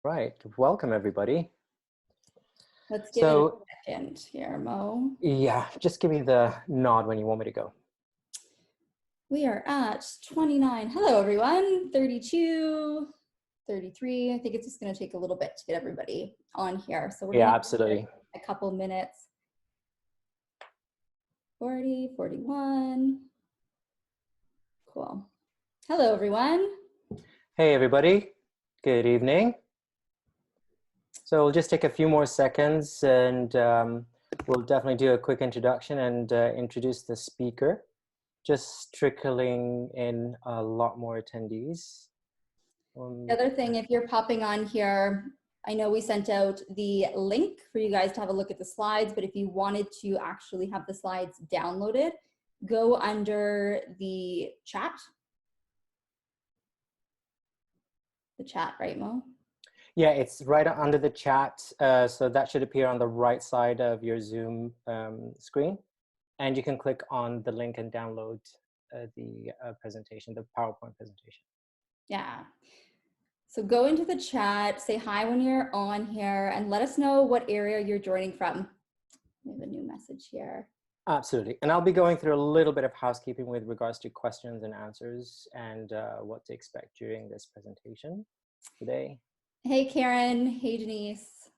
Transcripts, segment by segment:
Right. Welcome, everybody. Let's give it a So, second here, Mo. yeah, just give me the nod when you want me to go. We are at 29. Hello, everyone. 32, 33. I think it's just going to take a little bit to get everybody on here. So we're Yeah, going to absolutely. a couple minutes. 40, 41. Cool. Hello, everyone. Hey, everybody. Good evening. So we'll just take a few more seconds and we'll definitely do a quick introduction and introduce the speaker. Just trickling in a lot more attendees. The other thing, if you're popping on here, I know we sent out the link for you guys to have a look at the slides, but if you wanted to actually have the slides downloaded, go under the chat. The chat, right, Mo? Yeah, it's right under the chat. So that should appear on the right side of your Zoom screen. And you can click on the link and download the presentation, the PowerPoint presentation. Yeah. So go into the chat, say hi when you're on here, and let us know what area you're joining from. We have a new message here. Absolutely. And I'll be going through a little bit of housekeeping with regards to questions and answers and what to expect during this presentation today. Hey, Karen. Hey, Denise.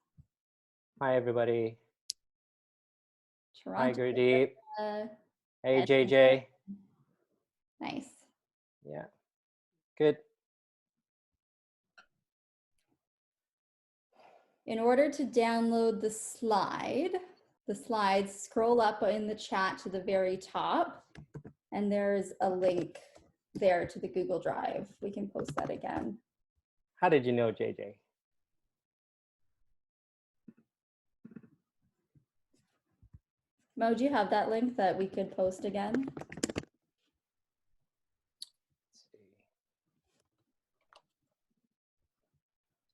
Hi, everybody. Toronto. Hi, Gurdeep. Hey, and JJ. Nice. Yeah, good. In order to download the slides, scroll up in the chat to the very top, and there's a link there to the Google Drive. We can post that again. How did you know, JJ? Mo, do you have that link that we could post again?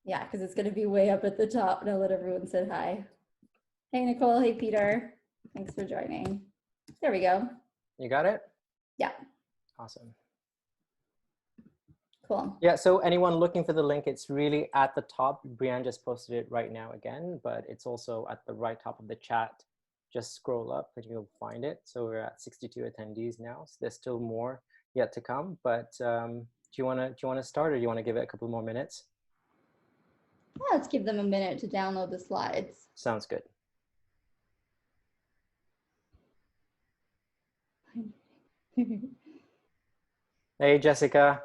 Yeah, because it's going to be way up at the top now that everyone said hi. Hey, Nicole. Hey, Peter. Thanks for joining. There we go. You got it? Yeah. Awesome. Cool. Yeah, so anyone looking for the link, it's really at the top. Breanne just posted it right now again, but it's also at the right top of the chat. Just scroll up and you'll find it. So we're at 62 attendees now. So there's still more yet to come. But do you want to start, or do you want to give it a couple more minutes? Yeah, let's give them a minute to download the slides. Sounds good. Hey, Jessica.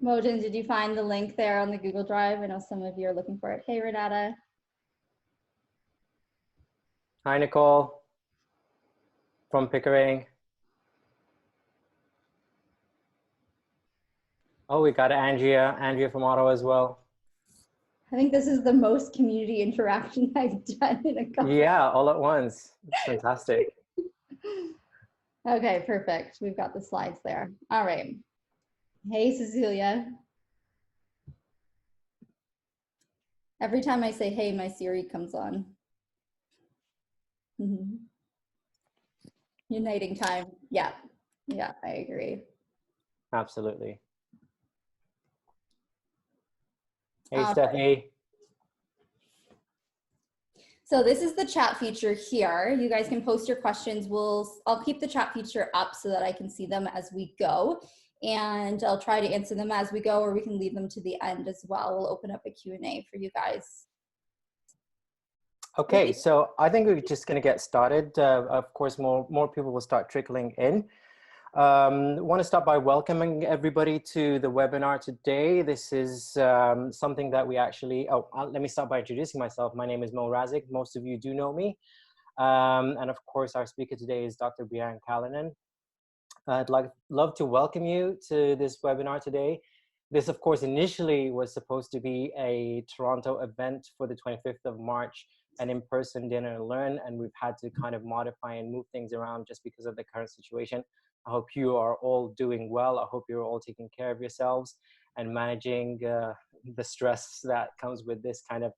Mojin, did you find the link there on the Google Drive? I know some of you are looking for it. Hey, Renata. Hi, Nicole from Pickering. Oh, we got Andrea from Ottawa as well. I think this is the most community interaction I've done in a couple. Yeah, all at once. It's fantastic. Okay, perfect. We've got the slides there. All right. Hey, Cecilia. Every time I say hey, my Siri comes on. Uniting time. Yeah. Yeah, I agree. Absolutely. Hey, Stephanie. So this is the chat feature here. You guys can post your questions. I'll keep the chat feature up so that I can see them as we go. And I'll try to answer them as we go, or we can leave them to the end as well. We'll open up a Q&A for you guys. Okay, so I think we're just going to get started. Of course, more people will start trickling in. I want to start by welcoming everybody to the webinar today. This is something that we actually, let me start by introducing myself. My name is Mo Razik. Most of you do know me. And of course, our speaker today is Dr. Breanne Kallonen. I'd love to welcome you to this webinar today. This, of course, initially was supposed to be a Toronto event for the 25th of March, an in-person dinner and learn, and we've had to kind of modify and move things around just because of the current situation. I hope you are all doing well. I hope you're all taking care of yourselves and managing the stress that comes with this kind of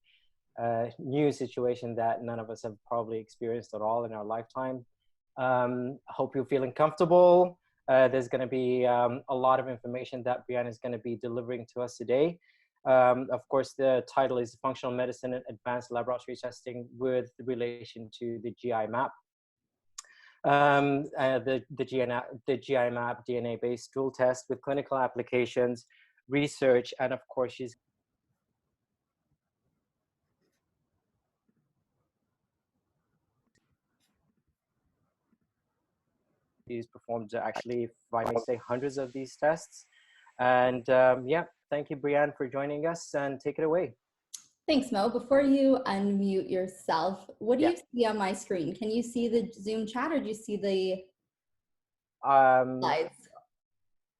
new situation that none of us have probably experienced at all in our lifetime. I hope you're feeling comfortable. There's going to be a lot of information that Breanne is going to be delivering to us today. Of course, the title is Functional Medicine and Advanced Laboratory Testing with relation to the GIMAP. The GIMAP DNA-based stool test with clinical applications, research, and of course, she's performed actually, if I may say, hundreds of these tests. And yeah, thank you, Breanne, for joining us, and take it away. Thanks, Mo. Before you unmute yourself, what do Yeah. you see on my screen? Can you see the Zoom chat, or do you see the slides?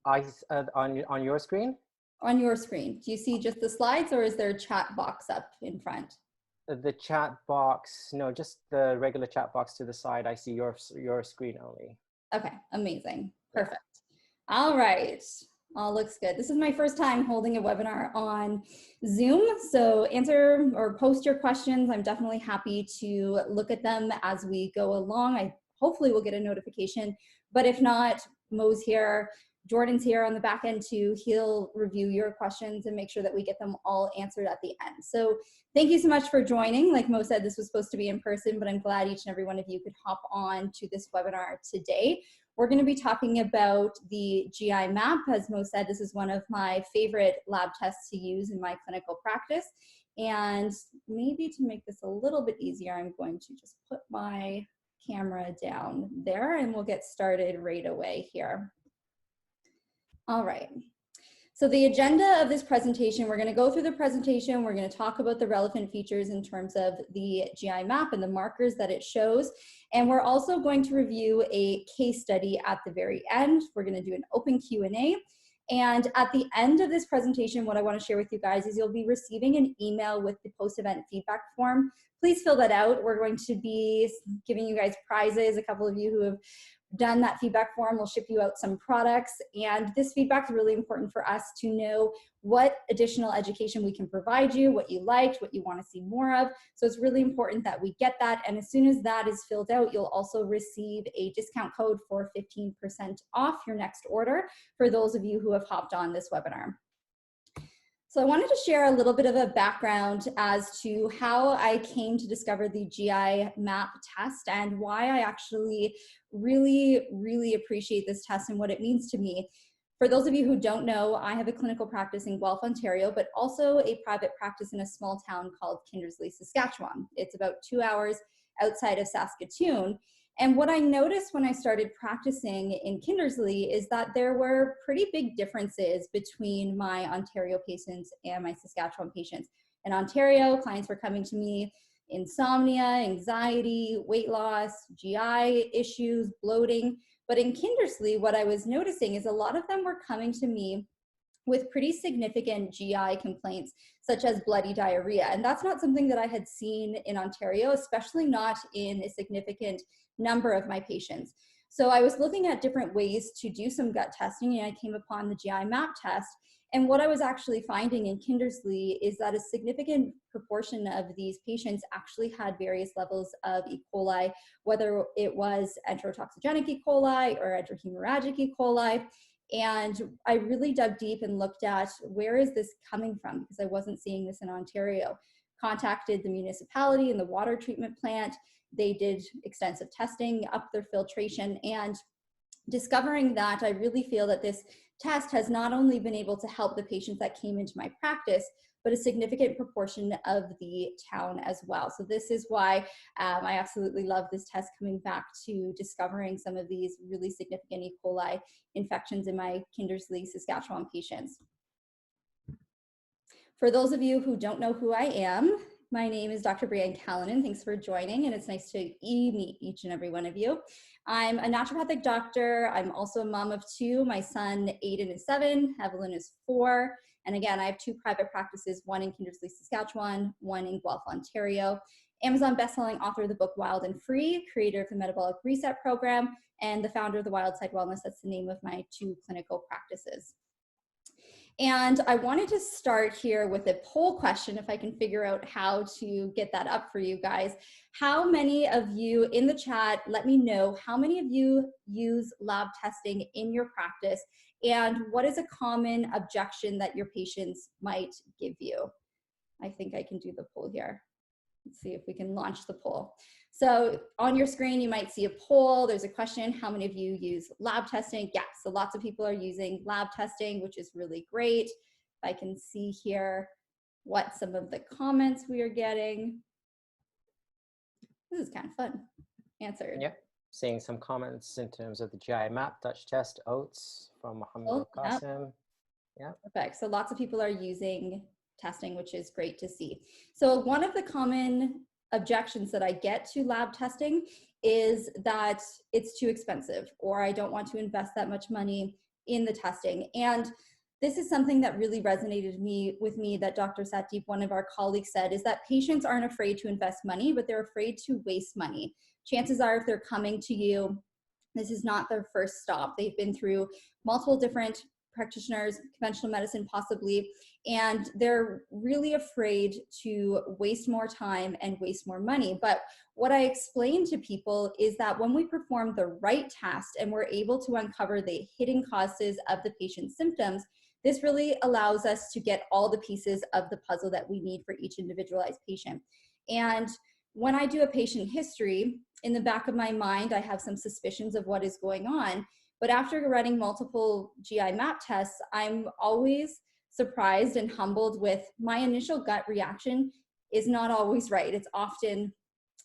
On your screen? On your screen. Do you see just the slides, or is there a chat box up in front? The chat box, no, just the regular chat box to the side. I see your screen only. Okay, amazing. Perfect. Yeah. All right. All looks good. This is my first time holding a webinar on Zoom, so answer or post your questions. I'm definitely happy to look at them as we go along. I hopefully will get a notification, but if not, Mo's here, Jordan's here on the back end too. He'll review your questions and make sure that we get them all answered at the end. So thank you so much for joining. Like Mo said, this was supposed to be in person, but I'm glad each and every one of you could hop on to this webinar today. We're going to be talking about the GIMAP. As Mo said, this is one of my favorite lab tests to use in my clinical practice. And maybe to make this a little bit easier, I'm going to just put my camera down there and we'll get started right away here. All right. So the agenda of this presentation, we're going to go through the presentation. We're going to talk about the relevant features in terms of the GIMAP and the markers that it shows. And we're also going to review a case study at the very end. We're going to do an open Q&A. And at the end of this presentation, what I want to share with you guys is you'll be receiving an email with the post-event feedback form. Please fill that out. We're going to be giving you guys prizes. A couple of you who have done that feedback form will ship you out some products, and this feedback is really important for us to know what additional education we can provide you, what you liked, what you want to see more of. So it's really important that we get that, and as soon as that is filled out, you'll also receive a discount code for 15% off your next order for those of you who have hopped on this webinar. So I wanted to share a little bit of a background as to how I came to discover the GIMAP test and why I actually really appreciate this test and what it means to me. For those of you who don't know, I have a clinical practice in Guelph, Ontario, but also a private practice in a small town called Kindersley, Saskatchewan. It's about 2 hours outside of Saskatoon. And what I noticed when I started practicing in Kindersley is that there were pretty big differences between my Ontario patients and my Saskatchewan patients. In Ontario, clients were coming to me insomnia, anxiety, weight loss, GI issues, bloating. But in Kindersley, what I was noticing is a lot of them were coming to me with pretty significant GI complaints, such as bloody diarrhea. And that's not something that I had seen in Ontario, especially not in a significant number of my patients. So I was looking at different ways to do some gut testing, and I came upon the GIMAP test. And what I was actually finding in Kindersley is that a significant proportion of these patients actually had various levels of E. coli, whether it was enterotoxigenic E. coli or enterohemorrhagic E. coli. And I really dug deep and looked at where is this coming from, because I wasn't seeing this in Ontario. Contacted the municipality and the water treatment plant. They did extensive testing, up their filtration, and discovering that I really feel that this test has not only been able to help the patients that came into my practice, but a significant proportion of the town as well. So this is why I absolutely love this test, coming back to discovering some of these really significant E. coli infections in my Kindersley, Saskatchewan patients. For those of you who don't know who I am, my name is Dr. Breanne Kallonen. Thanks for joining, and it's nice to meet each and every one of you. I'm a naturopathic doctor. I'm also a mom of two. My son, Aiden, is 7, Evelyn is 4. And again, I have 2 private practices, one in Kindersley, Saskatchewan, one in Guelph, Ontario. Amazon bestselling author of the book Wild and Free, creator of the Metabolic Reset program, and the founder of the Wild Side Wellness. That's the name of my 2 clinical practices. And I wanted to start here with a poll question, if I can figure out how to get that up for you guys. How many of you in the chat, let me know, how many of you use lab testing in your practice? And what is a common objection that your patients might give you? I think I can do the poll here. Let's see if we can launch the poll. So on your screen, you might see a poll. There's a question, how many of you use lab testing? Yeah, so lots of people are using lab testing, which is really great. If I can see here what some of the comments we are getting. This is kind of fun. Answered. Yeah, seeing some comments in terms of the GIMAP, Dutch test, oats from Mohammed Oh, Al-Qasim. Yeah. Perfect. So lots of people are using testing, which is great to see. So one of the common objections that I get to lab testing is that it's too expensive, or I don't want to invest that much money in the testing. And this is something that really resonated with me that Dr. Satdeep, one of our colleagues, said, is that patients aren't afraid to invest money, but they're afraid to waste money. Chances are, if they're coming to you, this is not their first stop. They've been through multiple different practitioners, conventional medicine possibly, and they're really afraid to waste more time and waste more money. But what I explain to people is that when we perform the right test and we're able to uncover the hidden causes of the patient's symptoms, this really allows us to get all the pieces of the puzzle that we need for each individualized patient. And when I do a patient history, in the back of my mind, I have some suspicions of what is going on. But after running multiple GIMAP tests, I'm always surprised and humbled with my initial gut reaction is not always right. It's often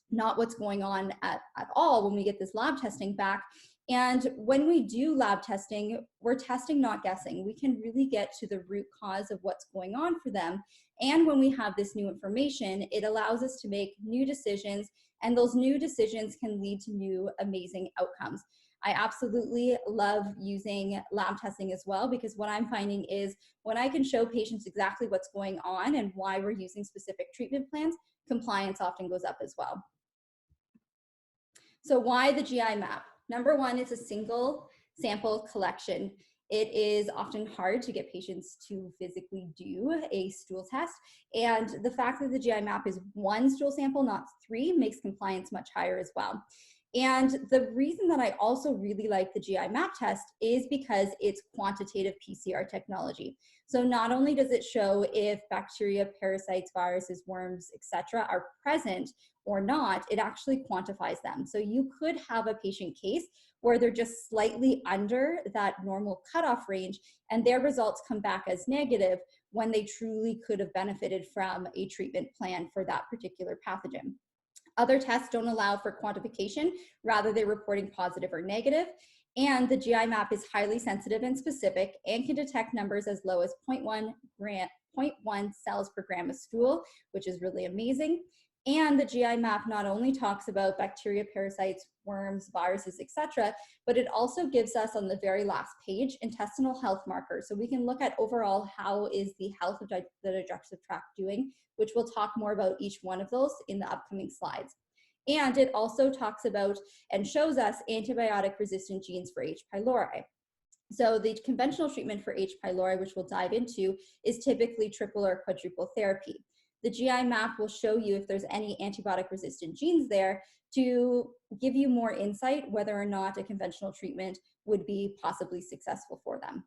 not what's going on at all when we get this lab testing back. And when we do lab testing, we're testing, not guessing. We can really get to the root cause of what's going on for them. And when we have this new information, it allows us to make new decisions, and those new decisions can lead to new amazing outcomes. I absolutely love using lab testing as well, because what I'm finding is when I can show patients exactly what's going on and why we're using specific treatment plans, compliance often goes up as well. So why the GIMAP? Number one, it's a single sample collection. It is often hard to get patients to physically do a stool test. And the fact that the GIMAP is one stool sample, not 3, makes compliance much higher as well. And the reason that I also really like the GIMAP test is because it's quantitative PCR technology. So not only does it show if bacteria, parasites, viruses, worms, etc. are present or not, it actually quantifies them. So you could have a patient case where they're just slightly under that normal cutoff range, and their results come back as negative when they truly could have benefited from a treatment plan for that particular pathogen. Other tests don't allow for quantification, rather they're reporting positive or negative. And the GIMAP is highly sensitive and specific and can detect numbers as low as 0.1 cells per gram of stool, which is really amazing. And the GIMAP not only talks about bacteria, parasites, worms, viruses, etc., but it also gives us on the very last page intestinal health markers. So we can look at overall how is the health of the digestive tract doing, which we'll talk more about each one of those in the upcoming slides. And it also talks about and shows us antibiotic resistant genes for H. pylori. So the conventional treatment for H. pylori, which we'll dive into, is typically triple or quadruple therapy. The GIMAP will show you if there's any antibiotic resistant genes there to give you more insight whether or not a conventional treatment would be possibly successful for them.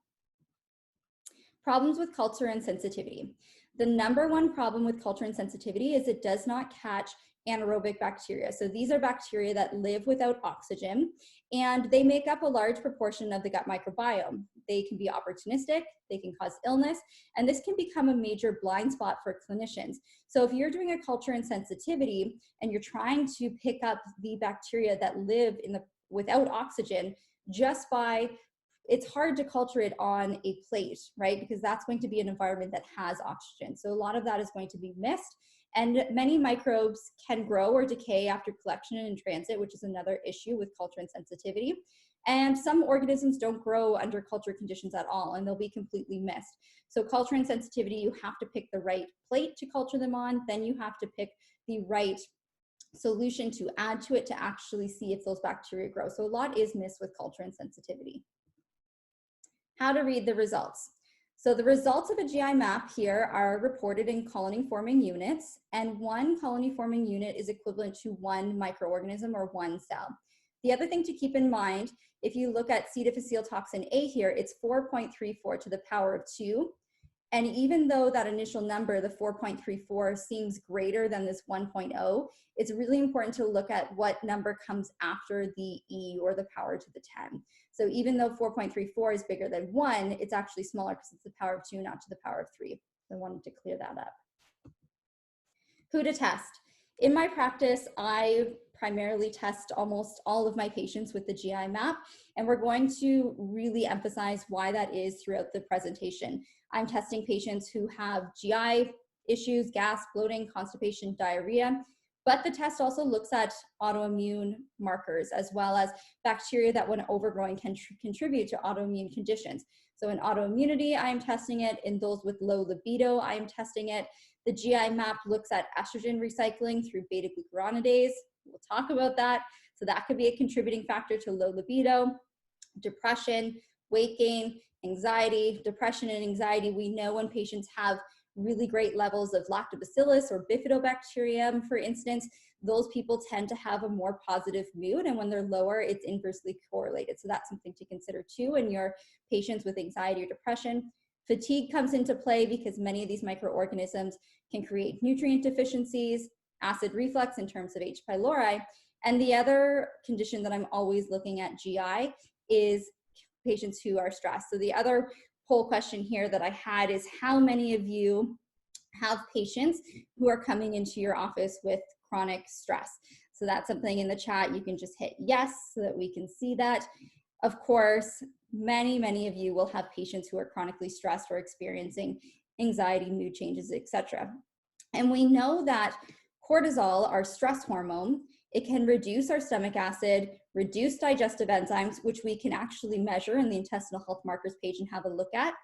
Problems with culture and sensitivity. The number one problem with culture and sensitivity is it does not catch anaerobic bacteria. So these are bacteria that live without oxygen, and they make up a large proportion of the gut microbiome. They can be opportunistic, they can cause illness, and this can become a major blind spot for clinicians. So if you're doing a culture and sensitivity and you're trying to pick up the bacteria that live without oxygen, just by it's hard to culture it on a plate, right? Because that's going to be an environment that has oxygen. So a lot of that is going to be missed. And many microbes can grow or decay after collection and in transit, which is another issue with culture and sensitivity. And some organisms don't grow under culture conditions at all, and they'll be completely missed. So culture and sensitivity, you have to pick the right plate to culture them on, then you have to pick the right solution to add to it to actually see if those bacteria grow. So a lot is missed with culture and sensitivity. How to read the results. So the results of a GI map here are reported in colony forming units, and one colony forming unit is equivalent to one microorganism or one cell. The other thing to keep in mind, if you look at C. difficile toxin A here, it's 4.34 to the power of 2. And even though that initial number, the 4.34, seems greater than this 1.0, it's really important to look at what number comes after the E, or the power to the 10. So even though 4.34 is bigger than 1, it's actually smaller because it's the power of 2, not to the power of 3. So I wanted to clear that up. Who to test? In my practice, I primarily test almost all of my patients with the GI map, and we're going to really emphasize why that is throughout the presentation. I'm testing patients who have GI issues, gas, bloating, constipation, diarrhea, but the test also looks at autoimmune markers as well as bacteria that, when overgrowing, can contribute to autoimmune conditions. So in autoimmunity, I'm testing it. In those with low libido, I'm testing it. The GI map looks at estrogen recycling through beta-glucuronidase. We'll talk about that. So that could be a contributing factor to low libido. Depression, weight gain, anxiety. Depression and anxiety, we know when patients have really great levels of lactobacillus or bifidobacterium, for instance, those people tend to have a more positive mood, and when they're lower, it's inversely correlated. So that's something to consider too in your patients with anxiety or depression. Fatigue comes into play because many of these microorganisms can create nutrient deficiencies, acid reflux in terms of H. pylori. And the other condition that I'm always looking at GI is patients who are stressed. So the other poll question here that I had is, how many of you have patients who are coming into your office with chronic stress? So that's something in the chat. You can just hit yes so that we can see that. Of course, many of you will have patients who are chronically stressed or experiencing anxiety, mood changes, etc. And we know that cortisol, our stress hormone, it can reduce our stomach acid, reduce digestive enzymes, which we can actually measure in the intestinal health markers page and have a look at.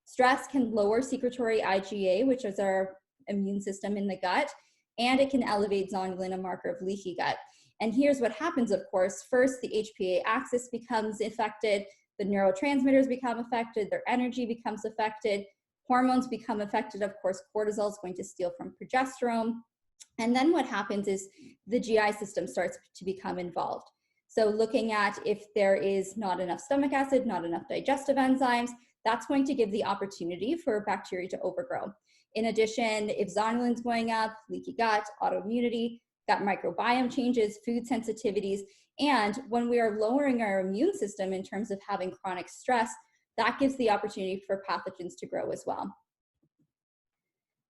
Stress can lower secretory IgA, which is our immune system in the gut, and it can elevate zonulin, a marker of leaky gut. And here's what happens, of course. First, the HPA axis becomes affected, the neurotransmitters become affected, their energy becomes affected, hormones become affected. Of course, cortisol is going to steal from progesterone. And then what happens is the GI system starts to become involved. So looking at if there is not enough stomach acid, not enough digestive enzymes, that's going to give the opportunity for bacteria to overgrow. In addition, if zonulin's going up, leaky gut, autoimmunity, gut microbiome changes, food sensitivities, and when we are lowering our immune system in terms of having chronic stress, that gives the opportunity for pathogens to grow as well.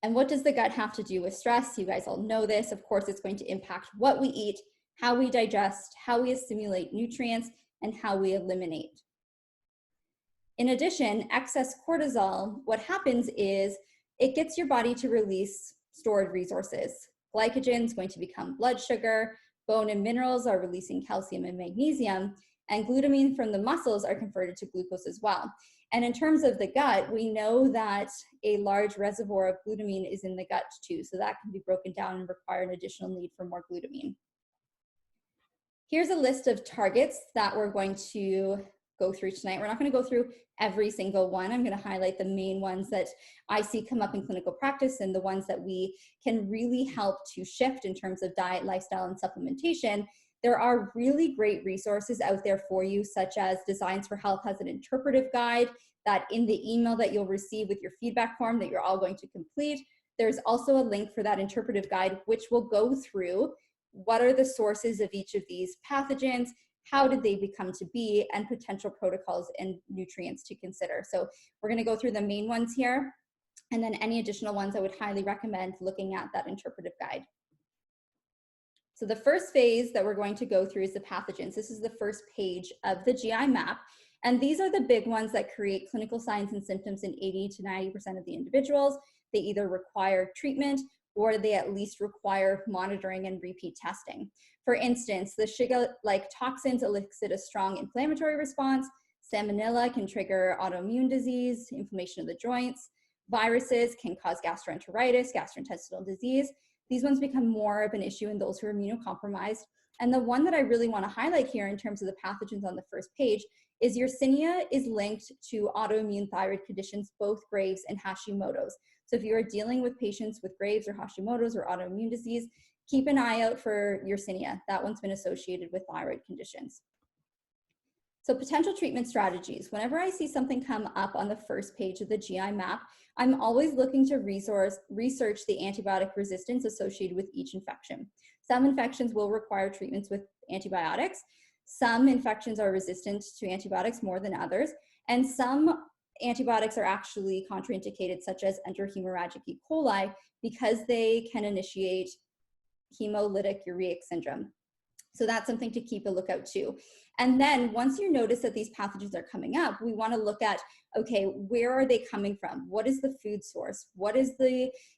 And what does the gut have to do with stress? You guys all know this. Of course, it's going to impact what we eat, how we digest, how we assimilate nutrients, and how we eliminate. In addition, excess cortisol, what happens is it gets your body to release stored resources. Glycogen is going to become blood sugar, bone and minerals are releasing calcium and magnesium, and glutamine from the muscles are converted to glucose as well. And in terms of the gut, we know that a large reservoir of glutamine is in the gut too, so that can be broken down and require an additional need for more glutamine. Here's a list of targets that we're going to go through tonight. We're not going to go through every single one. I'm going to highlight the main ones that I see come up in clinical practice and the ones that we can really help to shift in terms of diet, lifestyle, and supplementation. There are really great resources out there for you, such as Designs for Health has an interpretive guide that in the email that you'll receive with your feedback form that you're all going to complete, there's also a link for that interpretive guide, which will go through what are the sources of each of these pathogens, how did they become to be, and potential protocols and nutrients to consider. So we're going to go through the main ones here, and then any additional ones I would highly recommend looking at that interpretive guide. So the first phase that we're going to go through is the pathogens. This is the first page of the GI map, and these are the big ones that create clinical signs and symptoms in 80 to 90% of the individuals. They either require treatment or they at least require monitoring and repeat testing. For instance, the Shiga-like toxins elicit a strong inflammatory response. Salmonella can trigger autoimmune disease, inflammation of the joints. Viruses can cause gastroenteritis, gastrointestinal disease. These ones become more of an issue in those who are immunocompromised. And the one that I really want to highlight here in terms of the pathogens on the first page is Yersinia is linked to autoimmune thyroid conditions, both Graves and Hashimoto's. So if you are dealing with patients with Graves or Hashimoto's or autoimmune disease, keep an eye out for Yersinia. That one's been associated with thyroid conditions. So potential treatment strategies. Whenever I see something come up on the first page of the GI map, I'm always looking to research the antibiotic resistance associated with each infection. Some infections will require treatments with antibiotics. Some infections are resistant to antibiotics more than others. And some antibiotics are actually contraindicated, such as enterohemorrhagic E. coli, because they can initiate hemolytic ureic syndrome. So that's something to keep a lookout too. And then once you notice that these pathogens are coming up, we want to look at, okay, where are they coming from? What is the food source?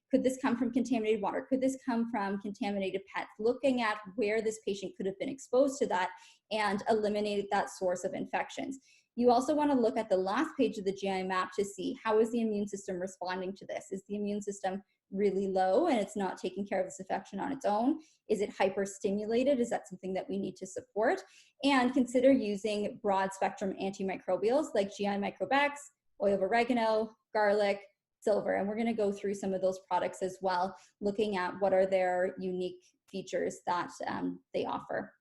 Could this come from contaminated water? Could this come from contaminated pets? Looking at where this patient could have been exposed to that and eliminated that source of infections. You also want to look at the last page of the GI map to see how is the immune system responding to this? Is the immune system really low and it's not taking care of this infection on its own? Is it hyperstimulated? Is that something that we need to support? And consider using broad spectrum antimicrobials like GI Microbex, oil of oregano, garlic, silver. And we're going to go through some of those products as well, looking at what are their unique features that they offer.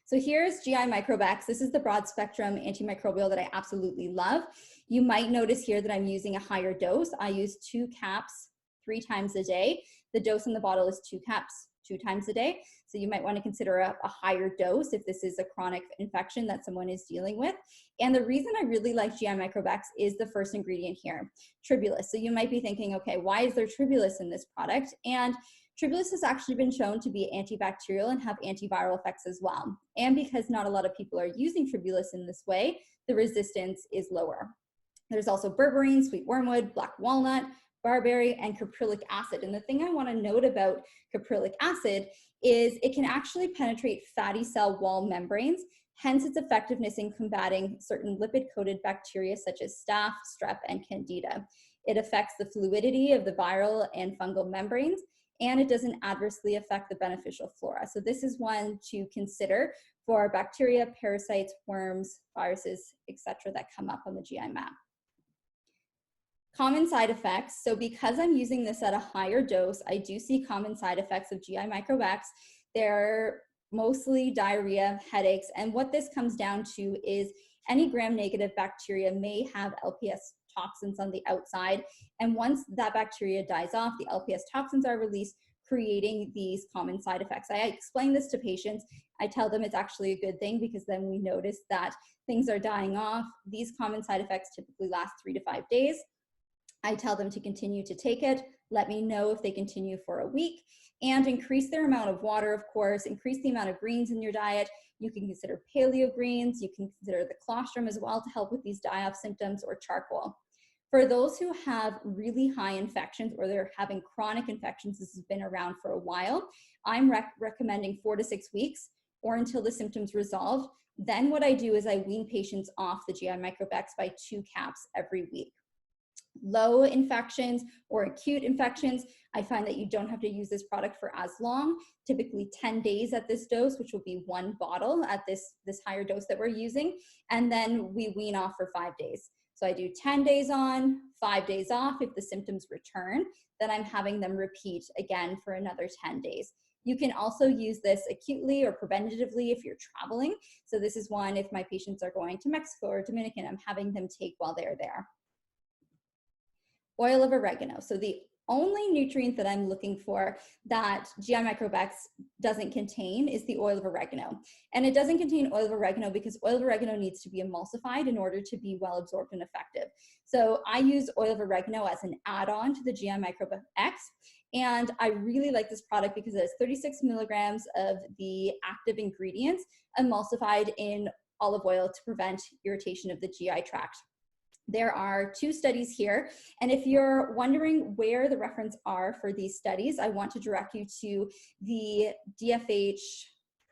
So here's GI Microbex. This is the broad spectrum antimicrobial that I absolutely love. You might notice here that I'm using a higher dose. I use 2 caps 3 times a day. The dose in the bottle is 2 caps 2 times a day. So you might want to consider a higher dose if this is a chronic infection that someone is dealing with. And the reason I really like GI Microbex is the first ingredient here, tribulus. So you might be thinking, okay, why is there tribulus in this product? And tribulus has actually been shown to be antibacterial and have antiviral effects as well. And because not a lot of people are using tribulus in this way, the resistance is lower. There's also berberine, sweet wormwood, black walnut, barberry, and caprylic acid. And the thing I want to note about caprylic acid is it can actually penetrate fatty cell wall membranes, hence its effectiveness in combating certain lipid-coated bacteria such as staph, strep, and candida. It affects the fluidity of the viral and fungal membranes, and it doesn't adversely affect the beneficial flora. So this is one to consider for bacteria, parasites, worms, viruses, etc. that come up on the GI map. Common side effects. So because I'm using this at a higher dose, I do see common side effects of GI Microbex. They're mostly diarrhea, headaches, and what this comes down to is any gram-negative bacteria may have LPS toxins on the outside, and once that bacteria dies off, the LPS toxins are released, creating these common side effects. I explain this to patients. I tell them it's actually a good thing because then we notice that things are dying off. These common side effects typically last 3 to 5 days. I tell them to continue to take it, let me know if they continue for a week, and increase their amount of water, of course, increase the amount of greens in your diet. You can consider paleo greens, you can consider the colostrum as well to help with these die-off symptoms, or charcoal. For those who have really high infections or they're having chronic infections, this has been around for a while, I'm recommending 4 to 6 weeks or until the symptoms resolve. Then what I do is I wean patients off the GI Microbex by 2 caps every week. Low infections or acute infections, I find that you don't have to use this product for as long, typically 10 days at this dose, which will be 1 bottle at this higher dose that we're using, and then we wean off for 5 days. So I do 10 days on, 5 days off. If the symptoms return, then I'm having them repeat again for another 10 days. You can also use this acutely or preventatively if you're traveling. So this is one if my patients are going to Mexico or Dominican, I'm having them take while they're there. Oil of oregano. So the only nutrient that I'm looking for that GI Microbex doesn't contain is the oil of oregano. And it doesn't contain oil of oregano because oil of oregano needs to be emulsified in order to be well absorbed and effective. So I use oil of oregano as an add-on to the GI Microbex. And I really like this product because it has 36 milligrams of the active ingredients emulsified in olive oil to prevent irritation of the GI tract. There are 2 studies here, and if you're wondering where the reference are for these studies, I want to direct you to the DFH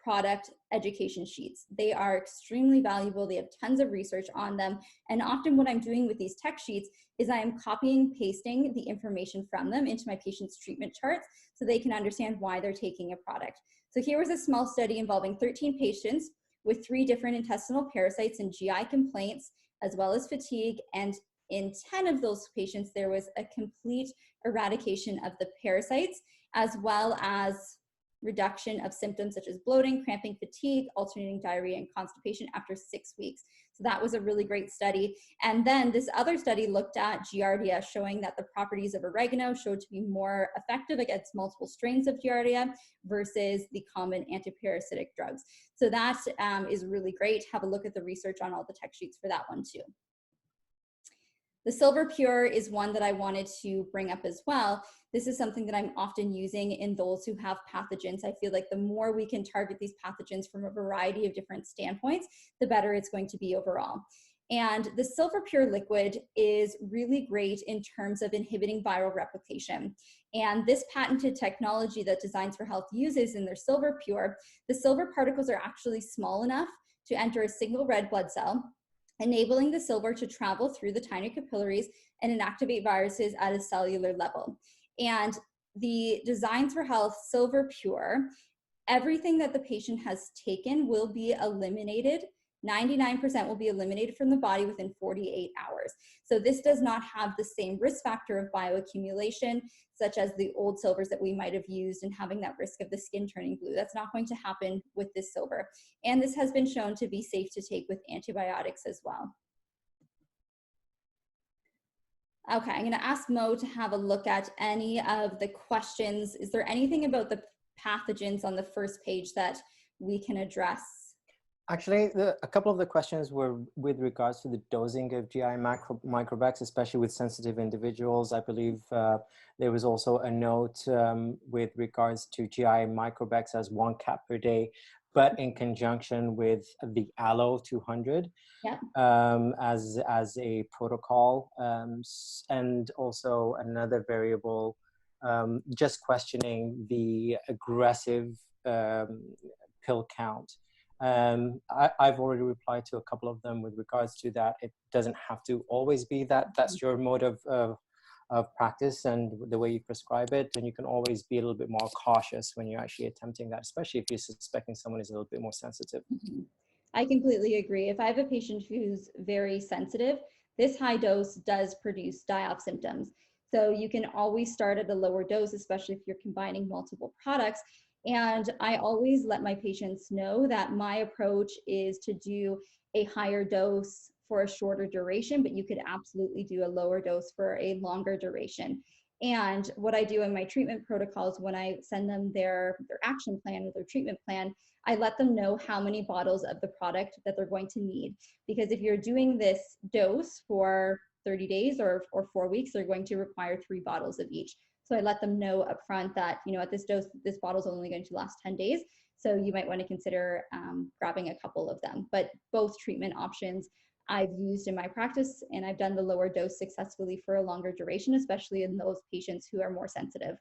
product education sheets. They are extremely valuable. They have tons of research on them. And often what I'm doing with these tech sheets is I am copying, pasting the information from them into my patient's treatment charts so they can understand why they're taking a product. So here was a small study involving 13 patients with 3 different intestinal parasites and GI complaints, as well as fatigue. And in 10 of those patients, there was a complete eradication of the parasites, as well as reduction of symptoms such as bloating, cramping, fatigue, alternating diarrhea, and constipation after 6 weeks. So that was a really great study. And then this other study looked at Giardia, showing that the properties of oregano showed to be more effective against multiple strains of Giardia versus the common antiparasitic drugs. So that is really great. Have a look at the research on all the tech sheets for that one too. The Silver Pure is one that I wanted to bring up as well. This is something that I'm often using in those who have pathogens. I feel like the more we can target these pathogens from a variety of different standpoints, the better it's going to be overall. And the Silver Pure liquid is really great in terms of inhibiting viral replication. And this patented technology that Designs for Health uses in their Silver Pure, the silver particles are actually small enough to enter a single red blood cell, enabling the silver to travel through the tiny capillaries and inactivate viruses at a cellular level. And the Designs for Health Silver Pure, everything that the patient has taken will be eliminated. 99% will be eliminated from the body within 48 hours. So this does not have the same risk factor of bioaccumulation, such as the old silvers that we might have used and having that risk of the skin turning blue. That's not going to happen with this silver. And this has been shown to be safe to take with antibiotics as well. Okay, I'm gonna ask Mo to have a look at any of the questions. Is there anything about the pathogens on the first page that we can address? Actually, a couple of the questions were with regards to the dosing of GI microbecs, especially with sensitive individuals. I believe there was also a note with regards to GI microbecs as 1 cap per day, but in conjunction with the Allo 200 as a protocol. And also another variable, just questioning the aggressive pill count. I've already replied to a couple of them with regards to that. It doesn't have to always be that. That's your mode of practice and the way you prescribe it. And you can always be a little bit more cautious when you're actually attempting that, especially if you're suspecting someone is a little bit more sensitive. Mm-hmm. I completely agree. If I have a patient who's very sensitive, this high dose does produce die-off symptoms. So you can always start at a lower dose, especially if you're combining multiple products. And I always let my patients know that my approach is to do a higher dose for a shorter duration, but you could absolutely do a lower dose for a longer duration. And what I do in my treatment protocols, when I send them their action plan or their treatment plan, I let them know how many bottles of the product that they're going to need. Because if you're doing this dose for 30 days or 4 weeks, they're going to require 3 bottles of each. So I let them know upfront that, you know, at this dose, this bottle is only going to last 10 days. So you might want to consider grabbing a couple of them. But both treatment options I've used in my practice, and I've done the lower dose successfully for a longer duration, especially in those patients who are more sensitive.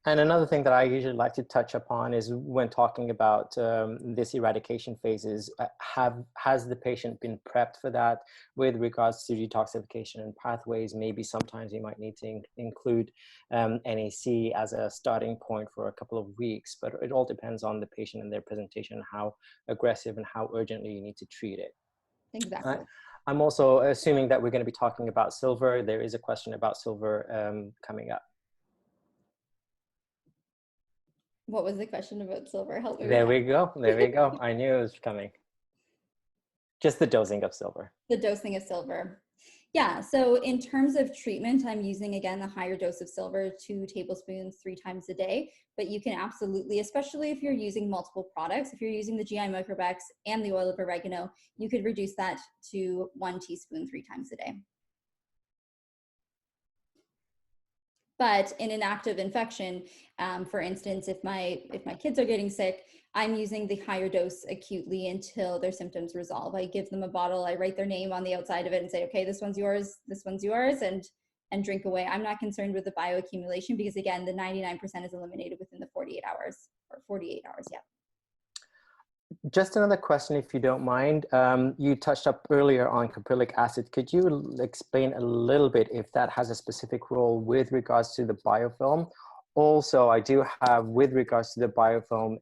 And another thing that I usually like to touch upon is when talking about this eradication phases, has the patient been prepped for that with regards to detoxification and pathways? Maybe sometimes you might need to include NAC as a starting point for a couple of weeks, but it all depends on the patient and their presentation, how aggressive and how urgently you need to treat it. Exactly. I'm also assuming that we're going to be talking about silver. There is a question about silver coming up. What was the question about silver? Help me. There we go. There we go. I knew it was coming. Just the dosing of silver. The dosing of silver. Yeah, so in terms of treatment, I'm using, again, the higher dose of silver, 2 tablespoons 3 times a day. But you can absolutely, especially if you're using multiple products, if you're using the GI microbecs and the oil of oregano, you could reduce that to 1 teaspoon 3 times a day. But in an active infection, for instance, if my kids are getting sick, I'm using the higher dose acutely until their symptoms resolve. I give them a bottle, I write their name on the outside of it and say, okay, this one's yours, and drink away. I'm not concerned with the bioaccumulation because, again, the 99% is eliminated within the 48 hours, or 48 hours, yeah. Just another question, if you don't mind. You touched up earlier on caprylic acid. Could you explain a little bit if that has a specific role with regards to the biofilm? Also, I do have, with regards to the biofilm,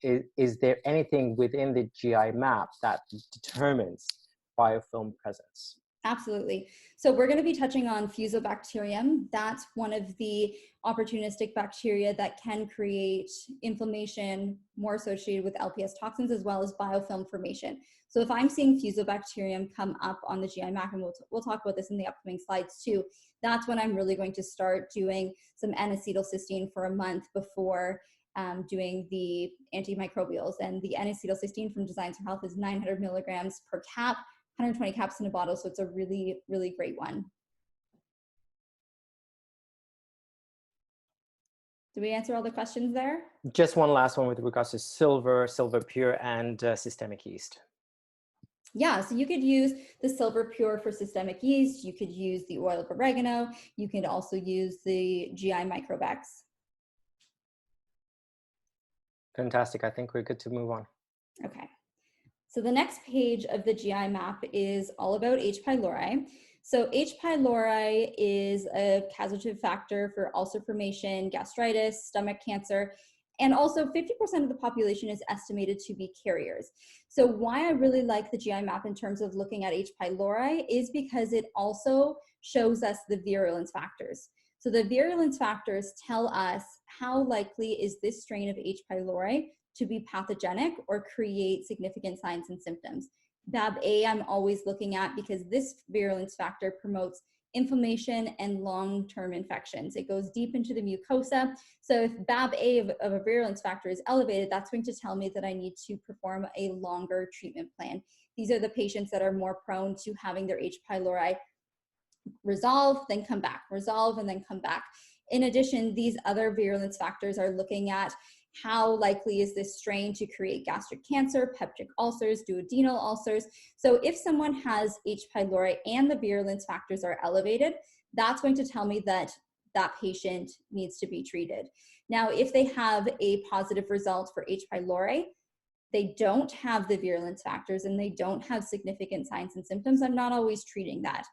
is there anything within the GI map that determines biofilm presence? Absolutely. So we're going to be touching on Fusobacterium. That's one of the opportunistic bacteria that can create inflammation more associated with LPS toxins, as well as biofilm formation. So if I'm seeing Fusobacterium come up on the GI map, and we'll talk about this in the upcoming slides too, that's when I'm really going to start doing some N-acetylcysteine for a month before doing the antimicrobials. And the N-acetylcysteine from Designs for Health is 900 milligrams per cap, 120 caps in a bottle, so it's a really, really great one. Did we answer all the questions there? Just one last one with regards to silver pure, and systemic yeast. Yeah, so you could use the silver pure for systemic yeast. You could use the oil of oregano. You could also use the GI microbex. Fantastic. I think we're good to move on. Okay. So the next page of the GI map is all about H. pylori. So H. pylori is a causative factor for ulcer formation, gastritis, stomach cancer, and also 50% of the population is estimated to be carriers. So why I really like the GI map in terms of looking at H. pylori is because it also shows us the virulence factors. So the virulence factors tell us how likely is this strain of H. pylori to be pathogenic or create significant signs and symptoms. BAB-A I'm always looking at because this virulence factor promotes inflammation and long-term infections. It goes deep into the mucosa. So if BAB-A of a virulence factor is elevated, that's going to tell me that I need to perform a longer treatment plan. These are the patients that are more prone to having their H. pylori resolve, then come back, resolve, and then come back. In addition, these other virulence factors are looking at how likely is this strain to create gastric cancer, peptic ulcers, duodenal ulcers. So if someone has H. pylori and the virulence factors are elevated, that's going to tell me that that patient needs to be treated. Now, if they have a positive result for H. pylori, they don't have the virulence factors and they don't have significant signs and symptoms, I'm not always treating that.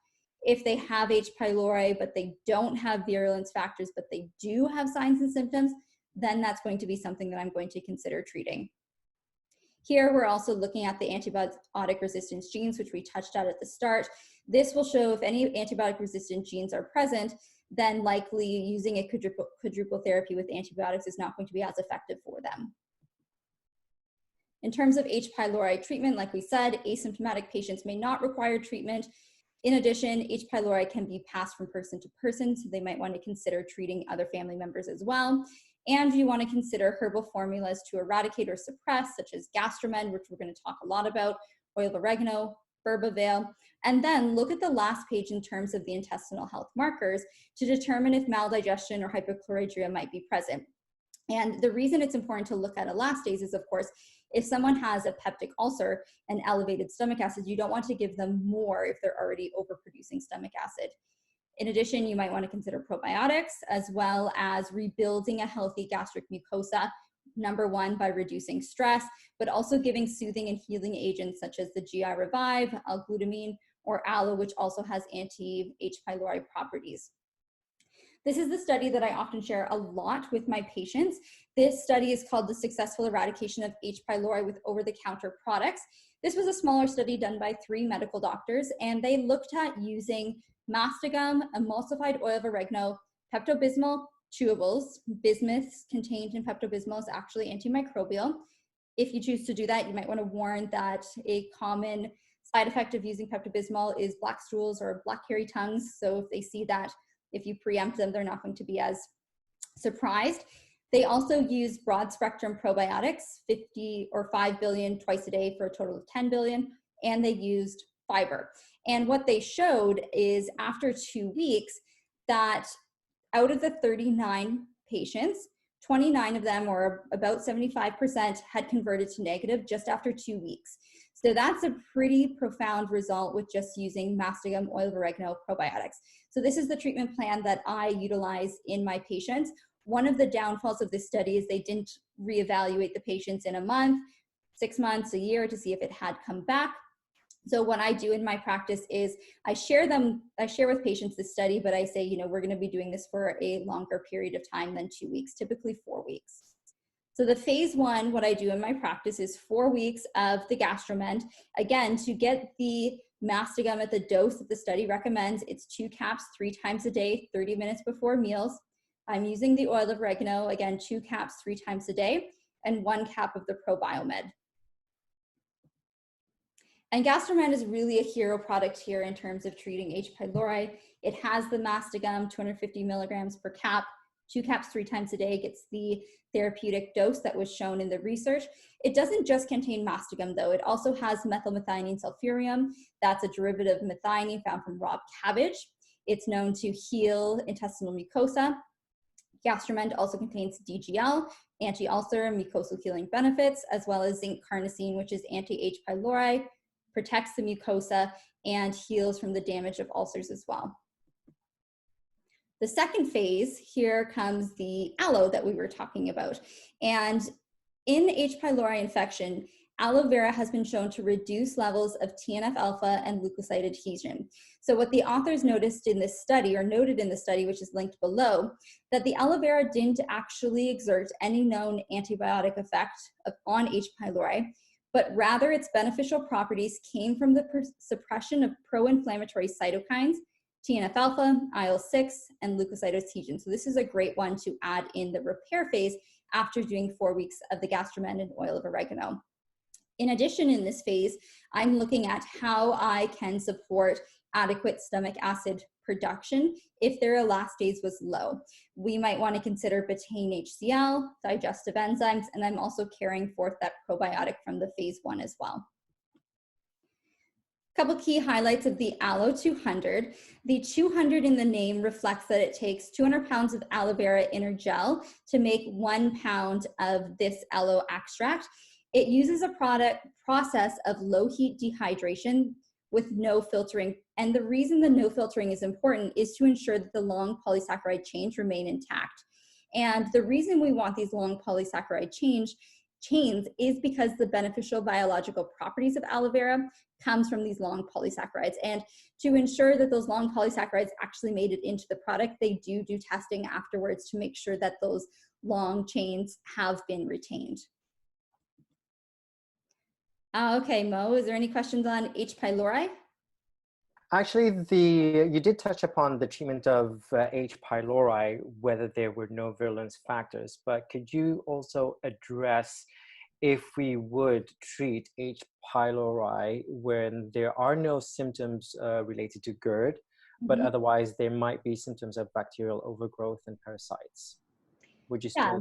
If they have H. pylori, but they don't have virulence factors, but they do have signs and symptoms, then that's going to be something that I'm going to consider treating. Here, we're also looking at the antibiotic resistance genes, which we touched at the start. This will show if any antibiotic resistant genes are present, then likely using a quadruple therapy with antibiotics is not going to be as effective for them. In terms of H. pylori treatment, like we said, asymptomatic patients may not require treatment. In addition, H. pylori can be passed from person to person, so they might want to consider treating other family members as well. And you want to consider herbal formulas to eradicate or suppress, such as Gastromed, which we're going to talk a lot about, oil of oregano, Berbavale, and then look at the last page in terms of the intestinal health markers to determine if maldigestion or hypochlorhydria might be present. And the reason it's important to look at elastase is, of course, if someone has a peptic ulcer and elevated stomach acid, you don't want to give them more if they're already overproducing stomach acid. In addition, you might want to consider probiotics as well as rebuilding a healthy gastric mucosa, number one, by reducing stress, but also giving soothing and healing agents such as the GI Revive, L-glutamine, or aloe, which also has anti-H. pylori properties. This is the study that I often share a lot with my patients. This study is called the Successful Eradication of H. pylori with Over-the-Counter Products. This was a smaller study done by 3 medical doctors, and they looked at using mastigum, emulsified oil of oregano, Pepto-Bismol chewables. Bismuth contained in Pepto-Bismol is actually antimicrobial. If you choose to do that, you might want to warn that a common side effect of using Pepto-Bismol is black stools or black hairy tongues. So if they see that, if you preempt them, they're not going to be as surprised. They also use broad spectrum probiotics, 50 or 5 billion twice a day for a total of 10 billion, and they used fiber. And what they showed is after 2 weeks that out of the 39 patients, 29 of them, or about 75%, had converted to negative just after 2 weeks. So that's a pretty profound result with just using mastigum, oil of oregano, probiotics. So this is the treatment plan that I utilize in my patients. One of the downfalls of this study is they didn't reevaluate the patients in a month. 6 months, a year, to see if it had come back. So what I do in my practice is I share with patients this study, but I say, you know, we're going to be doing this for a longer period of time than 2 weeks, typically 4 weeks. So the phase 1, what I do in my practice is 4 weeks of the Gastromend. Again, to get the mastogum at the dose that the study recommends, it's 2 caps 3 times a day, 30 minutes before meals. I'm using the oil of oregano, again, 2 caps 3 times a day, and 1 cap of the ProBiomed. And Gastromend is really a hero product here in terms of treating H. pylori. It has the mastogum, 250 milligrams per cap, 2 caps 3 times a day, gets the therapeutic dose that was shown in the research. It doesn't just contain mastogum though, it also has methylmethionine sulfurium. That's a derivative of methionine found from raw cabbage. It's known to heal intestinal mucosa. Gastromend also contains DGL, anti-ulcer, mucosal healing benefits, as well as zinc carnosine, which is anti-H. pylori, protects the mucosa, and heals from the damage of ulcers as well. The second phase, here comes the aloe that we were talking about. And in H. pylori infection, aloe vera has been shown to reduce levels of TNF-alpha and leukocyte adhesion. So what the authors noticed in this study, or noted in the study, which is linked below, that the aloe vera didn't actually exert any known antibiotic effect on H. pylori, but rather its beneficial properties came from the suppression of pro-inflammatory cytokines, TNF-alpha, IL-6, and leukocyte adhesion. So this is a great one to add in the repair phase after doing 4 weeks of the Gastromend and oil of oregano. In addition, in this phase, I'm looking at how I can support adequate stomach acid production if their elastase was low. We might want to consider betaine HCl, digestive enzymes, and I'm also carrying forth that probiotic from the phase 1 as well. Couple key highlights of the Aloe 200. The 200 in the name reflects that it takes 200 pounds of aloe vera inner gel to make 1 pound of this aloe extract. It uses a process of low heat dehydration with no filtering. And the reason the no filtering is important is to ensure that the long polysaccharide chains remain intact. And the reason we want these long polysaccharide chains is because the beneficial biological properties of aloe vera comes from these long polysaccharides. And to ensure that those long polysaccharides actually made it into the product, they do testing afterwards to make sure that those long chains have been retained. Okay, Mo, is there any questions on H. pylori? Actually, you did touch upon the treatment of H. pylori, whether there were no virulence factors, but could you also address if we would treat H. pylori when there are no symptoms related to GERD, but otherwise there might be symptoms of bacterial overgrowth and parasites? Would you still? Yeah.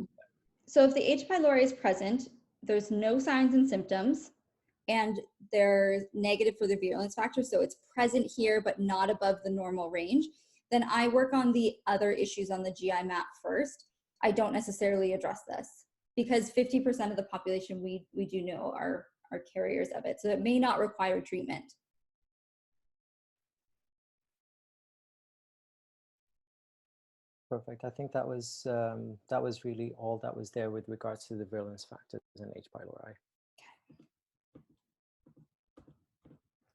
So if the H. pylori is present, there's no signs and symptoms, and they're negative for the virulence factor, so it's present here but not above the normal range, then I work on the other issues on the GIMAP first. I don't necessarily address this because 50% of the population we do know are carriers of it, so it may not require treatment. Perfect. I think that was really all that was there with regards to the virulence factors in H. pylori.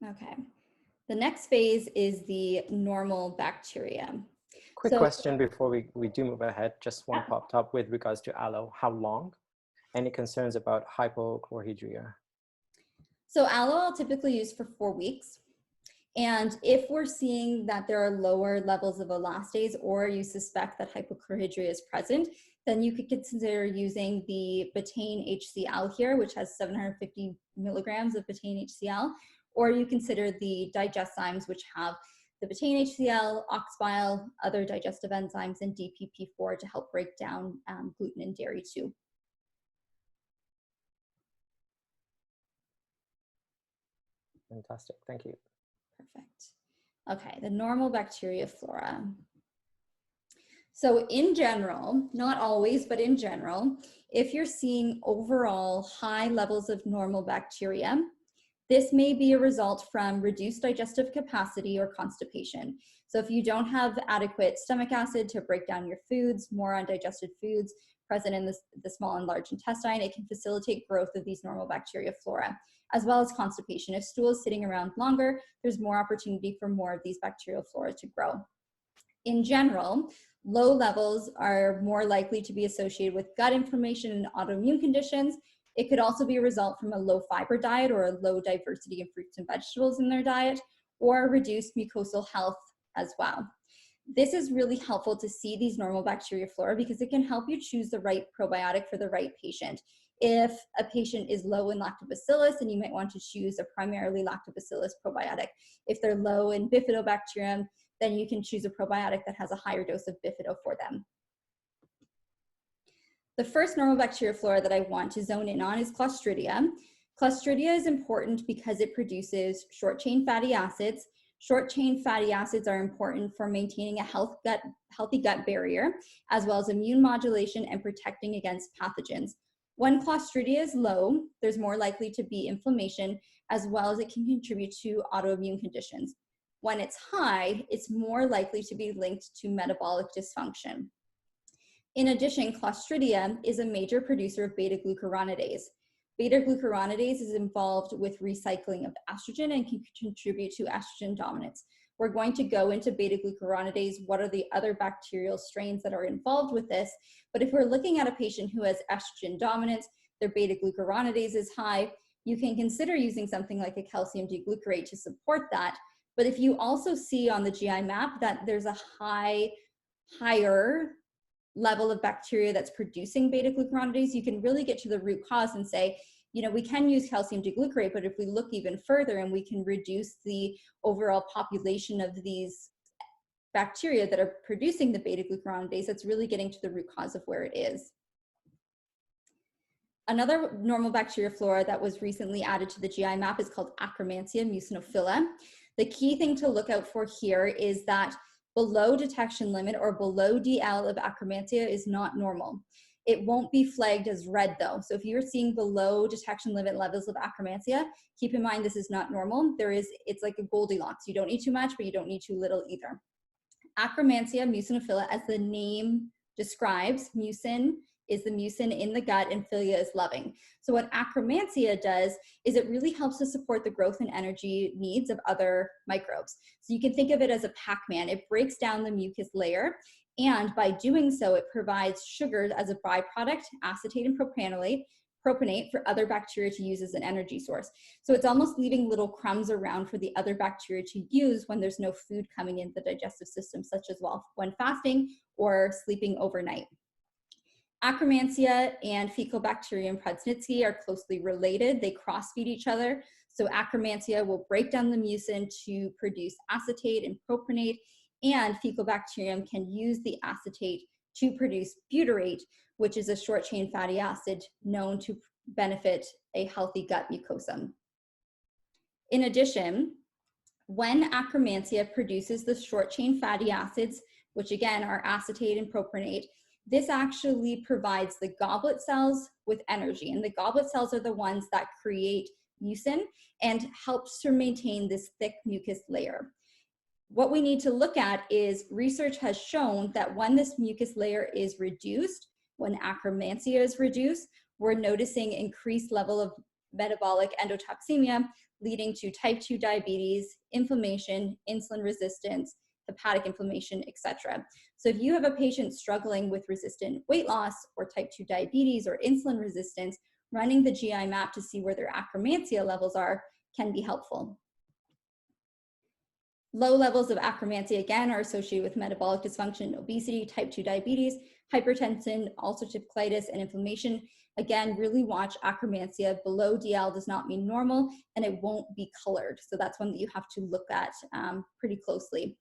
Okay. The next phase is the normal bacteria. Quick question before we do move ahead. Just one popped up with regards to aloe. How long? Any concerns about hypochlorhydria? So aloe I'll typically use for 4 weeks. And if we're seeing that there are lower levels of elastase or you suspect that hypochlorhydria is present, then you could consider using the betaine HCl here, which has 750 milligrams of betaine HCl, or you consider the digestymes, which have the betaine HCl, oxbile, other digestive enzymes, and DPP4 to help break down gluten and dairy too. Fantastic, thank you. Perfect. Okay, the normal bacteria flora. So in general, not always, but in general, if you're seeing overall high levels of normal bacteria, this may be a result from reduced digestive capacity or constipation. So if you don't have adequate stomach acid to break down your foods, more undigested foods, present in the small and large intestine, it can facilitate growth of these normal bacteria flora, as well as constipation. If stool is sitting around longer, there's more opportunity for more of these bacterial flora to grow. In general, low levels are more likely to be associated with gut inflammation and autoimmune conditions. It could also be a result from a low fiber diet or a low diversity of fruits and vegetables in their diet, or reduced mucosal health as well. This is really helpful to see these normal bacteria flora because it can help you choose the right probiotic for the right patient. If a patient is low in lactobacillus, then you might want to choose a primarily lactobacillus probiotic. If they're low in bifidobacterium, then you can choose a probiotic that has a higher dose of bifido for them. The first normal bacteria flora that I want to zone in on is Clostridia. Clostridia is important because it produces short-chain fatty acids. Short-chain fatty acids are important for maintaining a healthy gut barrier, as well as immune modulation and protecting against pathogens. When Clostridia is low, there's more likely to be inflammation, as well as it can contribute to autoimmune conditions. When it's high, it's more likely to be linked to metabolic dysfunction. In addition, Clostridia is a major producer of beta-glucuronidase. Beta-glucuronidase is involved with recycling of estrogen and can contribute to estrogen dominance. We're going to go into beta-glucuronidase, what are the other bacterial strains that are involved with this, but if we're looking at a patient who has estrogen dominance, their beta-glucuronidase is high, you can consider using something like a calcium D-glucarate to support that. But if you also see on the GIMAP that there's a higher level of bacteria that's producing beta-glucuronidase, you can really get to the root cause and say, you know, we can use calcium D-glucarate, but if we look even further and we can reduce the overall population of these bacteria that are producing the beta-glucuronidase, that's really getting to the root cause of where it is. Another normal bacteria flora that was recently added to the GIMAP is called Akkermansia mucinophila. The key thing to look out for here is that below detection limit or below DL of Akkermansia is not normal. It won't be flagged as red though. So if you're seeing below detection limit levels of Akkermansia, keep in mind this is not normal. It's like a Goldilocks. You don't need too much, but you don't need too little either. Akkermansia mucinophila, as the name describes, mucin is the mucin in the gut and philia is loving. So what Akkermansia does is it really helps to support the growth and energy needs of other microbes. So you can think of it as a Pac-Man. It breaks down the mucus layer, and by doing so, it provides sugars as a byproduct, acetate and propionate for other bacteria to use as an energy source. So it's almost leaving little crumbs around for the other bacteria to use when there's no food coming into the digestive system, such as when fasting or sleeping overnight. Akkermansia and Faecobacterium prausnitzkii are closely related. They cross-feed each other. So Akkermansia will break down the mucin to produce acetate and propionate, and Faecobacterium can use the acetate to produce butyrate, which is a short-chain fatty acid known to benefit a healthy gut mucosa. In addition, when Akkermansia produces the short-chain fatty acids, which again are acetate and propionate, this actually provides the goblet cells with energy, and the goblet cells are the ones that create mucin and helps to maintain this thick mucus layer. What we need to look at is research has shown that when this mucus layer is reduced, when Akkermansia is reduced, we're noticing increased level of metabolic endotoxemia, leading to type 2 diabetes, inflammation, insulin resistance, hepatic inflammation, etc. So if you have a patient struggling with resistant weight loss or type 2 diabetes or insulin resistance, running the GIMAP to see where their Akkermansia levels are can be helpful. Low levels of Akkermansia, again, are associated with metabolic dysfunction, obesity, type 2 diabetes, hypertension, ulcerative colitis, and inflammation. Again, really watch Akkermansia. Below DL does not mean normal, and it won't be colored. So that's one that you have to look at pretty closely.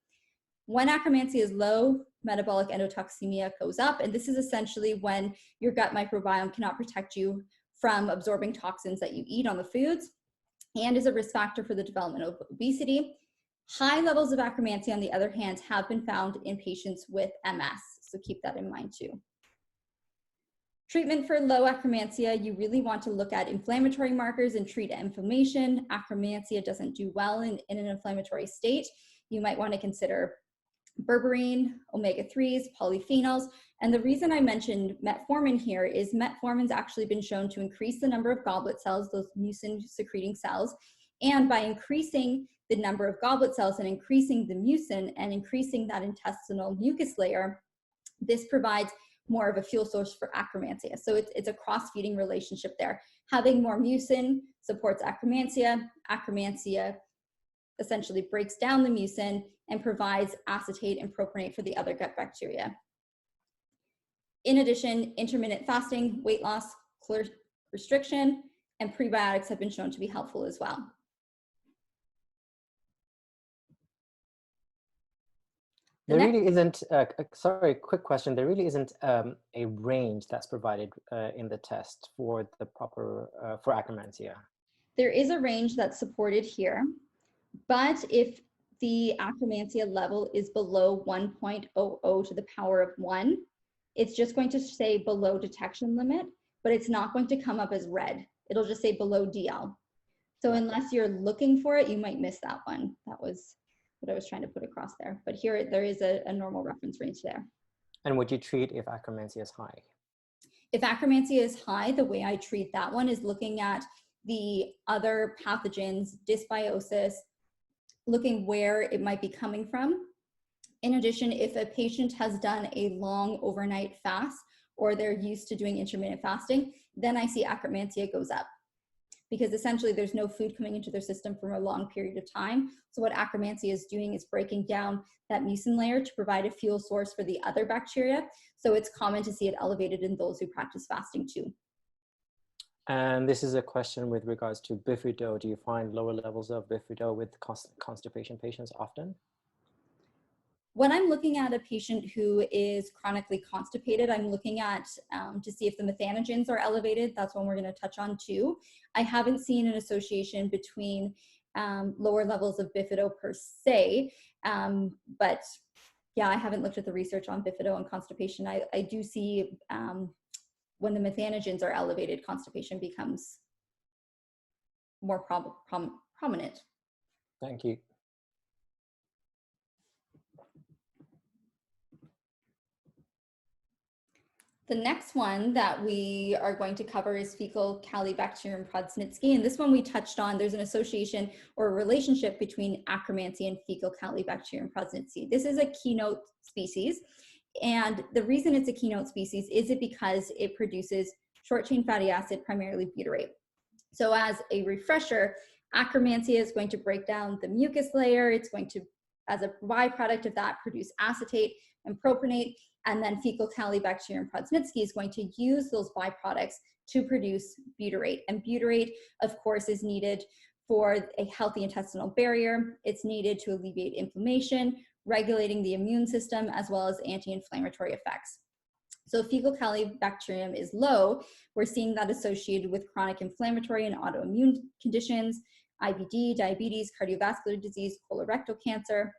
When Akkermansia is low, metabolic endotoxemia goes up, and this is essentially when your gut microbiome cannot protect you from absorbing toxins that you eat on the foods, and is a risk factor for the development of obesity. High levels of Akkermansia, on the other hand, have been found in patients with MS, so keep that in mind too. Treatment for low Akkermansia, you really want to look at inflammatory markers and treat inflammation. Akkermansia doesn't do well in an inflammatory state. You might want to consider berberine, omega-3s, polyphenols, And the reason I mentioned metformin here is metformin's actually been shown to increase the number of goblet cells, those mucin secreting cells, and by increasing the number of goblet cells and increasing the mucin and increasing that intestinal mucus layer, this provides more of a fuel source for akkermansia. So it's a cross-feeding relationship there. Having more mucin supports akkermansia. Akkermansia essentially breaks down the mucin and provides acetate and propionate for the other gut bacteria. In addition, intermittent fasting, weight loss, caloric restriction, and prebiotics have been shown to be helpful as well. There really isn't, sorry, quick question. There really isn't a range that's provided in the test for the proper, for akkermansia. There is a range that's supported here, but if the akkermansia level is below 1.00 to the power of 1, it's just going to say below detection limit, but it's not going to come up as red. It'll just say below DL. So unless you're looking for it, you might miss that one. That was what I was trying to put across there. But here, there is a normal reference range there. And would you treat if akkermansia is high? If akkermansia is high, the way I treat that one is looking at the other pathogens, dysbiosis, looking where it might be coming from. In addition, if a patient has done a long overnight fast or they're used to doing intermittent fasting, then I see akkermansia goes up, because essentially there's no food coming into their system for a long period of time. So what akkermansia is doing is breaking down that mucin layer to provide a fuel source for the other bacteria. So it's common to see it elevated in those who practice fasting too. And this is a question with regards to bifido. Do you find lower levels of bifido with constipation patients often? When I'm looking at a patient who is chronically constipated, I'm looking at to see if the methanogens are elevated. That's one we're going to touch on too. I haven't seen an association between lower levels of bifido per se, but yeah, I haven't looked at the research on bifido and constipation. I do see when the methanogens are elevated, constipation becomes more prominent. Thank you. The next one that we are going to cover is fecal Calibacterium prausnitzkii. And this one we touched on. There's an association or a relationship between akkermansia and fecal Calibacterium prausnitzkii. This is a keynote species. And the reason it's a keynote species is it because it produces short-chain fatty acid, primarily butyrate. So as a refresher, akkermansia is going to break down the mucus layer. It's going to, as a byproduct of that, produce acetate and propionate. And then fecal Calibacterium prausnitzkii is going to use those byproducts to produce butyrate. And butyrate, of course, is needed for a healthy intestinal barrier. It's needed to alleviate inflammation, regulating the immune system, as well as anti-inflammatory effects. So fecal Calibacterium is low. We're seeing that associated with chronic inflammatory and autoimmune conditions, IBD, diabetes, cardiovascular disease, colorectal cancer.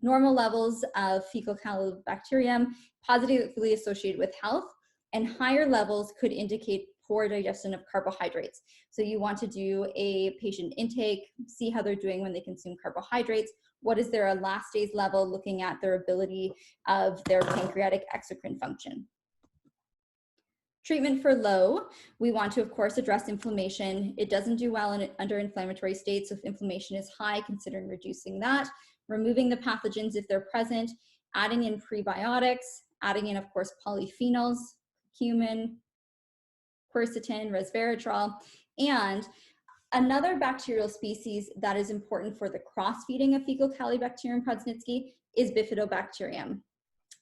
Normal levels of fecal Calibacterium positively associated with health, and higher levels could indicate poor digestion of carbohydrates. So you want to do a patient intake, see how they're doing when they consume carbohydrates. What is their elastase level, looking at their ability of their pancreatic exocrine function. Treatment for low, we want to, of course, address inflammation. It doesn't do well under inflammatory states. If inflammation is high, considering reducing that, removing the pathogens if they're present, adding in prebiotics, adding in, of course, polyphenols, cumin, quercetin, resveratrol, and another bacterial species that is important for the cross-feeding of fecal Calibacterium prausnitzkii is Bifidobacterium,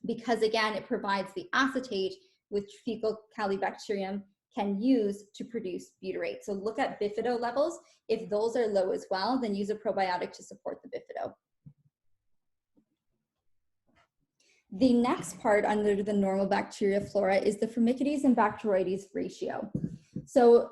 because again, it provides the acetate which fecal Calibacterium can use to produce butyrate. So look at bifido levels. If those are low as well, then use a probiotic to support the bifido. The next part under the normal bacteria flora is the Firmicutes and Bacteroides ratio. So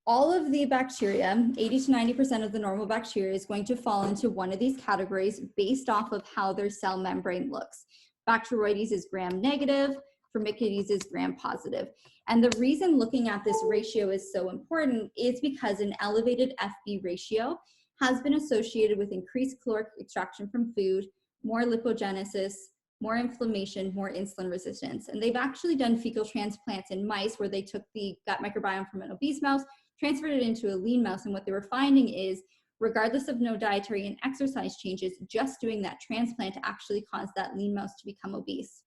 all of the bacteria, 80 to 90% of the normal bacteria, is going to fall into one of these categories based off of how their cell membrane looks. Bacteroides is gram-negative, Firmicutes is gram-positive. And the reason looking at this ratio is so important is because an elevated FB ratio has been associated with increased caloric extraction from food, more lipogenesis, more inflammation, more insulin resistance. And they've actually done fecal transplants in mice where they took the gut microbiome from an obese mouse, transferred it into a lean mouse. And what they were finding is, regardless of no dietary and exercise changes, just doing that transplant actually caused that lean mouse to become obese.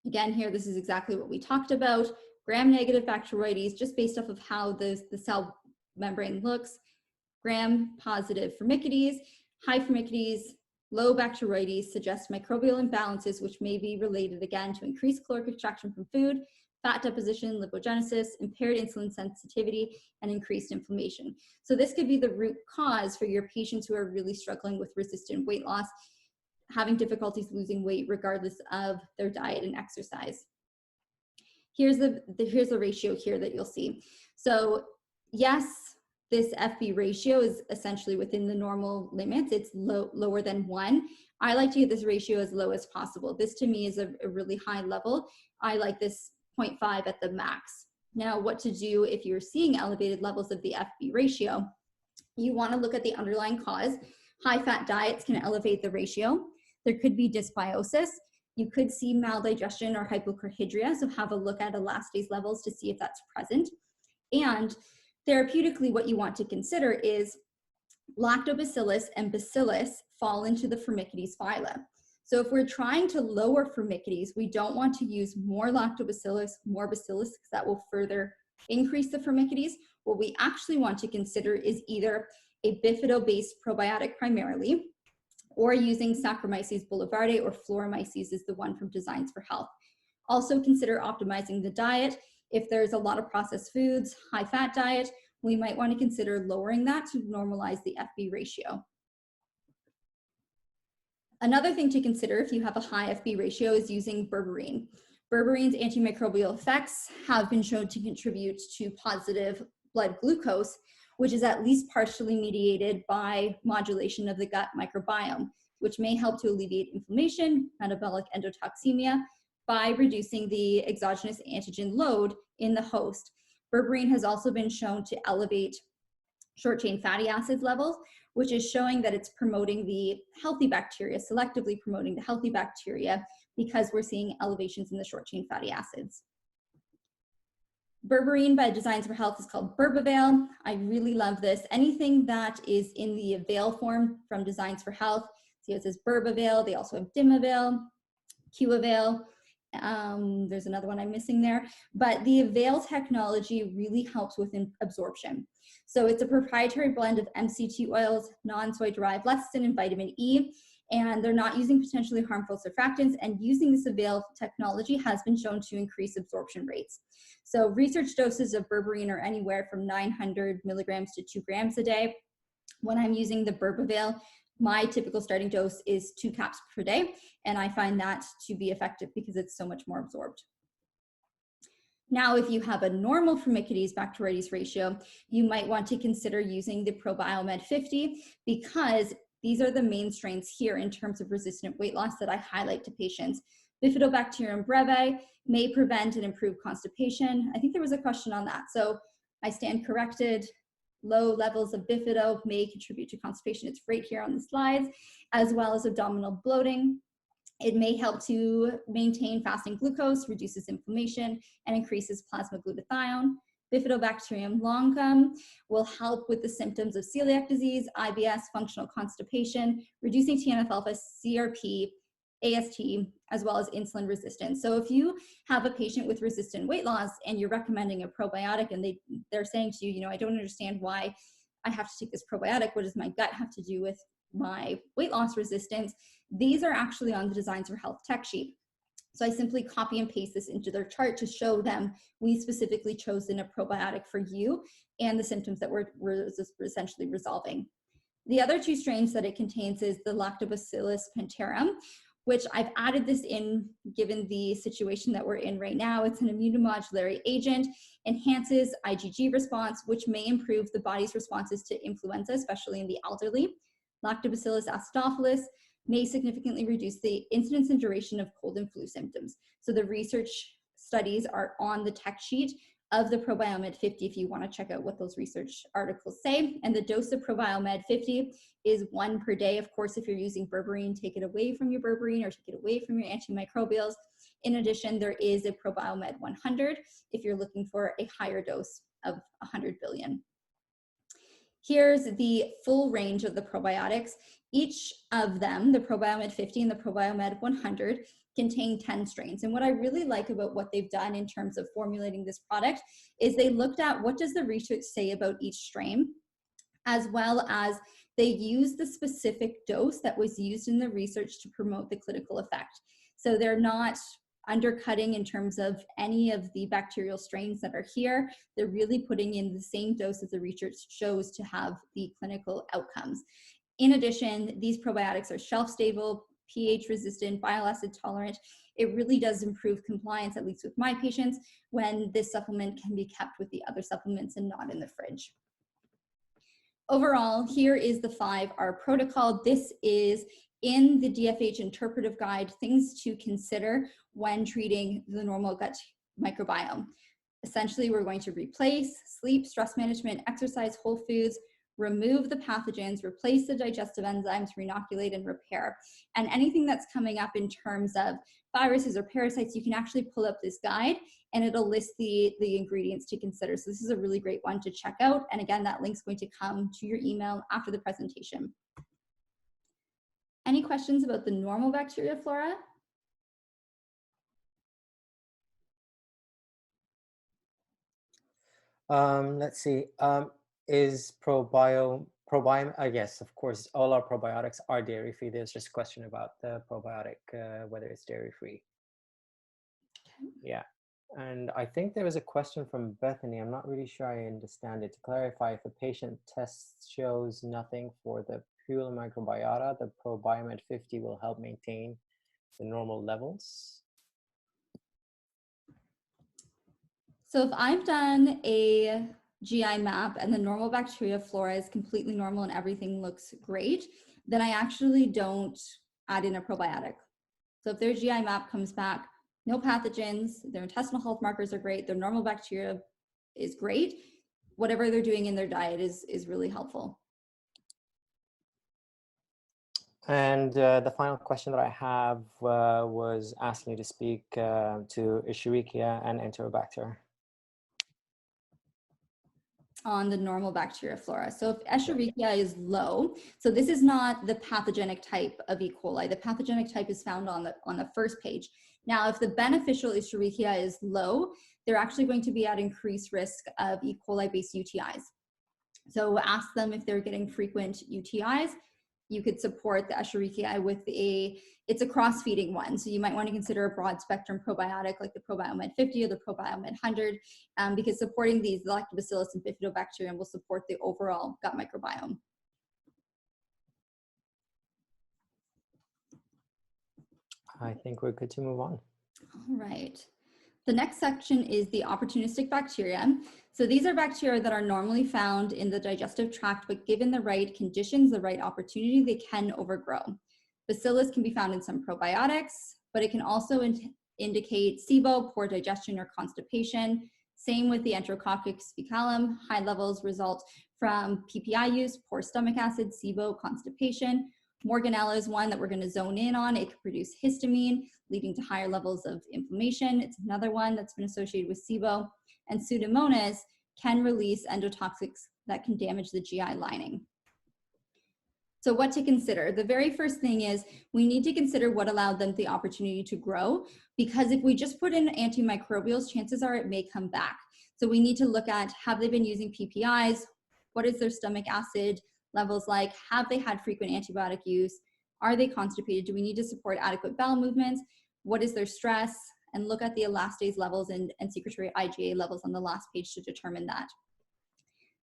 Again, here, this is exactly what we talked about. Gram-negative Bacteroides, just based off of how the cell membrane looks. Gram-positive Firmicutes, high Firmicutes, low Bacteroides suggest microbial imbalances, which may be related, again, to increased caloric extraction from food, fat deposition, lipogenesis, impaired insulin sensitivity, and increased inflammation. So this could be the root cause for your patients who are really struggling with resistant weight loss, having difficulties losing weight regardless of their diet and exercise. Here's the ratio here that you'll see. So yes, this FB ratio is essentially within the normal limits. It's lower than 1. I like to get this ratio as low as possible. This to me is a really high level. I like this 0.5 at the max. Now, what to do if you're seeing elevated levels of the FB ratio? You want to look at the underlying cause. High-fat diets can elevate the ratio. There could be dysbiosis. You could see maldigestion or hypochlorhydria, so have a look at elastase levels to see if that's present. And therapeutically, what you want to consider is lactobacillus and bacillus fall into the Firmicutes phyla. So if we're trying to lower Firmicutes, we don't want to use more lactobacillus, more bacillus, because that will further increase the Firmicutes. What we actually want to consider is either a bifido-based probiotic primarily, or using Saccharomyces boulevardiae, or Floromyces is the one from Designs for Health. Also consider optimizing the diet. If there's a lot of processed foods, high fat diet, we might want to consider lowering that to normalize the FB ratio. Another thing to consider if you have a high FB ratio is using berberine. Berberine's antimicrobial effects have been shown to contribute to positive blood glucose, which is at least partially mediated by modulation of the gut microbiome, which may help to alleviate inflammation, metabolic endotoxemia, by reducing the exogenous antigen load in the host. Berberine has also been shown to elevate short-chain fatty acids levels, which is showing that it's promoting the healthy bacteria, selectively promoting the healthy bacteria, because we're seeing elevations in the short-chain fatty acids. Berberine by Designs for Health is called Berbavail. I really love this. Anything that is in the Avail form from Designs for Health, see it says Berbavail. They also have Dimavail, Qavail. There's another one I'm missing there, but the Avail technology really helps with absorption. So it's a proprietary blend of MCT oils, non-soy derived lecithin and vitamin E, and they're not using potentially harmful surfactants, and using this Avail technology has been shown to increase absorption rates. So research doses of berberine are anywhere from 900 milligrams to 2 grams a day. When I'm using the Berbavail, my typical starting dose is 2 caps per day, and I find that to be effective because it's so much more absorbed. Now, if you have a normal Firmicutes Bacteroides ratio, you might want to consider using the ProBiomed 50, because these are the main strains here in terms of resistant weight loss that I highlight to patients. Bifidobacterium breve may prevent and improve constipation. I think there was a question on that, so I stand corrected. Low levels of bifido may contribute to constipation. It's right here on the slides, as well as abdominal bloating. It may help to maintain fasting glucose, reduces inflammation, and increases plasma glutathione. Bifidobacterium longum will help with the symptoms of celiac disease, IBS, functional constipation, reducing TNF-alpha, CRP, AST, as well as insulin resistance. So if you have a patient with resistant weight loss and you're recommending a probiotic and they're saying to you, I don't understand why I have to take this probiotic. What does my gut have to do with my weight loss resistance? These are actually on the Designs for Health tech sheet. So I simply copy and paste this into their chart to show them we specifically chosen a probiotic for you and the symptoms that we're essentially resolving. The other 2 strains that it contains is the Lactobacillus plantarum, which I've added this in given the situation that we're in right now. It's an immunomodulatory agent, enhances IgG response, which may improve the body's responses to influenza, especially in the elderly. Lactobacillus acidophilus may significantly reduce the incidence and duration of cold and flu symptoms. So the research studies are on the tech sheet of the Probiomed 50 if you want to check out what those research articles say. And the dose of Probiomed 50 is 1 per day. Of course, if you're using berberine, take it away from your berberine or take it away from your antimicrobials. In addition, there is a Probiomed 100 if you're looking for a higher dose of 100 billion. Here's the full range of the probiotics. Each of them, the Probiomed 50 and the Probiomed 100, contain 10 strains. And what I really like about what they've done in terms of formulating this product is they looked at what does the research say about each strain, as well as they use the specific dose that was used in the research to promote the clinical effect. So they're not undercutting in terms of any of the bacterial strains that are here. They're really putting in the same dose that the research shows to have the clinical outcomes. In addition, these probiotics are shelf stable, pH resistant, bile acid tolerant. It really does improve compliance, at least with my patients, when this supplement can be kept with the other supplements and not in the fridge. Overall, here is the 5R protocol. This is in the DFH interpretive guide, things to consider when treating the normal gut microbiome. Essentially, we're going to replace sleep, stress management, exercise, whole foods, remove the pathogens, replace the digestive enzymes, renoculate and repair. And anything that's coming up in terms of viruses or parasites, you can actually pull up this guide and it'll list the ingredients to consider. So this is a really great one to check out. And again, that link's going to come to your email after the presentation. Any questions about the normal bacteria flora? Let's see. Is probiome, yes, of course, all our probiotics are dairy-free. There's just a question about the probiotic, whether it's dairy-free. Yeah, and I think there was a question from Bethany. I'm not really sure I understand it. To clarify, if a patient test shows nothing for the pure microbiota, the Probiomed 50 will help maintain the normal levels. So if I've done a GI map and the normal bacteria flora is completely normal and everything looks great, then I actually don't add in a probiotic. So if their GI map comes back, no pathogens, their intestinal health markers are great, their normal bacteria is great, whatever they're doing in their diet is really helpful. And the final question that I have was asking you to speak to Escherichia and Enterobacter. On the normal bacteria flora. So if Escherichia is low, so this is not the pathogenic type of E. coli. The pathogenic type is found on the first page. Now, if the beneficial Escherichia is low, they're actually going to be at increased risk of E. coli-based UTIs. So ask them if they're getting frequent UTIs. You could support the Escherichia with it's a cross-feeding one. So you might want to consider a broad spectrum probiotic like the Probiomed 50 or the Probiomed 100 because supporting these Lactobacillus and Bifidobacterium will support the overall gut microbiome. I think we're good to move on. All right. The next section is the opportunistic bacteria. So these are bacteria that are normally found in the digestive tract, but given the right conditions, the right opportunity, they can overgrow. Bacillus can be found in some probiotics, but it can also indicate SIBO, poor digestion or constipation. Same with the Enterococcus fecalum. High levels result from PPI use, poor stomach acid, SIBO, constipation. Morganella is one that we're going to zone in on. It can produce histamine, leading to higher levels of inflammation. It's another one that's been associated with SIBO. And Pseudomonas can release endotoxics that can damage the GI lining. So what to consider? The very first thing is we need to consider what allowed them the opportunity to grow, because if we just put in antimicrobials, chances are it may come back. So we need to look at, have they been using PPIs? What is their stomach acid levels like? Have they had frequent antibiotic use? Are they constipated? Do we need to support adequate bowel movements? What is their stress? And look at the elastase levels and secretory IgA levels on the last page to determine that.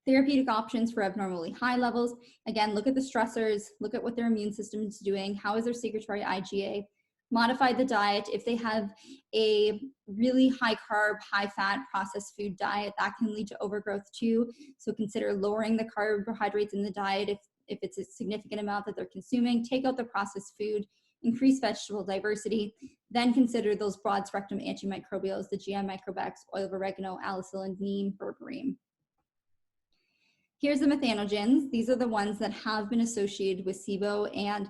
Therapeutic options for abnormally high levels. Again, look at the stressors, look at what their immune system is doing. How is their secretory IgA? Modify the diet. If they have a really high carb, high fat processed food diet, that can lead to overgrowth too. So consider lowering the carbohydrates in the diet if it's a significant amount that they're consuming. Take out the processed food. increase vegetable diversity, then consider those broad spectrum antimicrobials, the GI microbex, oil of oregano, alicillin, neem, berberine. Here's the methanogens. These are the ones that have been associated with SIBO and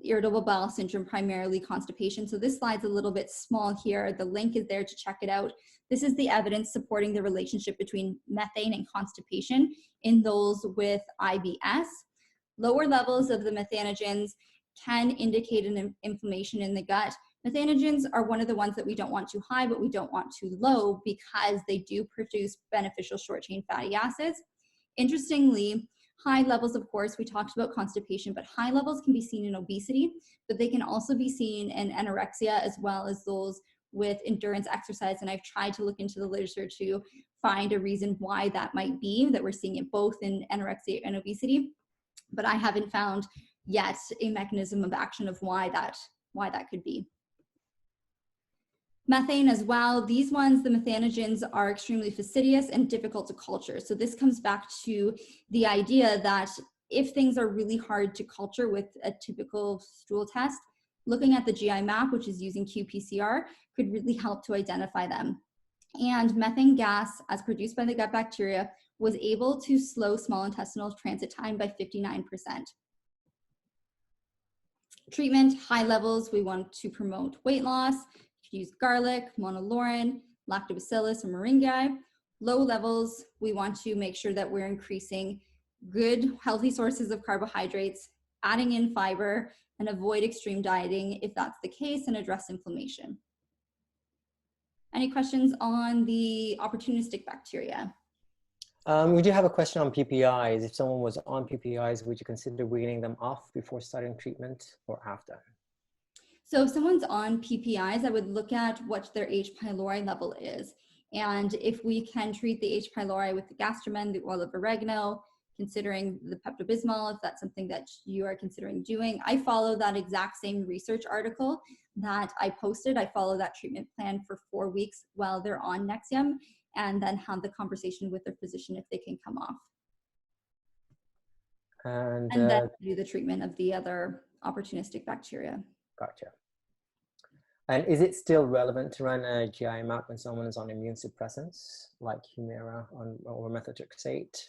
irritable bowel syndrome, primarily constipation. So this slide's a little bit small here. The link is there to check it out. This is the evidence supporting the relationship between methane and constipation in those with IBS. Lower levels of the methanogens can indicate an inflammation in the gut. Methanogens are one of the ones that we don't want too high, but we don't want too low because they do produce beneficial short-chain fatty acids. Interestingly, high levels, of course, we talked about constipation, but high levels can be seen in obesity, but they can also be seen in anorexia as well as those with endurance exercise. And I've tried to look into the literature to find a reason why that might be, that we're seeing it both in anorexia and obesity, but I haven't found yet a mechanism of action of why that could be. Methane as well, these ones, the methanogens are extremely fastidious and difficult to culture. So this comes back to the idea that if things are really hard to culture with a typical stool test, looking at the GIMAP, which is using qPCR, could really help to identify them. And methane gas, as produced by the gut bacteria, was able to slow small intestinal transit time by 59%. Treatment, high levels, we want to promote weight loss. You could use garlic, monolaurin, lactobacillus, or moringa. Low levels, we want to make sure that we're increasing good, healthy sources of carbohydrates, adding in fiber, and avoid extreme dieting if that's the case, and address inflammation. Any questions on the opportunistic bacteria? We do have a question on PPIs. If someone was on PPIs, would you consider weaning them off before starting treatment or after? So if someone's on PPIs, I would look at what their H. pylori level is. And if we can treat the H. pylori with the gastromen, the oil of oregano, considering the Pepto-Bismol, if that's something that you are considering doing. I follow that exact same research article that I posted. I follow that treatment plan for 4 weeks while they're on Nexium, and then have the conversation with their physician if they can come off. And then do the treatment of the other opportunistic bacteria. Gotcha. And is it still relevant to run a GIMAP when someone is on immune suppressants like Humira or methotrexate?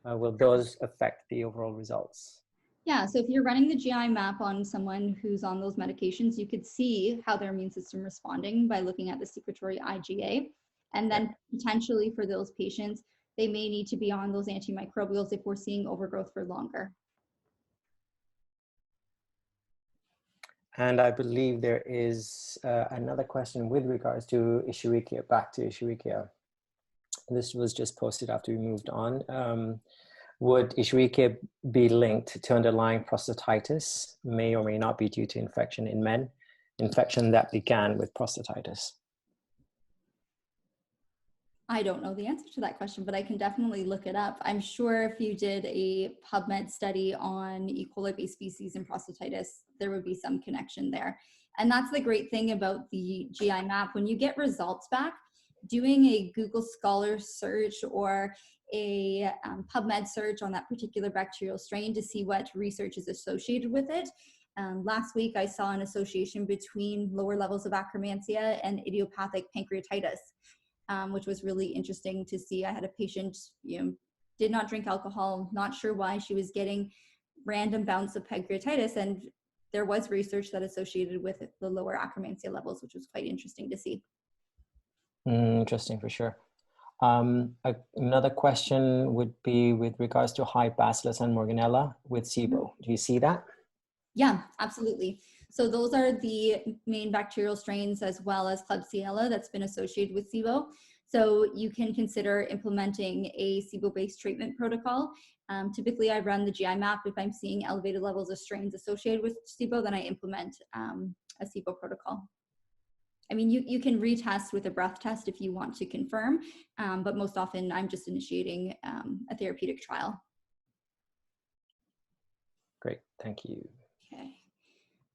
Will those affect the overall results? Yeah, so if you're running the GIMAP on someone who's on those medications, you could see how their immune system is responding by looking at the secretory IgA. And then potentially for those patients, they may need to be on those antimicrobials if we're seeing overgrowth for longer. And I believe there is another question with regards to Escherichia, back to Escherichia. This was just posted after we moved on. Would Escherichia be linked to underlying prostatitis? May or may not be due to infection in men, infection that began with prostatitis. I don't know the answer to that question, but I can definitely look it up. I'm sure if you did a PubMed study on E. coli-based species and prostatitis, there would be some connection there. And that's the great thing about the GIMAP. When you get results back, doing a Google Scholar search or a PubMed search on that particular bacterial strain to see what research is associated with it. Last week, I saw an association between lower levels of Akkermansia and idiopathic pancreatitis, which was really interesting to see. I had a patient, did not drink alcohol, not sure why she was getting random bouts of pancreatitis, and there was research that associated with the lower Akkermansia levels, which was quite interesting to see. Interesting, for sure. Another question would be with regards to high Bacillus and Morganella with SIBO. Do you see that? Yeah, absolutely. So those are the main bacterial strains as well as Klebsiella that's been associated with SIBO. So you can consider implementing a SIBO-based treatment protocol. Typically, I run the GIMAP. If I'm seeing elevated levels of strains associated with SIBO, then I implement a SIBO protocol. I mean, you can retest with a breath test if you want to confirm, but most often I'm just initiating a therapeutic trial. Great, thank you. Okay.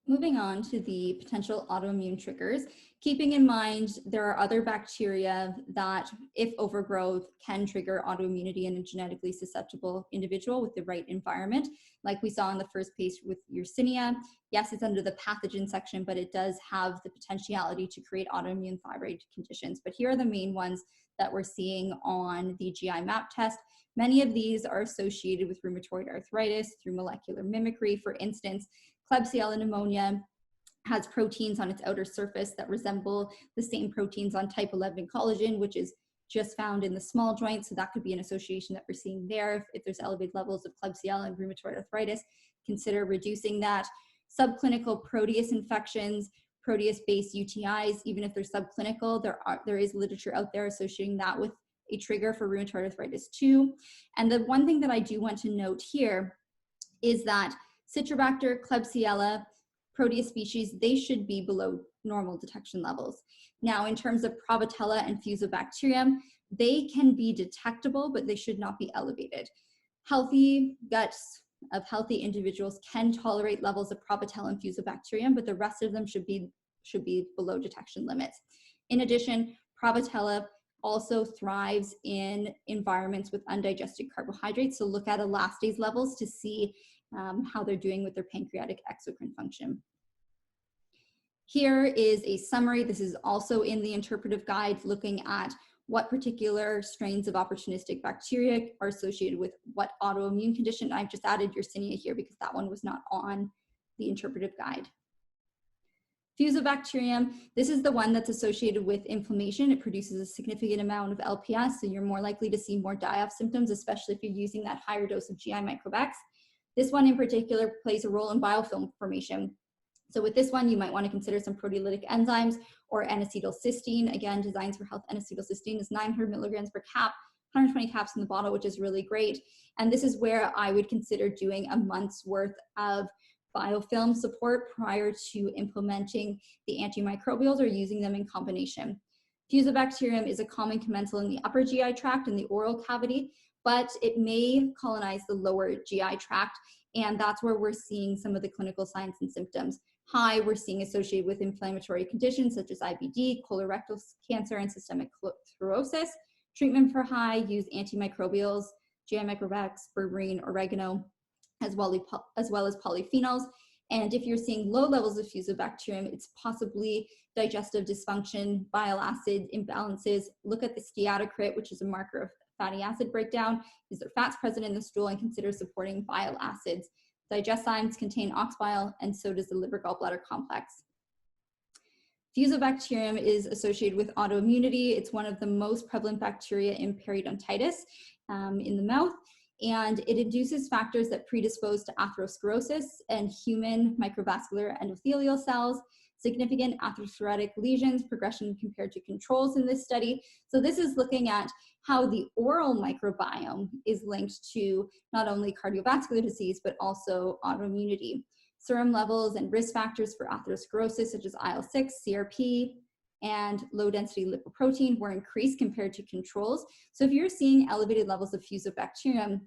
Moving on to the potential autoimmune triggers, keeping in mind there are other bacteria that, if overgrowth, can trigger autoimmunity in a genetically susceptible individual with the right environment. Like we saw in the first page with Yersinia, yes, it's under the pathogen section, but it does have the potentiality to create autoimmune thyroid conditions. But here are the main ones that we're seeing on the GIMAP test. Many of these are associated with rheumatoid arthritis through molecular mimicry. For instance, Klebsiella pneumonia has proteins on its outer surface that resemble the same proteins on type 11 collagen, which is just found in the small joint. So that could be an association that we're seeing there. If there's elevated levels of Klebsiella and rheumatoid arthritis, consider reducing that. Subclinical Proteus infections, Proteus-based UTIs, even if they're subclinical, there is literature out there associating that with a trigger for rheumatoid arthritis too. And the one thing that I do want to note here is that Citrobacter, Klebsiella, Proteus species, they should be below normal detection levels. Now, in terms of Prevotella and Fusobacterium, they can be detectable, but they should not be elevated. Healthy guts of healthy individuals can tolerate levels of Prevotella and Fusobacterium, but the rest of them should be below detection limits. In addition, Prevotella also thrives in environments with undigested carbohydrates. So look at elastase levels to see how they're doing with their pancreatic exocrine function. Here is a summary. This is also in the interpretive guide, looking at what particular strains of opportunistic bacteria are associated with what autoimmune condition. I've just added Yersinia here because that one was not on the interpretive guide. Fusobacterium, this is the one that's associated with inflammation. It produces a significant amount of LPS, so you're more likely to see more die-off symptoms, especially if you're using that higher dose of GI microbecs. This one in particular plays a role in biofilm formation. So with this one, you might want to consider some proteolytic enzymes or N-acetylcysteine. Again, Designs for Health N-acetylcysteine is 900 milligrams per cap, 120 caps in the bottle, which is really great. And this is where I would consider doing a month's worth of biofilm support prior to implementing the antimicrobials or using them in combination. Fusobacterium is a common commensal in the upper GI tract and the oral cavity, but it may colonize the lower GI tract, and that's where we're seeing some of the clinical signs and symptoms. High, we're seeing associated with inflammatory conditions such as IBD, colorectal cancer, and systemic sclerosis. Treatment for high, use antimicrobials, GI microbecs, berberine, oregano, as well as polyphenols. And if you're seeing low levels of Fusobacterium, it's possibly digestive dysfunction, bile acid imbalances. Look at the steatocrit, which is a marker of fatty acid breakdown. Is there fats present in the stool? And consider supporting bile acids. Digestimes contain ox bile, and so does the liver gallbladder complex. Fusobacterium is associated with autoimmunity. It's one of the most prevalent bacteria in periodontitis in the mouth, and it induces factors that predispose to atherosclerosis and human microvascular endothelial cells, significant atherosclerotic lesions, progression compared to controls in this study. So this is looking at how the oral microbiome is linked to not only cardiovascular disease, but also autoimmunity. Serum levels and risk factors for atherosclerosis, such as IL-6, CRP, and low-density lipoprotein were increased compared to controls. So if you're seeing elevated levels of Fusobacterium,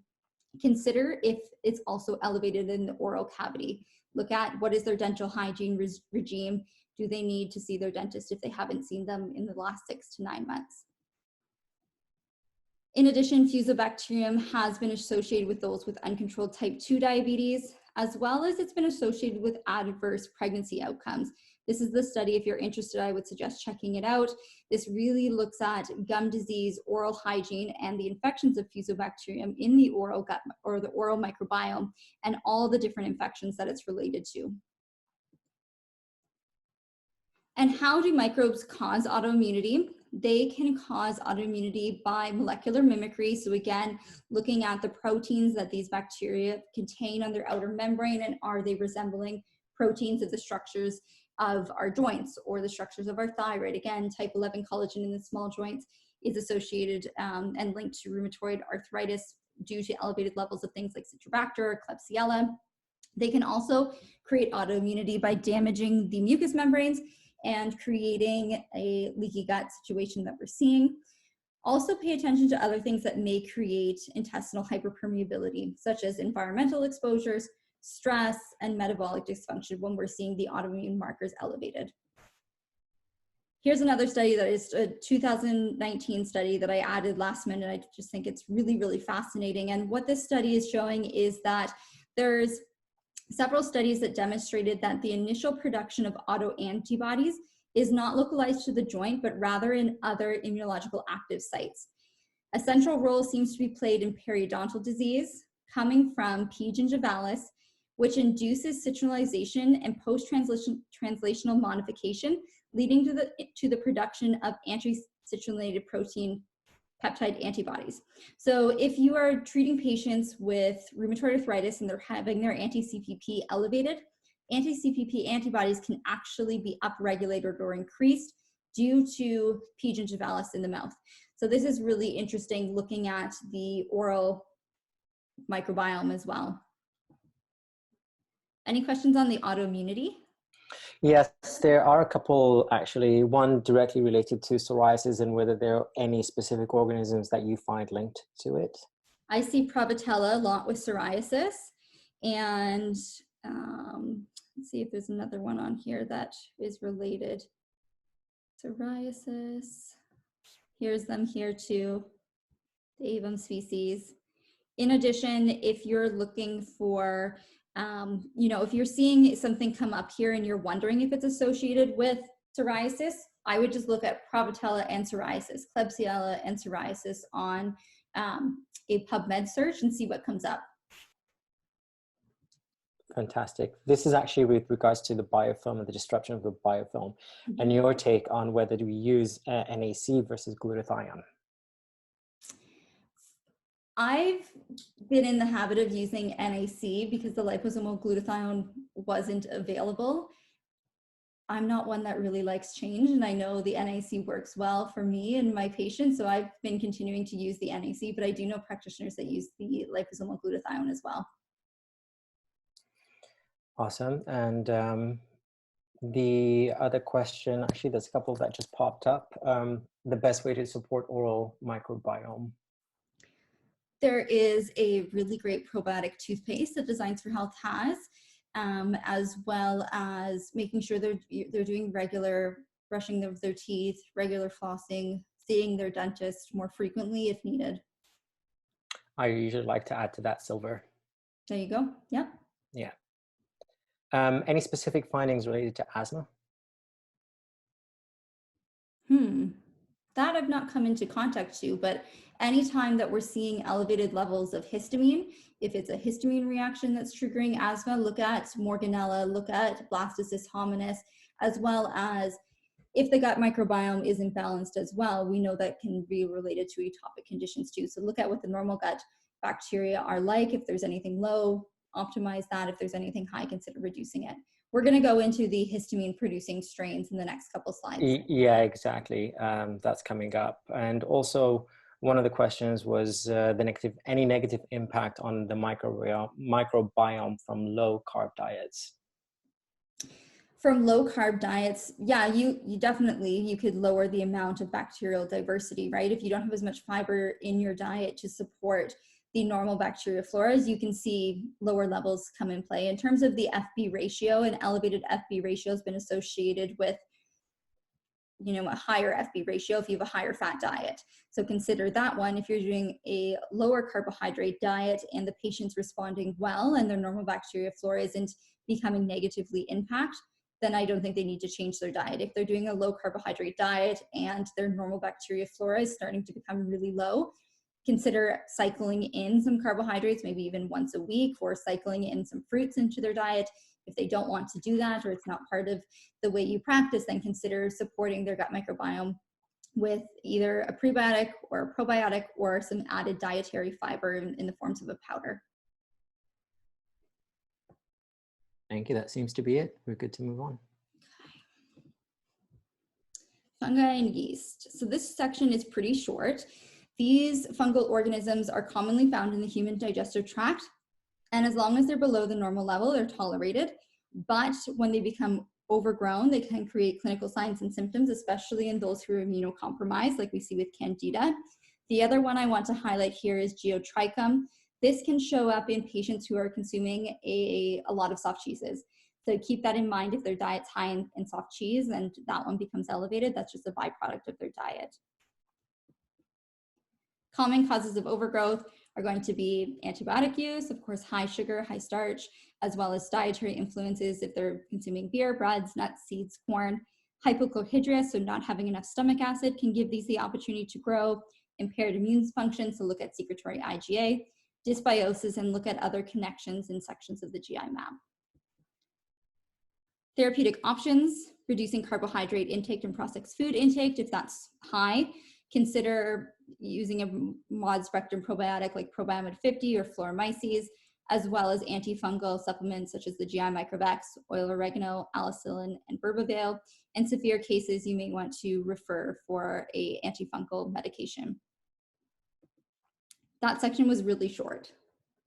consider if it's also elevated in the oral cavity. Look at what is their dental hygiene regime. Do they need to see their dentist if they haven't seen them in the last 6 to 9 months? In addition, Fusobacterium has been associated with those with uncontrolled type 2 diabetes, as well as it's been associated with adverse pregnancy outcomes. This is the study. If you're interested, I would suggest checking it out. This really looks at gum disease, oral hygiene, and the infections of Fusobacterium in the oral gut or the oral microbiome, and all the different infections that it's related to. And how do microbes cause autoimmunity? They can cause autoimmunity by molecular mimicry. So again, looking at the proteins that these bacteria contain on their outer membrane, and are they resembling proteins of the structures of our joints or the structures of our thyroid. Again, type 11 collagen in the small joints is associated and linked to rheumatoid arthritis due to elevated levels of things like Citrobacter or Klebsiella. They can also create autoimmunity by damaging the mucous membranes and creating a leaky gut situation that we're seeing. Also pay attention to other things that may create intestinal hyperpermeability, such as environmental exposures, stress, and metabolic dysfunction when we're seeing the autoimmune markers elevated. Here's another study that is a 2019 study that I added last minute. I just think it's really, really fascinating. And what this study is showing is that there's several studies that demonstrated that the initial production of autoantibodies is not localized to the joint, but rather in other immunological active sites. A central role seems to be played in periodontal disease coming from P. gingivalis, which induces citronellization and post-translational modification, leading to the production of anti-citrulline protein peptide antibodies. So if you are treating patients with rheumatoid arthritis and they're having their anti-CPP elevated, anti-CPP antibodies can actually be upregulated or increased due to P. gingivalis in the mouth. So this is really interesting looking at the oral microbiome as well. Any questions on the autoimmunity? Yes, there are a couple actually, one directly related to psoriasis and whether there are any specific organisms that you find linked to it. I see Prevotella a lot with psoriasis, and let's see if there's another one on here that is related. Psoriasis, here's them here too, the Avum species. In addition, if you're looking for if you're seeing something come up here and you're wondering if it's associated with psoriasis, I would just look at Prevotella and psoriasis, Klebsiella and psoriasis on a PubMed search and see what comes up. Fantastic. This is actually with regards to the biofilm and the disruption of the biofilm, and your take on whether we use NAC versus glutathione. I've been in the habit of using NAC because the liposomal glutathione wasn't available. I'm not one that really likes change, and I know the NAC works well for me and my patients, so I've been continuing to use the NAC, but I do know practitioners that use the liposomal glutathione as well. Awesome. And the other question, actually there's a couple that just popped up. The best way to support oral microbiome. There is a really great probiotic toothpaste that Designs for Health has, as well as making sure they're doing regular brushing of their teeth, regular flossing, seeing their dentist more frequently if needed. I usually like to add to that silver. There you go. Yep. Yeah. Any specific findings related to asthma? That I've not come into contact to, but anytime that we're seeing elevated levels of histamine, if it's a histamine reaction that's triggering asthma, look at Morganella, look at Blastocystis hominis, as well as if the gut microbiome is imbalanced as well, we know that can be related to atopic conditions too. So look at what the normal gut bacteria are like. If there's anything low, optimize that. If there's anything high, consider reducing it. We're going to go into the histamine producing strains in the next couple slides. Yeah, exactly. That's coming up. And also one of the questions was any negative impact on the microbiome from low carb diets. From low carb diets, yeah, you definitely, you could lower the amount of bacterial diversity, right? If you don't have as much fiber in your diet to support the normal bacteria floras, you can see lower levels come in play. In terms of the FB ratio, an elevated FB ratio has been associated with, a higher FB ratio if you have a higher fat diet. So consider that one. If you're doing a lower carbohydrate diet and the patient's responding well and their normal bacteria flora isn't becoming negatively impacted, then I don't think they need to change their diet. If they're doing a low carbohydrate diet and their normal bacteria flora is starting to become really low, consider cycling in some carbohydrates, maybe even once a week, or cycling in some fruits into their diet. If they don't want to do that, or it's not part of the way you practice, then consider supporting their gut microbiome with either a prebiotic or a probiotic or some added dietary fiber in the forms of a powder. Thank you. That seems to be it. We're good to move on. Fungi and yeast. So this section is pretty short. These fungal organisms are commonly found in the human digestive tract, and as long as they're below the normal level, they're tolerated. But when they become overgrown, they can create clinical signs and symptoms, especially in those who are immunocompromised, like we see with Candida. The other one I want to highlight here is Geotrichum. This can show up in patients who are consuming a lot of soft cheeses. So keep that in mind if their diet's high in soft cheese and that one becomes elevated, that's just a byproduct of their diet. Common causes of overgrowth are going to be antibiotic use, of course, high sugar, high starch, as well as dietary influences if they're consuming beer, breads, nuts, seeds, corn. Hypochlorhydria, so not having enough stomach acid, can give these the opportunity to grow. Impaired immune function, so look at secretory IgA. Dysbiosis, and look at other connections in sections of the GI map. Therapeutic options, reducing carbohydrate intake and processed food intake. If that's high, consider using a broad spectrum probiotic like Probiomed 50 or Floromyces, as well as antifungal supplements such as the GI Microbex, oil oregano, alicillin, and Berbavale. In severe cases, you may want to refer for a antifungal medication. That section was really short,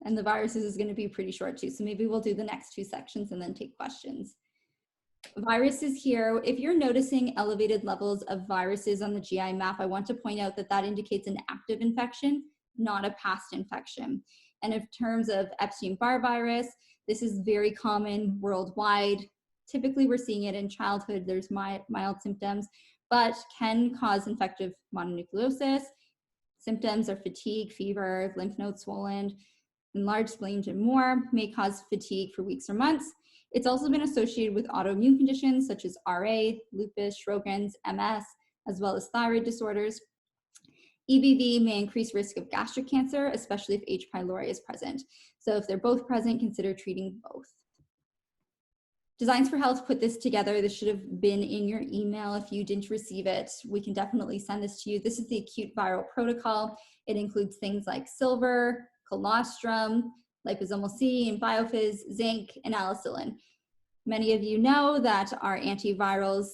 and the viruses is going to be pretty short too, so maybe we'll do the next two sections and then take questions. Viruses here, if you're noticing elevated levels of viruses on the GI map, I want to point out that that indicates an active infection, not a past infection. And in terms of Epstein-Barr virus, this is very common worldwide. Typically, we're seeing it in childhood. There's mild symptoms, but can cause infective mononucleosis. Symptoms are fatigue, fever, lymph nodes swollen, enlarged spleen, and more. May cause fatigue for weeks or months. It's also been associated with autoimmune conditions such as RA, lupus, Sjogren's, MS, as well as thyroid disorders. EBV may increase risk of gastric cancer, especially if H. pylori is present. So if they're both present, consider treating both. Designs for Health put this together. This should have been in your email. If you didn't receive it, we can definitely send this to you. This is the acute viral protocol. It includes things like silver, colostrum, liposomal C, and biofizz, zinc, and alicillin. Many of you know that our antivirals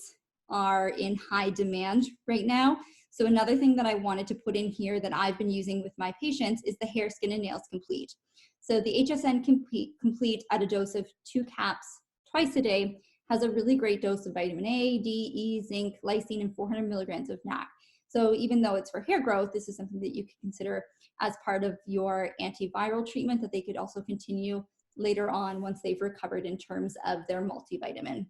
are in high demand right now. So another thing that I wanted to put in here that I've been using with my patients is the Hair, Skin, and Nails Complete. So the HSN Complete at a dose of 2 caps twice a day has a really great dose of vitamin A, D, E, zinc, lysine, and 400 milligrams of NAC. So even though it's for hair growth, this is something that you could consider as part of your antiviral treatment that they could also continue later on once they've recovered in terms of their multivitamin.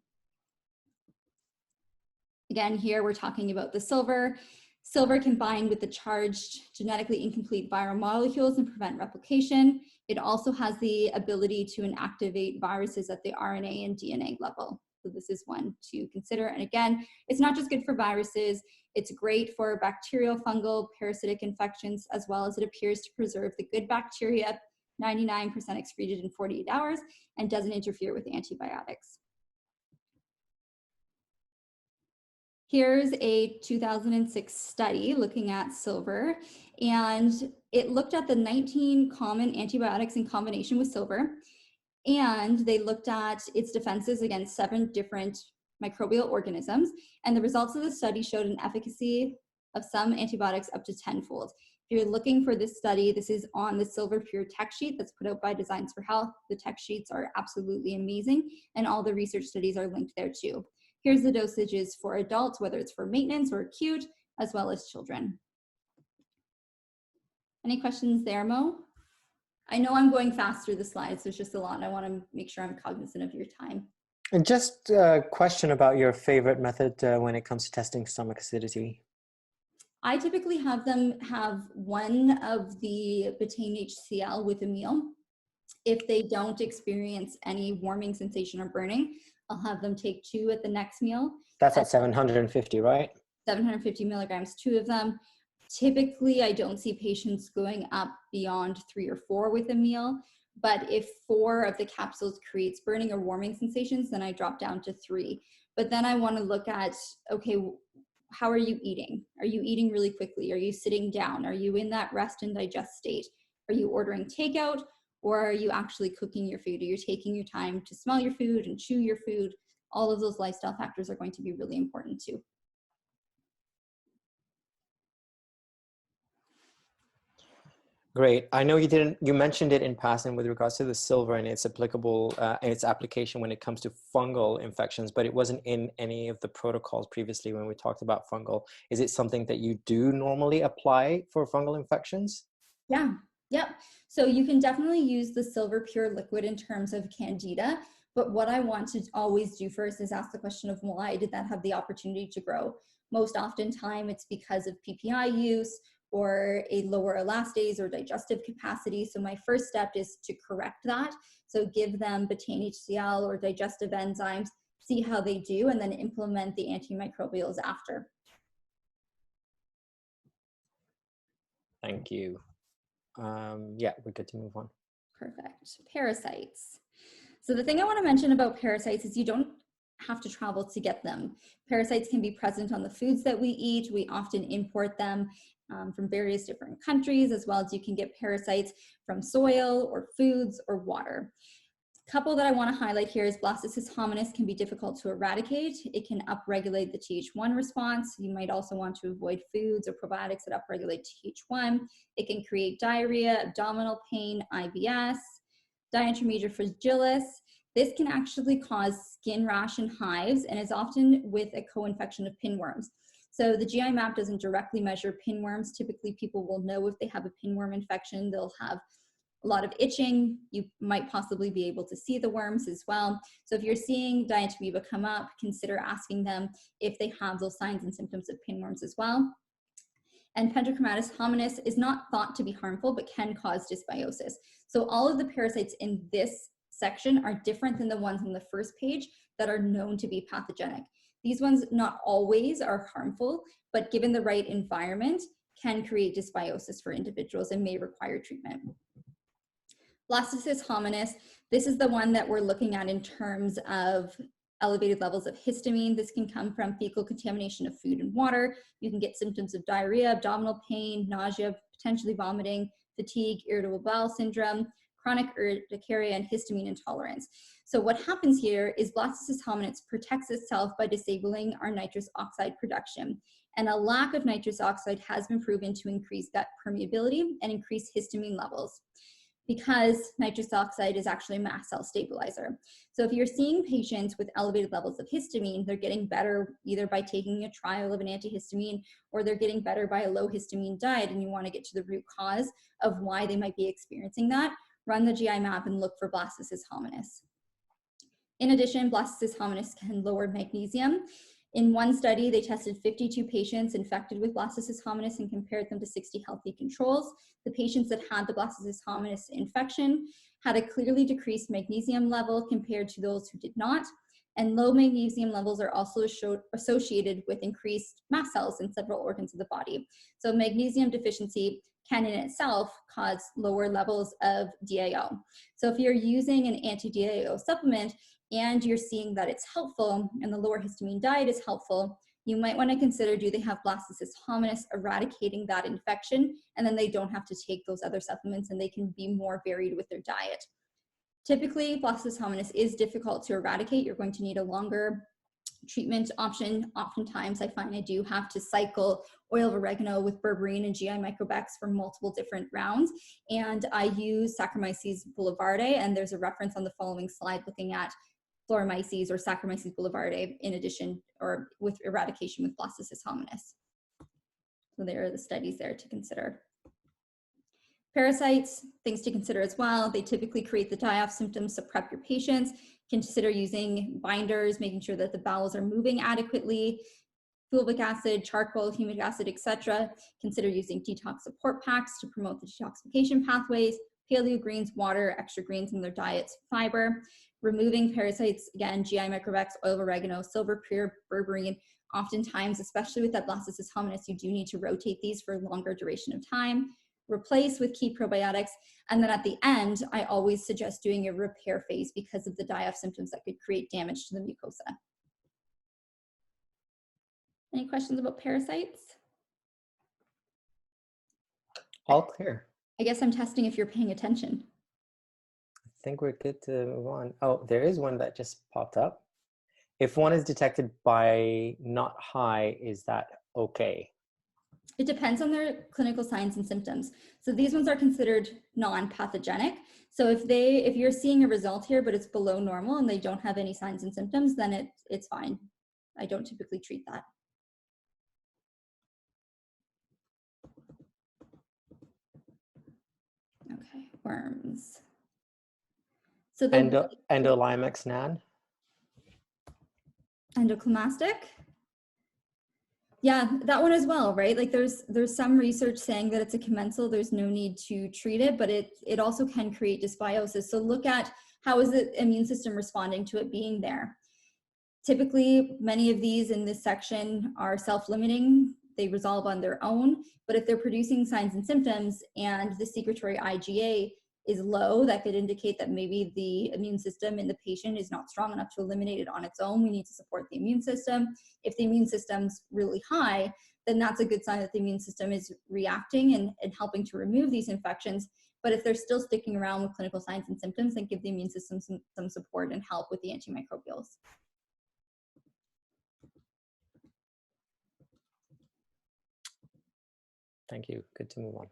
Again, here we're talking about the silver. Silver can bind with the charged genetically incomplete viral molecules and prevent replication. It also has the ability to inactivate viruses at the RNA and DNA level. So this is one to consider. And again, it's not just good for viruses, it's great for bacterial, fungal, parasitic infections, as well as it appears to preserve the good bacteria, 99% excreted in 48 hours, and doesn't interfere with antibiotics. Here's a 2006 study looking at silver, and it looked at the 19 common antibiotics in combination with silver, and they looked at its defenses against 7 different microbial organisms, and the results of the study showed an efficacy of some antibiotics up to 10-fold. If you're looking for this study, this is on the Silver Pure tech sheet that's put out by Designs for Health. The tech sheets are absolutely amazing, and all the research studies are linked there too. Here's the dosages for adults, whether it's for maintenance or acute, as well as children. Any questions there, Mo? I know I'm going fast through the slides. There's just a lot, and I want to make sure I'm cognizant of your time. And just a question about your favorite method when it comes to testing stomach acidity. I typically have them have one of the betaine HCl with a meal. If they don't experience any warming sensation or burning, I'll have them take 2 at the next meal. That's at 750, right? 750 milligrams, 2 of them. Typically, I don't see patients going up beyond 3 or 4 with a meal, but if 4 of the capsules creates burning or warming sensations, then I drop down to 3. But then I want to look at, okay, how are you eating? Are you eating really quickly? Are you sitting down? Are you in that rest and digest state? Are you ordering takeout, or are you actually cooking your food? Are you taking your time to smell your food and chew your food? All of those lifestyle factors are going to be really important too. Great. I know you mentioned it in passing with regards to the silver and its applicable and its application when it comes to fungal infections, but it wasn't in any of the protocols previously when we talked about fungal. Is it something that you do normally apply for fungal infections? Yeah, Yep. So you can definitely use the silver pure liquid in terms of candida. But what I want to always do first is ask the question of why did that have the opportunity to grow? Most often time it's because of PPI use or a lower elastase or digestive capacity. So my first step is to correct that. So give them betaine HCl or digestive enzymes, see how they do, and then implement the antimicrobials after. Thank you. Yeah, we're good to move on. Perfect. Parasites. So the thing I want to mention about parasites is you don't have to travel to get them. Parasites can be present on the foods that we eat. We often import them from various different countries, as well as you can get parasites from soil or foods or water. A couple that I want to highlight here is Blastocyst hominis can be difficult to eradicate. It can upregulate the Th1 response. You might also want to avoid foods or probiotics that upregulate Th1. It can create diarrhea, abdominal pain, IBS, diintermediate fragilis. This can actually cause skin rash and hives and is often with a co-infection of pinworms. So the GIMAP doesn't directly measure pinworms. Typically people will know if they have a pinworm infection. They'll have a lot of itching. You might possibly be able to see the worms as well. So if you're seeing dientamoeba come up, consider asking them if they have those signs and symptoms of pinworms as well. And Pentachromatus hominis is not thought to be harmful, but can cause dysbiosis. So all of the parasites in this section are different than the ones on the first page that are known to be pathogenic. These ones not always are harmful, but given the right environment, can create dysbiosis for individuals and may require treatment. Blastocyst hominis, this is the one that we're looking at in terms of elevated levels of histamine. This can come from fecal contamination of food and water. You can get symptoms of diarrhea, abdominal pain, nausea, potentially vomiting, fatigue, irritable bowel syndrome, chronic urticaria, and histamine intolerance. So what happens here is Blastocyst hominis protects itself by disabling our nitrous oxide production. And a lack of nitrous oxide has been proven to increase gut permeability and increase histamine levels, because nitrous oxide is actually a mast cell stabilizer. So if you're seeing patients with elevated levels of histamine, they're getting better either by taking a trial of an antihistamine or they're getting better by a low histamine diet, and you want to get to the root cause of why they might be experiencing that, run the GIMAP and look for Blastocyst hominis. In addition, Blastocyst hominis can lower magnesium. In one study, they tested 52 patients infected with Blastocyst hominis and compared them to 60 healthy controls. The patients that had the Blastocyst hominis infection had a clearly decreased magnesium level compared to those who did not. And low magnesium levels are also associated with increased mast cells in several organs of the body. So magnesium deficiency can in itself cause lower levels of DAO. So if you're using an anti-DAO supplement and you're seeing that it's helpful and the lower histamine diet is helpful, you might want to consider, do they have Blastocyst hominis eradicating that infection, and then they don't have to take those other supplements and they can be more varied with their diet. Typically, Blastocyst hominis is difficult to eradicate. You're going to need a longer treatment option. Oftentimes I find I do have to cycle oil of oregano with berberine and GI microbex for multiple different rounds. And I use Saccharomyces boulevardiae, and there's a reference on the following slide looking at Floromyces or Saccharomyces boulevardiae in addition or with eradication with Blastocyst hominis. So there are the studies there to consider. Parasites, things to consider as well. They typically create the die-off symptoms, so prep your patients. Consider using binders, making sure that the bowels are moving adequately, fulvic acid, charcoal, humic acid, etc. Consider using detox support packs to promote the detoxification pathways, paleo greens, water, extra greens in their diets, fiber. Removing parasites, again, GI microbex, oil of oregano, silver pure, berberine. Oftentimes, especially with that Blastocyst hominis, you do need to rotate these for a longer duration of time. Replace with key probiotics. And then at the end, I always suggest doing a repair phase because of the die-off symptoms that could create damage to the mucosa. Any questions about parasites? All clear. I guess I'm testing if you're paying attention. I think we're good to move on. Oh, there is one that just popped up. If one is detected by not high, is that okay? It depends on their clinical signs and symptoms. So these ones are considered non-pathogenic. So if you're seeing a result here, but it's below normal and they don't have any signs and symptoms, then it's fine. I don't typically treat that. Okay, worms. So the Endolimax nan. endoclimastic. Yeah, that one as well, right? Like there's some research saying that it's a commensal, there's no need to treat it, but it also can create dysbiosis. So look at how is the immune system responding to it being there. Typically, many of these in this section are self-limiting. They resolve on their own, but if they're producing signs and symptoms and the secretory IgA is low, that could indicate that maybe the immune system in the patient is not strong enough to eliminate it on its own. We need to support the immune system. If the immune system's really high, then that's a good sign that the immune system is reacting and helping to remove these infections. But if they're still sticking around with clinical signs and symptoms, then give the immune system some support and help with the antimicrobials. Thank you. Good to move on.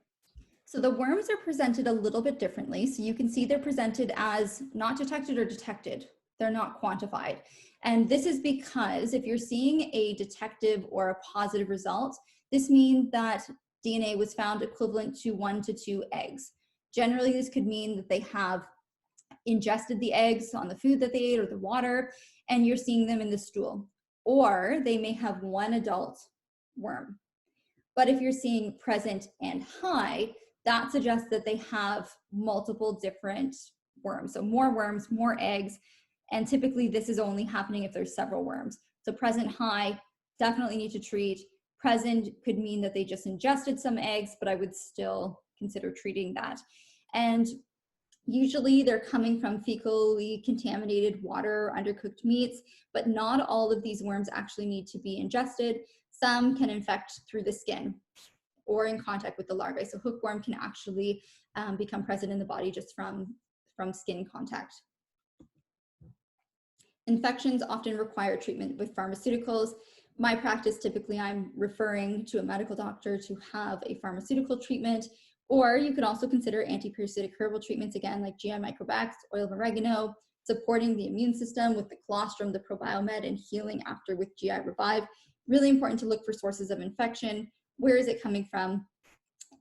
So the worms are presented a little bit differently. So you can see they're presented as not detected or detected. They're not quantified. And this is because if you're seeing a detective or a positive result, this means that DNA was found equivalent to 1 to 2 eggs. Generally, this could mean that they have ingested the eggs on the food that they ate or the water, and you're seeing them in the stool. Or they may have one adult worm. But if you're seeing present and high, that suggests that they have multiple different worms. So more worms, more eggs. And typically this is only happening if there's several worms. So present high, definitely need to treat. Present could mean that they just ingested some eggs, but I would still consider treating that. And usually they're coming from fecally contaminated water or undercooked meats, but not all of these worms actually need to be ingested. Some can infect through the skin or in contact with the larvae. So hookworm can actually become present in the body just from skin contact. Infections often require treatment with pharmaceuticals. My practice, typically I'm referring to a medical doctor to have a pharmaceutical treatment, or you could also consider antiparasitic herbal treatments, again, like GI microbacs, oil of oregano, supporting the immune system with the colostrum, the probiomed, and healing after with GI Revive. Really important to look for sources of infection. Where is it coming from?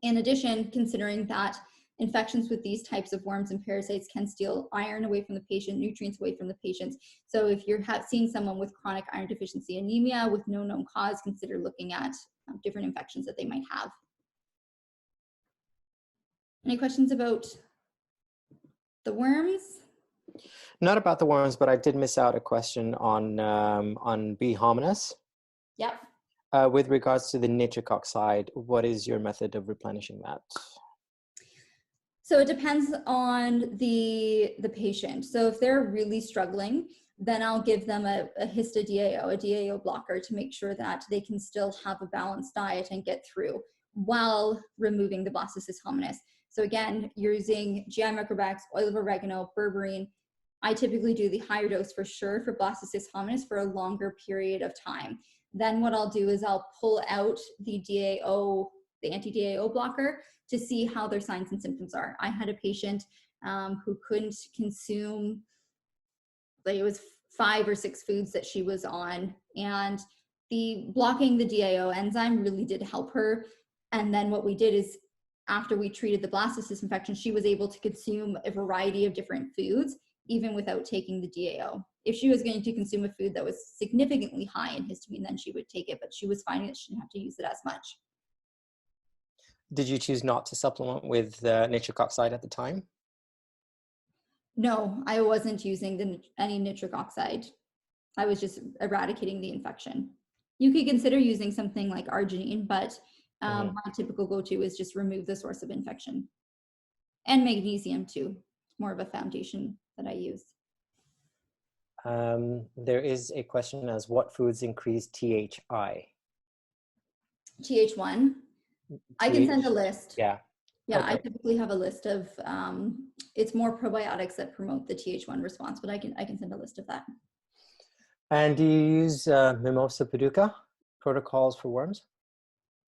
In addition, considering that infections with these types of worms and parasites can steal iron away from the patient, nutrients away from the patient. So if you're seeing someone with chronic iron deficiency anemia with no known cause, consider looking at different infections that they might have. Any questions about the worms? Not about the worms, but I did miss out a question on B. hominis. Yep. With regards to the nitric oxide, what is your method of replenishing that? So it depends on the patient. So if they're really struggling, then I'll give them a histo-DAO, a DAO blocker, to make sure that they can still have a balanced diet and get through while removing the Blastocyst hominis. So again, you're using GI microbacs, oil of oregano, berberine. I typically do the higher dose for sure for Blastocyst hominis for a longer period of time. Then what I'll do is I'll pull out the DAO, the anti-DAO blocker, to see how their signs and symptoms are. I had a patient who couldn't consume, like it was 5 or 6 foods that she was on, and blocking the DAO enzyme really did help her. And then what we did is, after we treated the Blastocyst infection, she was able to consume a variety of different foods, even without taking the DAO. If she was going to consume a food that was significantly high in histamine, then she would take it, but she was finding that she didn't have to use it as much. Did you choose not to supplement with nitric oxide at the time? No, I wasn't using any nitric oxide. I was just eradicating the infection. You could consider using something like arginine, but my typical go-to is just remove the source of infection. And magnesium too. It's more of a foundation that I use. There is a question as what foods increase THI? TH1. I can send a list. Yeah. Yeah, okay. I typically have a list of, it's more probiotics that promote the TH1 response, but I can send a list of that. And do you use Mimosa pudica protocols for worms?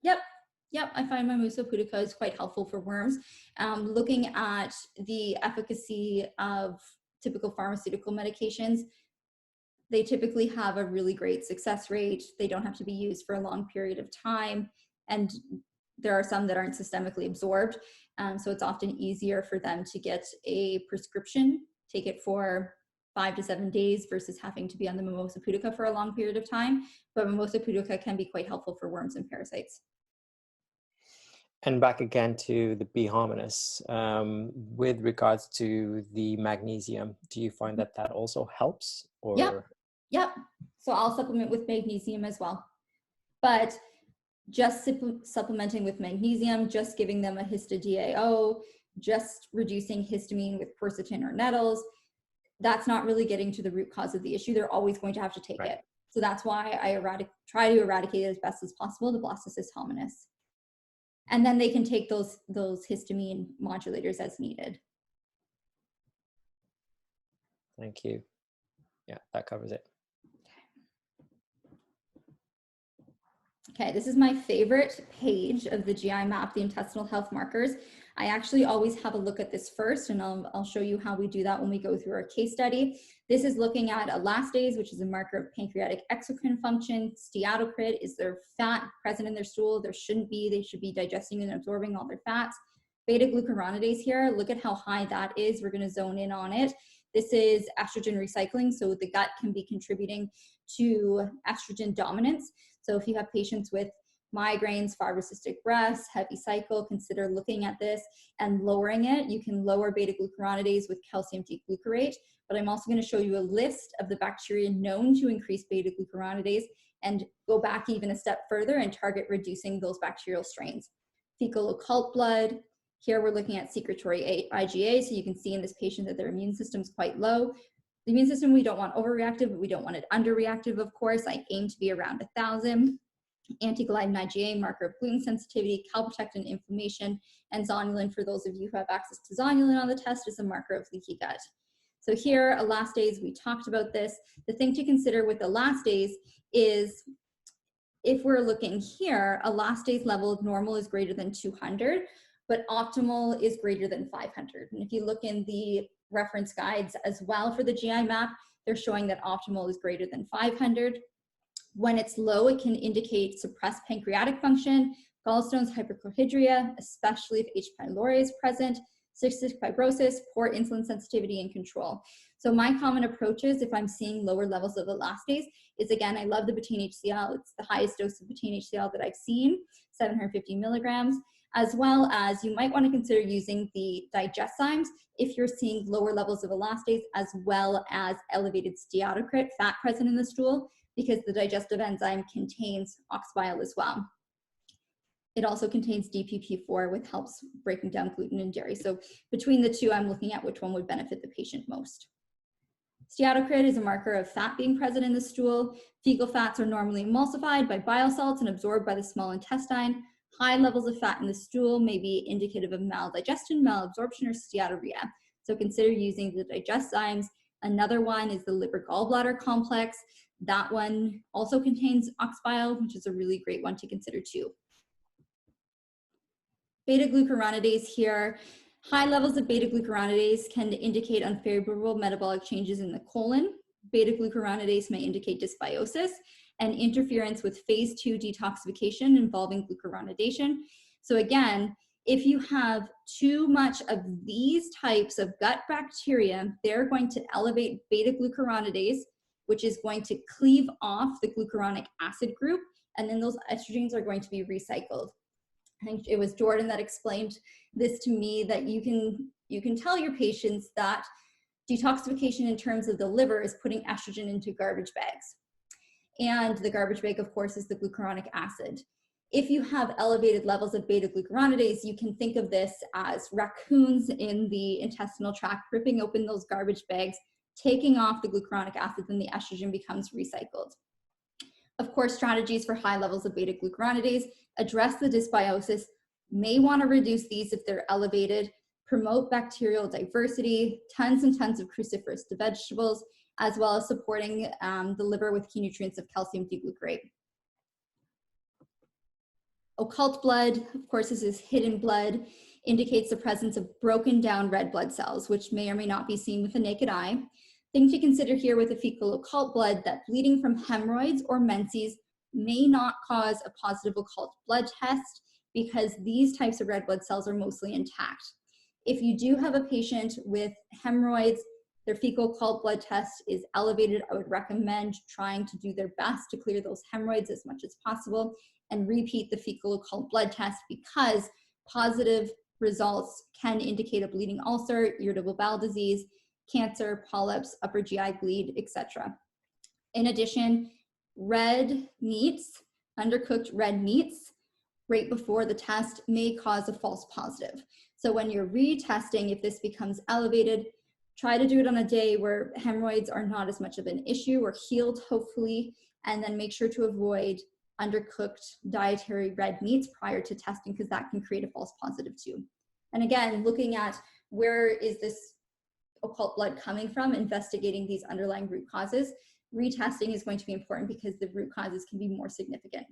Yep, I find Mimosa pudica is quite helpful for worms. Looking at the efficacy of typical pharmaceutical medications, they typically have a really great success rate. They don't have to be used for a long period of time. And there are some that aren't systemically absorbed. So it's often easier for them to get a prescription, take it for 5 to 7 days versus having to be on the mimosa pudica for a long period of time. But mimosa pudica can be quite helpful for worms and parasites. And back again to the B. hominis, with regards to the magnesium, do you find that that also helps? Or Yep. So I'll supplement with magnesium as well. But just supplementing with magnesium, just giving them a histodiao, just reducing histamine with quercetin or nettles, that's not really getting to the root cause of the issue. They're always going to have to take it. So that's why I try to eradicate as best as possible the Blastocyst hominis. And then they can take those histamine modulators as needed. Thank you. Yeah, that covers it. Okay, this is my favorite page of the GIMAP, the intestinal health markers. I actually always have a look at this first, and I'll show you how we do that when we go through our case study. This is looking at elastase, which is a marker of pancreatic exocrine function. Steatocrit, is there fat present in their stool? There shouldn't be. They should be digesting and absorbing all their fats. Beta-glucuronidase here, look at how high that is. We're going to zone in on it. This is estrogen recycling, so the gut can be contributing to estrogen dominance. So if you have patients with migraines, fibrocystic breasts, heavy cycle, consider looking at this and lowering it. You can lower beta-glucuronidase with calcium D-glucarate, but I'm also going to show you a list of the bacteria known to increase beta-glucuronidase and go back even a step further and target reducing those bacterial strains. Fecal occult blood. Here we're looking at secretory IgA, so you can see in this patient that their immune system is quite low. The immune system, we don't want overreactive, but we don't want it underreactive, of course. I aim to be around 1,000. Anti-gliadin IgA, marker of gluten sensitivity, calprotectin inflammation, and zonulin, for those of you who have access to zonulin on the test, is a marker of leaky gut. So here, elastase, we talked about this. The thing to consider with elastase is, if we're looking here, elastase level of normal is greater than 200, but optimal is greater than 500. And if you look in the reference guides as well for the GIMAP, they're showing that optimal is greater than 500. When it's low, it can indicate suppressed pancreatic function, gallstones, hyperchlorhydria, especially if H. pylori is present, cystic fibrosis, poor insulin sensitivity and control. So my common approaches, if I'm seeing lower levels of elastase, is, again, I love the betaine HCl. It's the highest dose of betaine HCl that I've seen, 750 milligrams, as well as you might want to consider using the digeszymes if you're seeing lower levels of elastase, as well as elevated steatocrit, fat present in the stool, because the digestive enzyme contains ox bile as well. It also contains DPP4, which helps breaking down gluten and dairy. So between the two, I'm looking at which one would benefit the patient most. Steatocrit is a marker of fat being present in the stool. Fecal fats are normally emulsified by bile salts and absorbed by the small intestine. High levels of fat in the stool may be indicative of maldigestion, malabsorption, or steatorrhea. So consider using the digeszymes. Another one is the liver gallbladder complex. That one also contains ox bile, which is a really great one to consider too. Beta-glucuronidase here. High levels of beta-glucuronidase can indicate unfavorable metabolic changes in the colon. Beta-glucuronidase may indicate dysbiosis and interference with phase 2 detoxification involving glucuronidation. So again, if you have too much of these types of gut bacteria, they're going to elevate beta-glucuronidase, which is going to cleave off the glucuronic acid group, and then those estrogens are going to be recycled. I think it was Jordan that explained this to me, that you can tell your patients that detoxification in terms of the liver is putting estrogen into garbage bags. And the garbage bag, of course, is the glucuronic acid. If you have elevated levels of beta-glucuronidase, you can think of this as raccoons in the intestinal tract ripping open those garbage bags, taking off the glucuronic acid, and the estrogen becomes recycled. Of course, strategies for high levels of beta-glucuronidase: address the dysbiosis, may want to reduce these if they're elevated, promote bacterial diversity, tons and tons of cruciferous vegetables, as well as supporting the liver with key nutrients of calcium D-glucarate. Occult blood, of course, this is hidden blood, indicates the presence of broken down red blood cells, which may or may not be seen with the naked eye. Thing to consider here with a fecal occult blood, that bleeding from hemorrhoids or menses may not cause a positive occult blood test. because these types of red blood cells are mostly intact. If you do have a patient with hemorrhoids, their fecal occult blood test is elevated, I would recommend trying to do their best to clear those hemorrhoids as much as possible and repeat the fecal occult blood test, because positive results can indicate a bleeding ulcer, irritable bowel disease, cancer, polyps, upper GI bleed, etc. In addition, red meats, undercooked red meats, right before the test may cause a false positive. So when you're retesting, if this becomes elevated, try to do it on a day where hemorrhoids are not as much of an issue or healed, hopefully, and then make sure to avoid undercooked dietary red meats prior to testing, because that can create a false positive too. And again, looking at where is this occult blood coming from, investigating these underlying root causes, retesting is going to be important because the root causes can be more significant.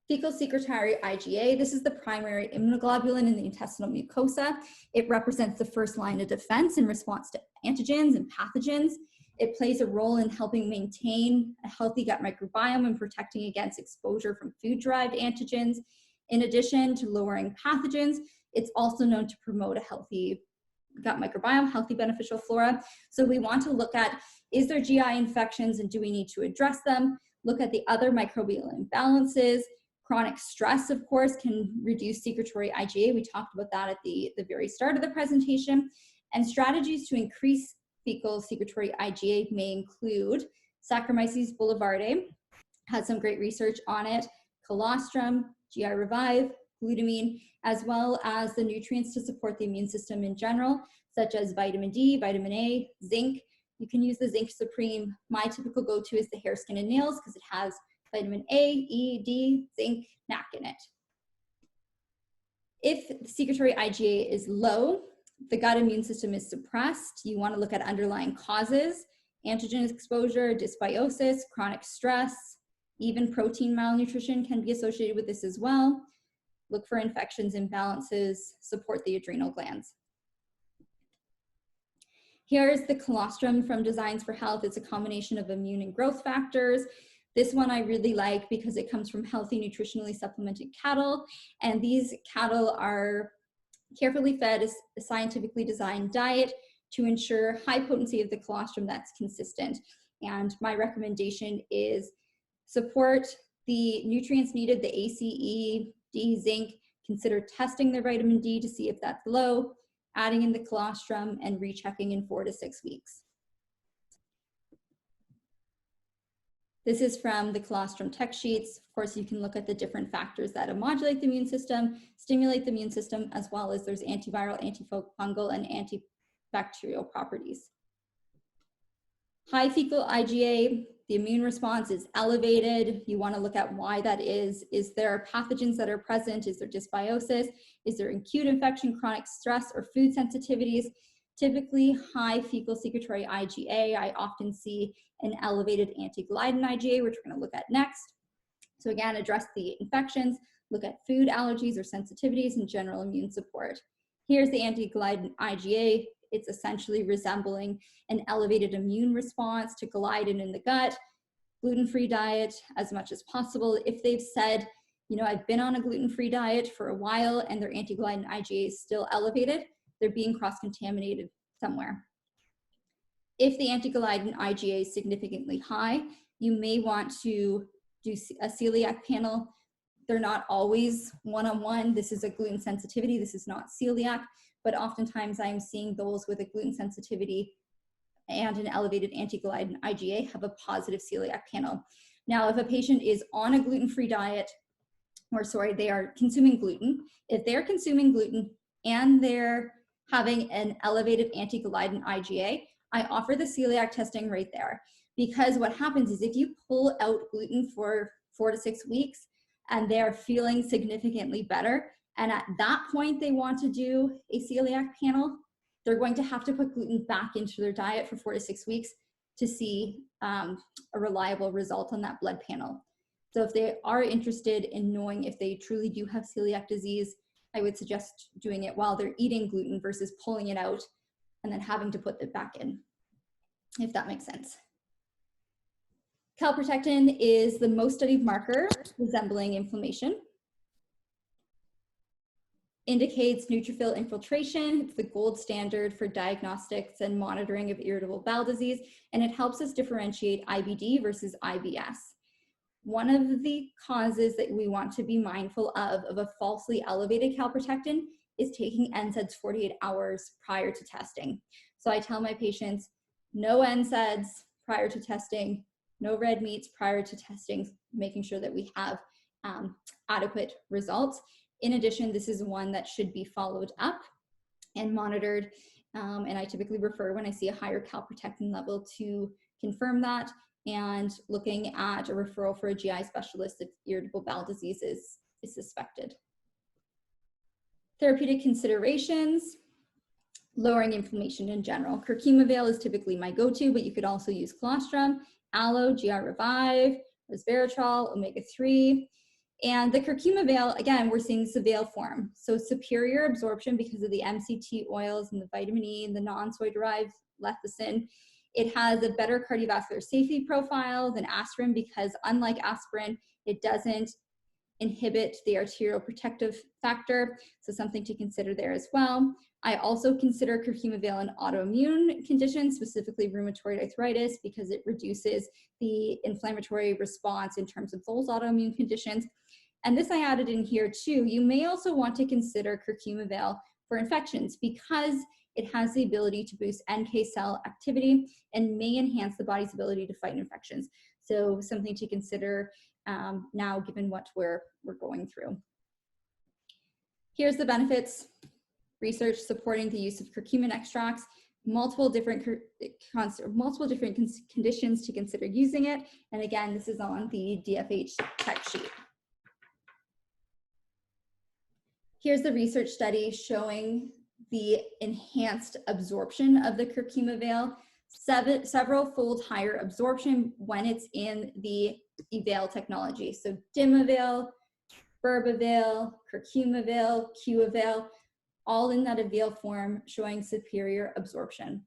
Fecal secretory IgA, this is the primary immunoglobulin in the intestinal mucosa. It represents the first line of defense in response to antigens and pathogens. It plays a role in helping maintain a healthy gut microbiome and protecting against exposure from food-derived antigens. In addition to lowering pathogens, it's also known to promote a healthy gut microbiome, healthy beneficial flora. So we want to look at, is there GI infections and do we need to address them? Look at the other microbial imbalances. Chronic stress, of course, can reduce secretory IgA. We talked about that at the very start of the presentation. And strategies to increase fecal secretory IgA may include Saccharomyces boulevardiae, has some great research on it, colostrum, GI Revive, glutamine, as well as the nutrients to support the immune system in general, such as vitamin D, vitamin A, zinc. You can use the Zinc Supreme. My typical go-to is the hair, skin, and nails because it has vitamin A, E, D, zinc, NAC in it. If the secretory IgA is low, the gut immune system is suppressed, you want to look at underlying causes, antigen exposure, dysbiosis, chronic stress, even protein malnutrition can be associated with this as well. Look for infections, imbalances, support the adrenal glands. Here's the colostrum from Designs for Health. It's a combination of immune and growth factors. This one I really like because it comes from healthy, nutritionally supplemented cattle, and these cattle are carefully fed a scientifically designed diet to ensure high potency of the colostrum that's consistent. And my recommendation is support the nutrients needed, the ACE, D, zinc. Consider testing their vitamin D to see if that's low, adding in the colostrum, and rechecking in 4 to 6 weeks. This is from the colostrum tech sheets. Of course, you can look at the different factors that modulate the immune system, stimulate the immune system, as well as there's antiviral, antifungal, and antibacterial properties. High fecal IgA, the immune response is elevated. You want to look at why that is. Is there pathogens that are present? Is there dysbiosis? Is there acute infection, chronic stress, or food sensitivities? Typically, high fecal secretory IgA, I often see an elevated anti-gliadin IgA, which we're going to look at next. So again, address the infections, look at food allergies or sensitivities, and general immune support. Here's the anti-gliadin IgA. It's essentially resembling an elevated immune response to gliadin in the gut. Gluten-free diet as much as possible. If they've said, you know, I've been on a gluten-free diet for a while and their anti-gliadin IgA is still elevated, they're being cross-contaminated somewhere. If the anti-gliadin IgA is significantly high, you may want to do a celiac panel. They're not always one-on-one. This is a gluten sensitivity. This is not celiac, but oftentimes I'm seeing those with a gluten sensitivity and an elevated anti-gliadin IgA have a positive celiac panel. Now, if a patient is on a gluten-free diet, or sorry, they are consuming gluten, if they're consuming gluten and they're having an elevated anti-gliadin IgA, I offer the celiac testing right there. Because what happens is if you pull out gluten for 4 to 6 weeks and they're feeling significantly better, and at that point they want to do a celiac panel, they're going to have to put gluten back into their diet for 4 to 6 weeks to see a reliable result on that blood panel. So if they are interested in knowing if they truly do have celiac disease, I would suggest doing it while they're eating gluten versus pulling it out and then having to put it back in, if that makes sense. Calprotectin is the most studied marker resembling inflammation. indicates neutrophil infiltration. It's the gold standard for diagnostics and monitoring of irritable bowel disease, and it helps us differentiate IBD versus IBS. One of the causes that we want to be mindful of a falsely elevated calprotectin is taking NSAIDs 48 hours prior to testing. So I tell my patients, no NSAIDs prior to testing, no red meats prior to testing, making sure that we have adequate results. In addition, this is one that should be followed up and monitored. And I typically refer when I see a higher calprotectin level to confirm that, and looking at a referral for a GI specialist if irritable bowel disease is suspected. Therapeutic considerations, lowering inflammation in general. Curcumin is typically my go-to, but you could also use colostrum, aloe, GI Revive, resveratrol, omega-3. And the curcumin, again, we're seeing this veil form. So superior absorption because of the MCT oils and the vitamin E and the non-soy derived lecithin. It has a better cardiovascular safety profile than aspirin because unlike aspirin, it doesn't inhibit the arterial protective factor. So something to consider there as well. I also consider curcumin in autoimmune conditions, specifically rheumatoid arthritis, because it reduces the inflammatory response in terms of those autoimmune conditions. And this I added in here too. You may also want to consider curcumin for infections because it has the ability to boost NK cell activity and may enhance the body's ability to fight infections. So something to consider now, given what we're going through. Here's the benefits. Research supporting the use of curcumin extracts, multiple different conditions to consider using it. And again, this is on the DFH tech sheet. Here's the research study showing the enhanced absorption of the curcumin, several-fold higher absorption when it's in the Evail technology. So Dimavail, Burbavail, Curcumin, Q-Avail, all in that Evail form, showing superior absorption.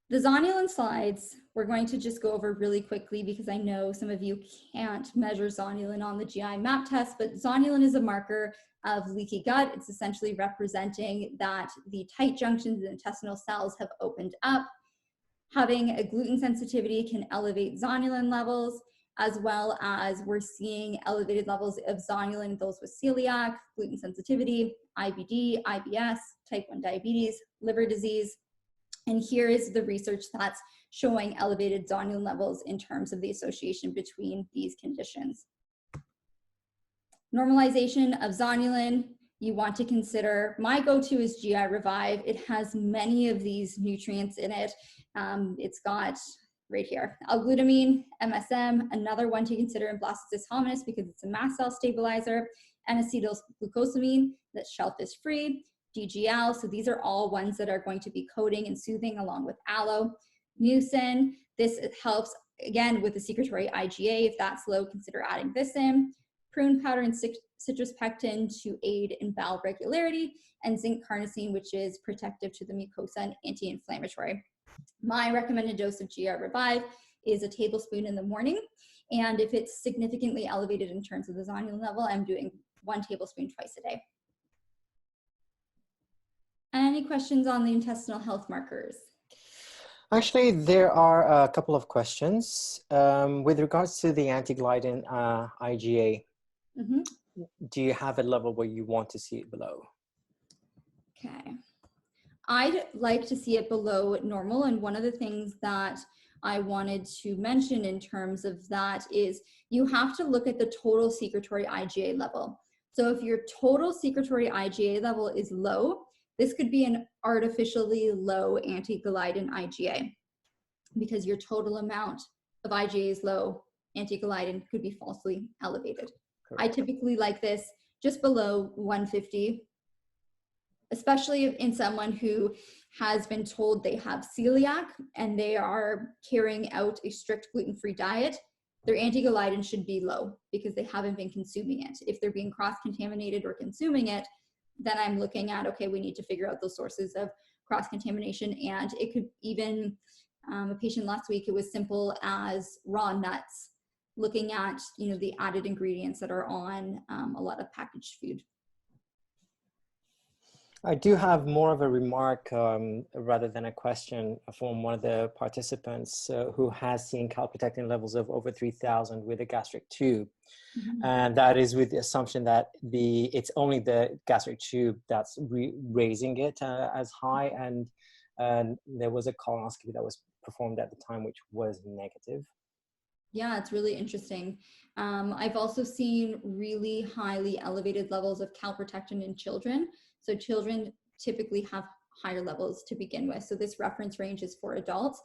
The zonulin slides, we're going to just go over really quickly because I know some of you can't measure zonulin on the GIMAP test, but zonulin is a marker of leaky gut. It's essentially representing that the tight junctions in the intestinal cells have opened up. Having a gluten sensitivity can elevate zonulin levels, as well as we're seeing elevated levels of zonulin, those with celiac, gluten sensitivity, IBD, IBS, type 1 diabetes, liver disease. And here is the research that's showing elevated zonulin levels in terms of the association between these conditions. Normalization of zonulin, you want to consider, my go-to is GI Revive. It has many of these nutrients in it. It's got right here, L-glutamine, MSM, another one to consider in Blastocyst hominis because it's a mast cell stabilizer, and acetylglucosamine that's shellfish free, DGL, so these are all ones that are going to be coating and soothing along with aloe. Mucin, this helps again with the secretory IgA. If that's low, consider adding this in. Prune powder and citrus pectin to aid in bowel regularity, and zinc carnosine, which is protective to the mucosa and anti-inflammatory. My recommended dose of GI Revive is a tablespoon in the morning, and if it's significantly elevated in terms of the zonulin level, I'm doing 1 tablespoon twice a day. Any questions on the intestinal health markers? Actually, there are a couple of questions. With regards to the anti-gliadin IgA, do you have a level where you want to see it below? Okay. I'd like to see it below normal, and one of the things that I wanted to mention in terms of that is you have to look at the total secretory IgA level. So if your total secretory IgA level is low, this could be an artificially low anti-gliadin IgA because your total amount of IgA is low, anti-gliadin could be falsely elevated. Correct. I typically like this just below 150, especially in someone who has been told they have celiac and they are carrying out a strict gluten-free diet. Their anti-gliadin should be low because they haven't been consuming it. If they're being cross-contaminated or consuming it, then I'm looking at, okay, we need to figure out those sources of cross-contamination. And it could even, a patient last week, it was simple as raw nuts. looking at, you know, the added ingredients that are on a lot of packaged food. I do have more of a remark rather than a question from one of the participants who has seen calprotectin levels of over 3,000 with a gastric tube. Mm-hmm. And that is with the assumption that it's only the gastric tube that's raising it as high. And there was a colonoscopy that was performed at the time, which was negative. Yeah, it's really interesting. I've also seen really highly elevated levels of calprotectin in children. So children typically have higher levels to begin with. So this reference range is for adults.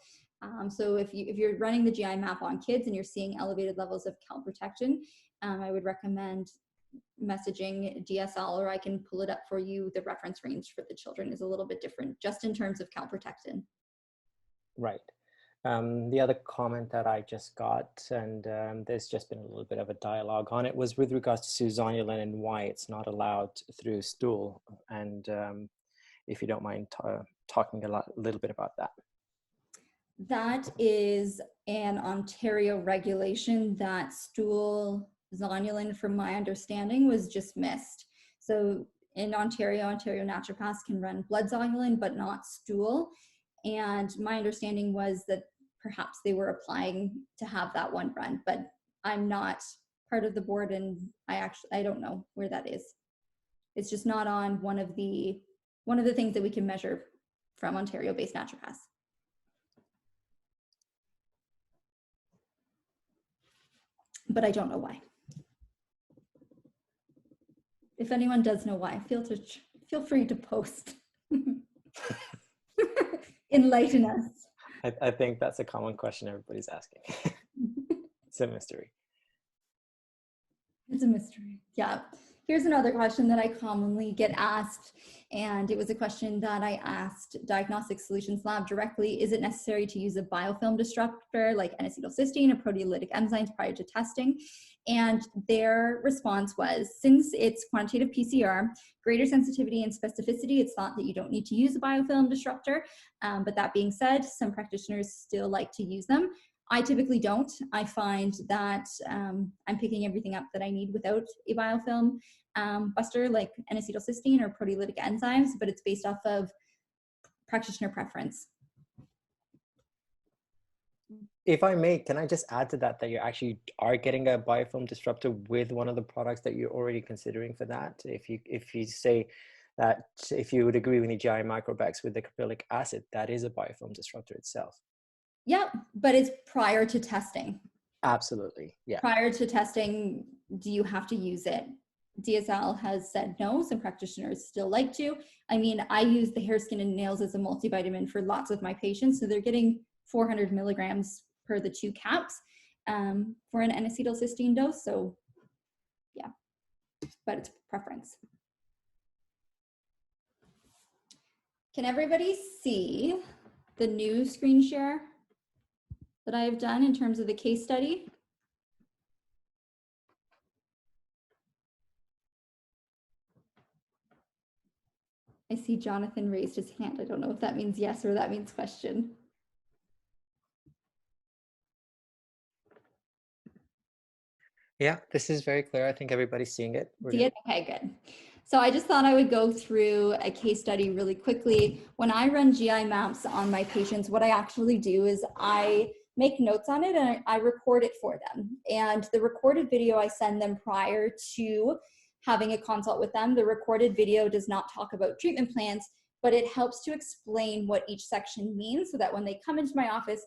So if you're running the GIMAP on kids and you're seeing elevated levels of calprotectin, I would recommend messaging DSL, or I can pull it up for you. The reference range for the children is a little bit different just in terms of calprotectin. Right. The other comment that I just got, and there's just been a little bit of a dialogue on it, was with regards to zonulin and why it's not allowed through stool. And if you don't mind talking a little bit about that. That is an Ontario regulation that stool zonulin, from my understanding, was just missed. So in Ontario naturopaths can run blood zonulin, but not stool. And my understanding was that perhaps they were applying to have that one run, but I'm not part of the board, and I don't know where that is. It's just not on one of the things that we can measure from Ontario-based naturopaths. But I don't know why. If anyone does know why, feel free to post. Enlighten us. I think that's a common question everybody's asking. It's a mystery. It's a mystery. Yeah. Here's another question that I commonly get asked, and it was a question that I asked Diagnostic Solutions Lab directly. Is it necessary to use a biofilm disruptor like N-acetylcysteine or proteolytic enzymes prior to testing? And their response was, since it's quantitative PCR, greater sensitivity and specificity, it's thought that you don't need to use a biofilm disruptor. But that being said, some practitioners still like to use them. I typically don't. I find that I'm picking everything up that I need without a biofilm buster like N-acetylcysteine or proteolytic enzymes, but it's based off of practitioner preference. If I may, can I just add to that you actually are getting a biofilm disruptor with one of the products that you're already considering for that? If you say that, if you would agree with the GI Microbex with the caprylic acid, that is a biofilm disruptor itself. Yeah, but it's prior to testing. Absolutely, yeah. Prior to testing, do you have to use it? DSL has said no. Some practitioners still like to. I mean, I use the hair, skin, and nails as a multivitamin for lots of my patients. So they're getting 400 milligrams per the 2 caps for an N-acetylcysteine dose. So yeah, but it's preference. Can everybody see the new screen share that I have done in terms of the case study? I see Jonathan raised his hand. I don't know if that means yes or that means question. Yeah, this is very clear. I think everybody's seeing it. See it? Okay, good. So I just thought I would go through a case study really quickly. When I run GI maps on my patients, what I actually do is I make notes on it and I record it for them. And the recorded video I send them prior to having a consult with them. The recorded video does not talk about treatment plans, but it helps to explain what each section means so that when they come into my office,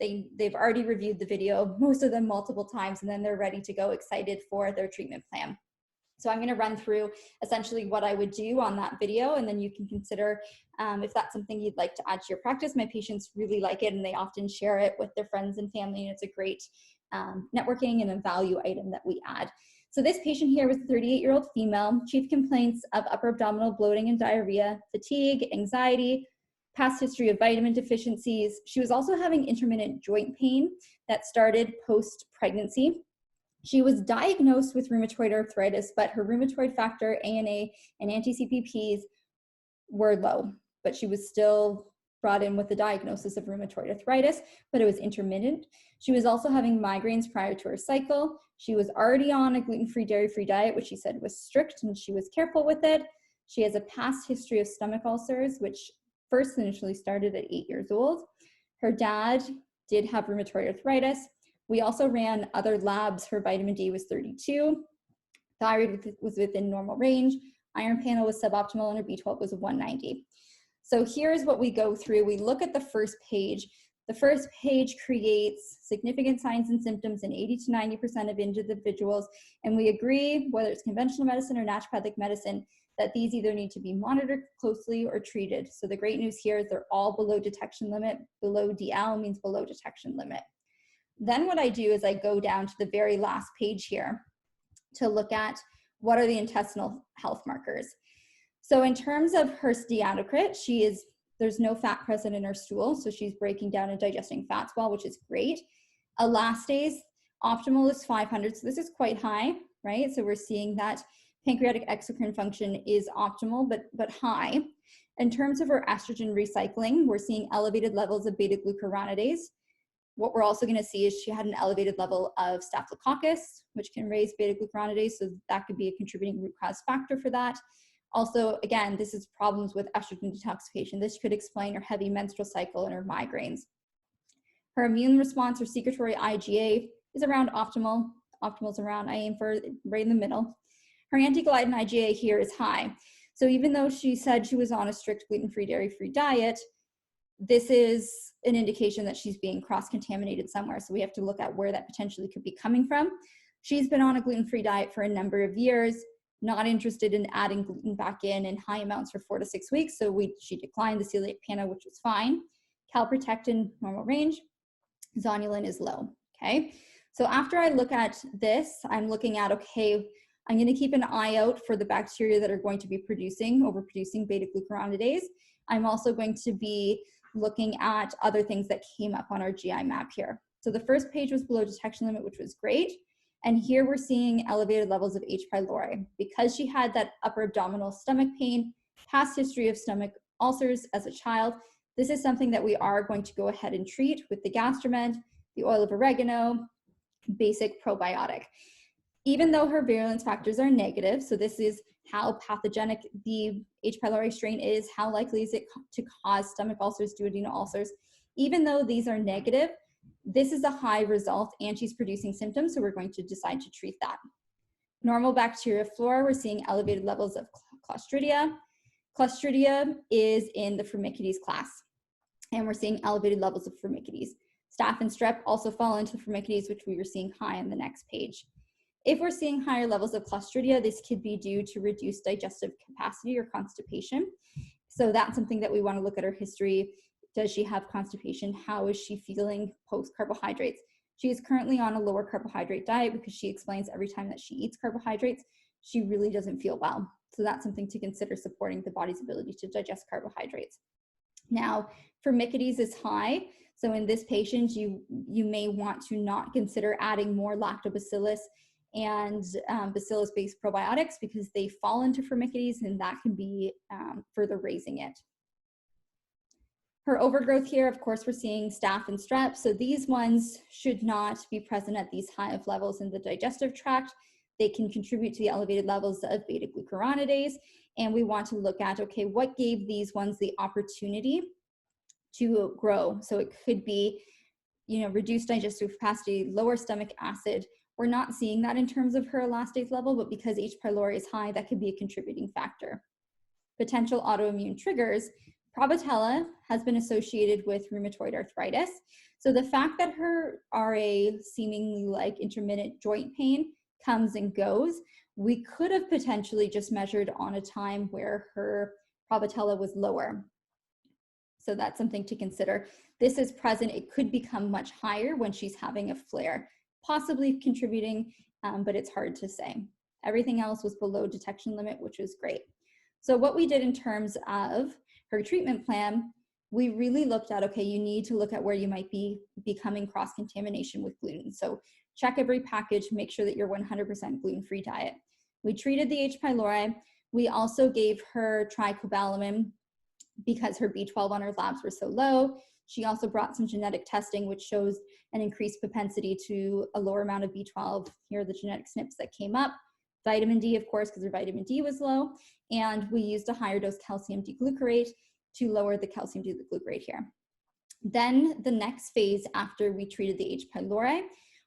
they've already reviewed the video, most of them multiple times, and then they're ready to go, excited for their treatment plan. So I'm going to run through essentially what I would do on that video, and then you can consider if that's something you'd like to add to your practice. My patients really like it, and they often share it with their friends and family, and it's a great networking and a value item that we add. So this patient here was a 38-year-old female, chief complaints of upper abdominal bloating and diarrhea, fatigue, anxiety, past history of vitamin deficiencies. She was also having intermittent joint pain that started post-pregnancy. She was diagnosed with rheumatoid arthritis, but her rheumatoid factor, ANA, and anti-CPPs were low, but she was still brought in with the diagnosis of rheumatoid arthritis, but it was intermittent. She was also having migraines prior to her cycle. She was already on a gluten-free, dairy-free diet, which she said was strict, and she was careful with it. She has a past history of stomach ulcers, which first initially started at 8 years old. Her dad did have rheumatoid arthritis. We also ran other labs. Her vitamin D was 32. Thyroid was within normal range. Iron panel was suboptimal, and her B12 was 190. So here's what we go through. We look at the first page. The first page creates significant signs and symptoms in 80 to 90% of individuals, and we agree, whether it's conventional medicine or naturopathic medicine, that these either need to be monitored closely or treated. So the great news here is they're all below detection limit. Below DL means below detection limit. Then what I do is I go down to the very last page here to look at what are the intestinal health markers. So in terms of her steatocrit, there's no fat present in her stool, so she's breaking down and digesting fats well, which is great. Elastase, optimal is 500, so this is quite high, right? So we're seeing that pancreatic exocrine function is optimal, but high. In terms of her estrogen recycling, we're seeing elevated levels of beta-glucuronidase. What we're also gonna see is she had an elevated level of staphylococcus, which can raise beta-glucuronidase, so that could be a contributing root cause factor for that. Also, again, this is problems with estrogen detoxification. This could explain her heavy menstrual cycle and her migraines. Her immune response or secretory IgA is around optimal. Optimal's around, I aim for right in the middle. Her anti-gliadin IgA here is high. So even though she said she was on a strict gluten-free, dairy-free diet, this is an indication that she's being cross-contaminated somewhere. So we have to look at where that potentially could be coming from. She's been on a gluten-free diet for a number of years, not interested in adding gluten back in high amounts for 4 to 6 weeks. So she declined the celiac panel, which was fine. Calprotectin, normal range. Zonulin is low, okay? So after I look at this, I'm looking at, okay, I'm gonna keep an eye out for the bacteria that are going to be overproducing beta-glucuronidase. I'm also going to be looking at other things that came up on our GI map here. So the first page was below detection limit, which was great. And here we're seeing elevated levels of H. pylori. Because she had that upper abdominal stomach pain, past history of stomach ulcers as a child, this is something that we are going to go ahead and treat with the Gastromed, the oil of oregano, basic probiotic. Even though her virulence factors are negative, so this is how pathogenic the H. pylori strain is, how likely is it to cause stomach ulcers, duodenal ulcers, even though these are negative, this is a high result and she's producing symptoms, so we're going to decide to treat that. Normal bacteria flora, we're seeing elevated levels of Clostridia. Clostridia is in the Firmicutes class, and we're seeing elevated levels of Firmicutes. Staph and strep also fall into the Firmicutes, which we were seeing high on the next page. If we're seeing higher levels of Clostridia, this could be due to reduced digestive capacity or constipation. So that's something that we want to look at her history. Does she have constipation? How is she feeling post carbohydrates? She is currently on a lower carbohydrate diet because she explains every time that she eats carbohydrates, she really doesn't feel well. So that's something to consider supporting the body's ability to digest carbohydrates. Now, Firmicutes is high. So in this patient, you may want to not consider adding more lactobacillus and bacillus-based probiotics because they fall into Firmicutes and that can be further raising it. Her overgrowth here, of course, we're seeing staph and strep. So these ones should not be present at these high of levels in the digestive tract. They can contribute to the elevated levels of beta-glucuronidase. And we want to look at, okay, what gave these ones the opportunity to grow? So it could be, reduced digestive capacity, lower stomach acid. We're not seeing that in terms of her elastase level, but because H. pylori is high, that could be a contributing factor. Potential autoimmune triggers. Prevotella has been associated with rheumatoid arthritis. So the fact that her RA seemingly like intermittent joint pain comes and goes, we could have potentially just measured on a time where her Prevotella was lower. So that's something to consider. This is present. It could become much higher when she's having a flare, possibly contributing, but it's hard to say. Everything else was below detection limit, which was great. So what we did in terms of her treatment plan, we really looked at, okay, you need to look at where you might be becoming cross-contamination with gluten. So check every package, make sure that you're 100% gluten-free diet. We treated the H. pylori. We also gave her tricobalamin because her B12 on her labs were so low. She also brought some genetic testing, which shows an increased propensity to a lower amount of B12. Here are the genetic SNPs that came up. Vitamin D, of course, because her vitamin D was low. And we used a higher dose calcium D-glucarate to lower the calcium D-glucarate here. Then the next phase after we treated the H. pylori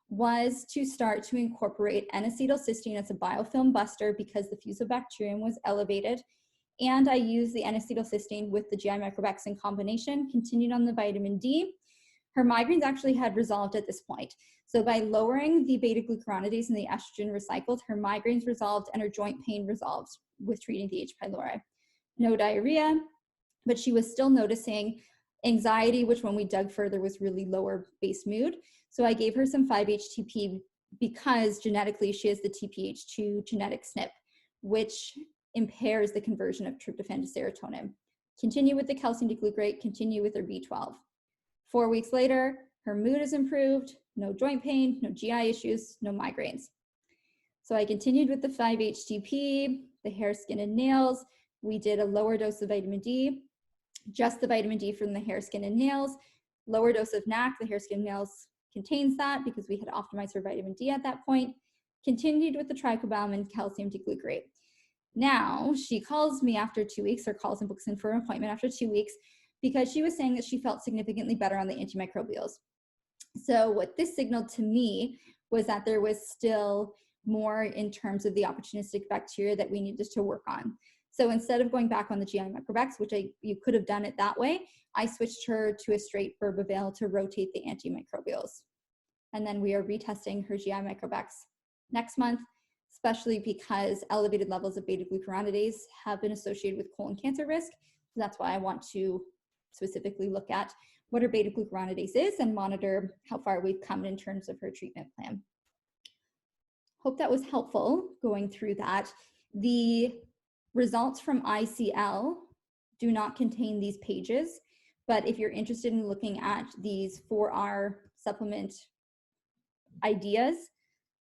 was to start to incorporate N-acetylcysteine as a biofilm buster because the fusobacterium was elevated. And I used the N-acetylcysteine with the GI microbex in combination, continued on the vitamin D. Her migraines actually had resolved at this point. So by lowering the beta-glucuronidase and the estrogen recycled, her migraines resolved and her joint pain resolved with treating the H. pylori. No diarrhea, but she was still noticing anxiety, which when we dug further was really lower base mood. So I gave her some 5-HTP because genetically she has the TPH2 genetic SNP, which impairs the conversion of tryptophan to serotonin. Continue with the calcium D-glucarate, continue with her B12. 4 weeks later, her mood is improved, no joint pain, no GI issues, no migraines. So I continued with the 5-HTP, the hair, skin, and nails. We did a lower dose of vitamin D, just the vitamin D from the hair, skin, and nails. Lower dose of NAC, the hair, skin, nails contains that because we had optimized her vitamin D at that point. Continued with the trichobalm and calcium D-glucarate. Now she calls me after 2 weeks, or calls and books in for an appointment after 2 weeks, because she was saying that she felt significantly better on the antimicrobials. So what this signaled to me was that there was still more in terms of the opportunistic bacteria that we needed to work on. So instead of going back on the GI microbex, which you could have done it that way, I switched her to a straight Herbivale to rotate the antimicrobials. And then we are retesting her GI microbex next month, especially because elevated levels of beta-glucuronidase have been associated with colon cancer risk. So that's why I want to specifically look at what her beta-glucuronidase is and monitor how far we've come in terms of her treatment plan. Hope that was helpful going through that. The results from ICL do not contain these pages, but if you're interested in looking at these 4R supplement ideas,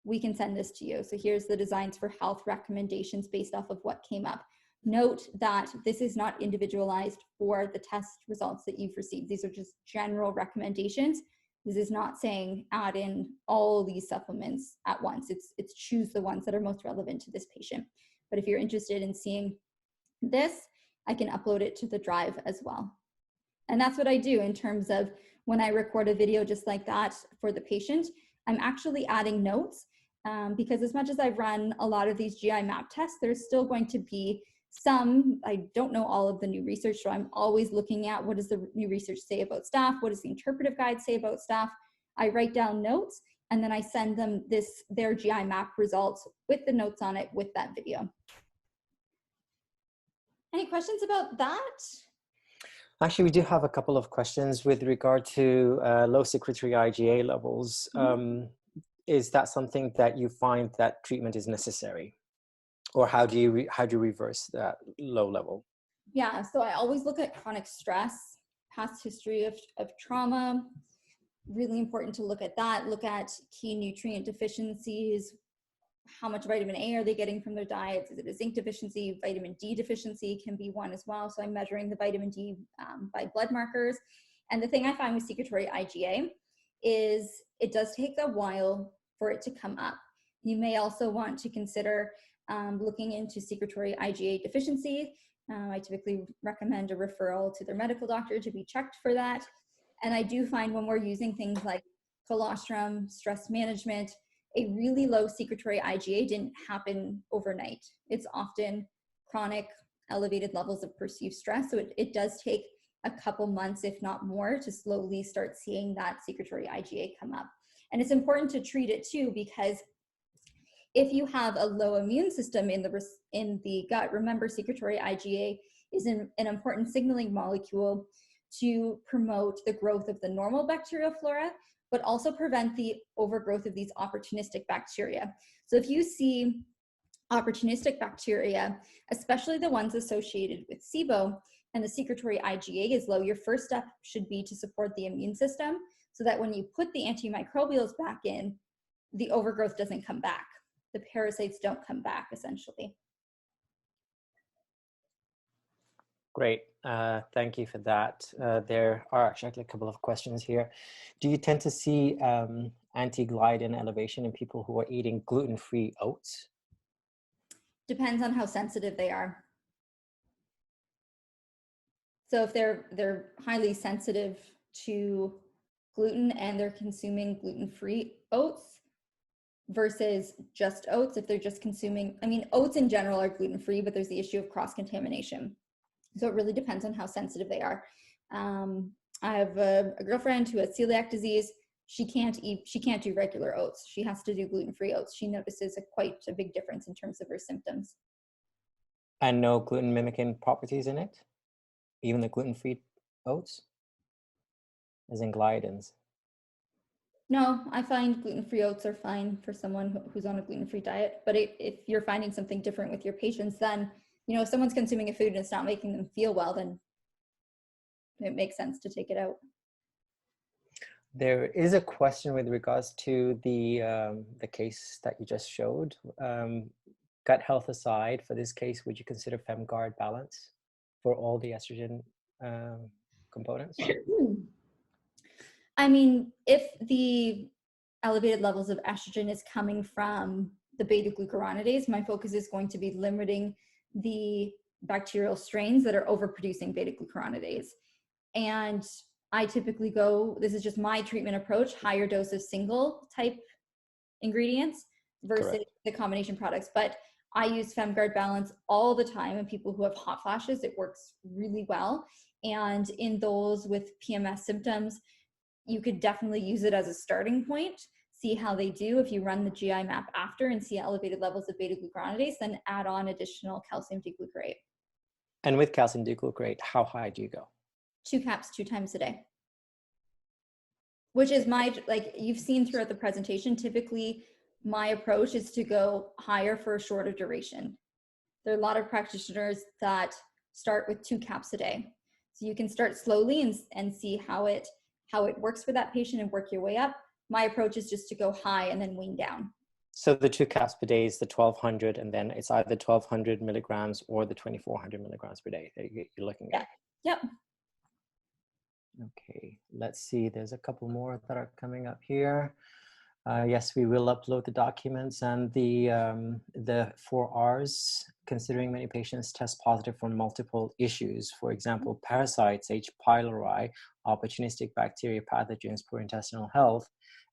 we can send this to you. So here's the designs for health recommendations based off of what came up. Note that this is not individualized for the test results that you've received. These are just general recommendations. This is not saying add in all these supplements at once. It's choose the ones that are most relevant to this patient. But if you're interested in seeing this, I can upload it to the drive as well. And that's what I do in terms of when I record a video just like that for the patient, I'm actually adding notes because as much as I've run a lot of these GI map tests, there's still going to be some, I don't know all of the new research, so I'm always looking at what does the new research say about staph, what does the interpretive guide say about staph. I write down notes and then I send them their GI map results with the notes on it with that video. Any questions about that? Actually, we do have a couple of questions with regard to low secretory IgA levels. Is that something that you find that treatment is necessary? Or how do you reverse that low level? Yeah, so I always look at chronic stress, past history of trauma. Really important to look at that. Look at key nutrient deficiencies. How much vitamin A are they getting from their diets? Is it a zinc deficiency? Vitamin D deficiency can be one as well. So I'm measuring the vitamin D by blood markers. And the thing I find with secretory IgA is it does take a while for it to come up. You may also want to consider looking into secretory IgA deficiency. I typically recommend a referral to their medical doctor to be checked for that. And I do find when we're using things like colostrum, stress management, a really low secretory IgA didn't happen overnight. It's often chronic elevated levels of perceived stress. So it does take a couple months, if not more, to slowly start seeing that secretory IgA come up. And it's important to treat it too, because if you have a low immune system in the gut, remember secretory IgA is an important signaling molecule to promote the growth of the normal bacterial flora, but also prevent the overgrowth of these opportunistic bacteria. So if you see opportunistic bacteria, especially the ones associated with SIBO, and the secretory IgA is low, your first step should be to support the immune system so that when you put the antimicrobials back in, the overgrowth doesn't come back. The parasites don't come back, essentially. Great. Thank you for that. There are actually a couple of questions here. Do you tend to see anti-gliadin elevation in people who are eating gluten-free oats? Depends on how sensitive they are. So if they're highly sensitive to gluten and they're consuming gluten-free oats versus just oats, if they're just consuming, I mean, oats in general are gluten-free, but there's the issue of cross-contamination. So it really depends on how sensitive they are. I have a girlfriend who has celiac disease. She can't do regular oats. She has to do gluten-free oats. She notices quite a big difference in terms of her symptoms. And no gluten mimicking properties in it? Even the gluten-free oats? As in gliadins? No, I find gluten-free oats are fine for someone who's on a gluten-free diet. But if you're finding something different with your patients, then, if someone's consuming a food and it's not making them feel well, then it makes sense to take it out. There is a question with regards to the case that you just showed. Gut health aside, for this case, would you consider FemGuard balance for all the estrogen components? I mean, if the elevated levels of estrogen is coming from the beta-glucuronidase, my focus is going to be limiting the bacterial strains that are overproducing beta-glucuronidase. And I typically go, this is just my treatment approach, higher dose of single type ingredients versus Correct. the combination products. But I use FemGuard Balance all the time in people who have hot flashes. It works really well. And in those with PMS symptoms, you could definitely use it as a starting point, see how they do. If you run the GIMAP after and see elevated levels of beta-glucuronidase, then add on additional calcium D-glucarate. And with calcium D-glucarate, how high do you go? 2 caps 2 times a day. Which is like you've seen throughout the presentation, typically my approach is to go higher for a shorter duration. There are a lot of practitioners that start with 2 caps a day. So you can start slowly and see how it works for that patient and work your way up. My approach is just to go high and then wean down. So the 2 caps per day is the 1200, and then it's either 1200 milligrams or the 2400 milligrams per day that you're looking at. Yep. Okay, let's see. There's a couple more that are coming up here. Yes, we will upload the documents and the 4Rs, considering many patients test positive for multiple issues. For example, parasites, H. pylori, opportunistic bacteria pathogens, poor intestinal health,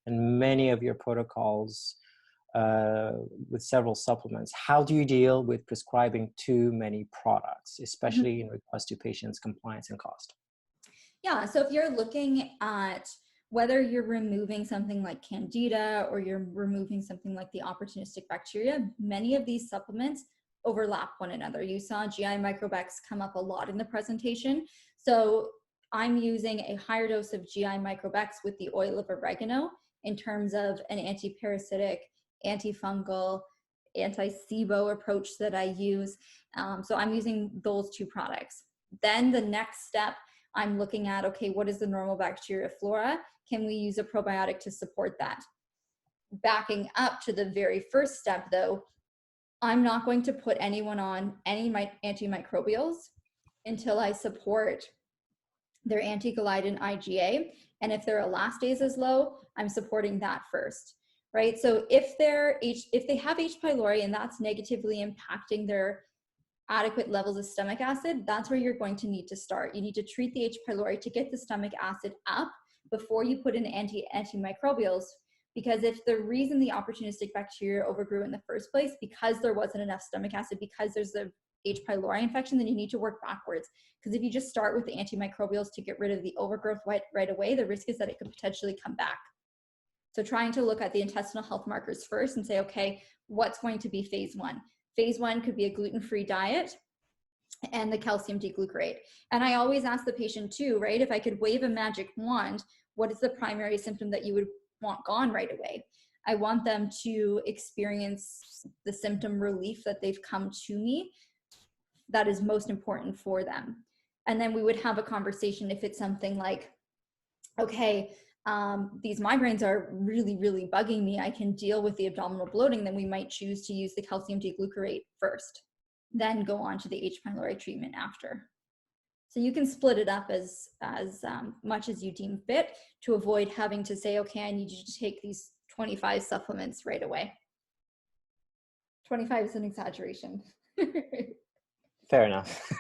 and many of your protocols with several supplements. How do you deal with prescribing too many products, especially in regards to patients' compliance and cost? Yeah, so if you're looking at whether you're removing something like candida or you're removing something like the opportunistic bacteria, many of these supplements overlap one another. You saw GI microbecs come up a lot in the presentation. So I'm using a higher dose of GI microbecs with the oil of oregano in terms of an anti-parasitic, antifungal, anti-SIBO approach that I use. So I'm using those 2 products. Then the next step, I'm looking at, okay, what is the normal bacteria flora? Can we use a probiotic to support that? Backing up to the very first step though, I'm not going to put anyone on any antimicrobials until I support their anti-gliadin IgA. And if their elastase is low, I'm supporting that first, right? So if they have H. pylori and that's negatively impacting their adequate levels of stomach acid, that's where you're going to need to start. You need to treat the H. pylori to get the stomach acid up before you put in antimicrobials, because if the reason the opportunistic bacteria overgrew in the first place, because there wasn't enough stomach acid, because there's a H. pylori infection, then you need to work backwards. Because if you just start with the antimicrobials to get rid of the overgrowth right away, the risk is that it could potentially come back. So trying to look at the intestinal health markers first and say, okay, what's going to be phase 1? Phase 1 could be a gluten-free diet and the calcium D-glucarate. And I always ask the patient too, right? If I could wave a magic wand, what is the primary symptom that you would want gone right away? I want them to experience the symptom relief that they've come to me that is most important for them. And then we would have a conversation if it's something like, okay, these migraines are really, really bugging me. I can deal with the abdominal bloating. Then we might choose to use the calcium D-glucarate first, then go on to the H. pylori treatment after. So you can split it up as much as you deem fit to avoid having to say, okay, I need you to take these 25 supplements right away. 25 is an exaggeration. Fair enough.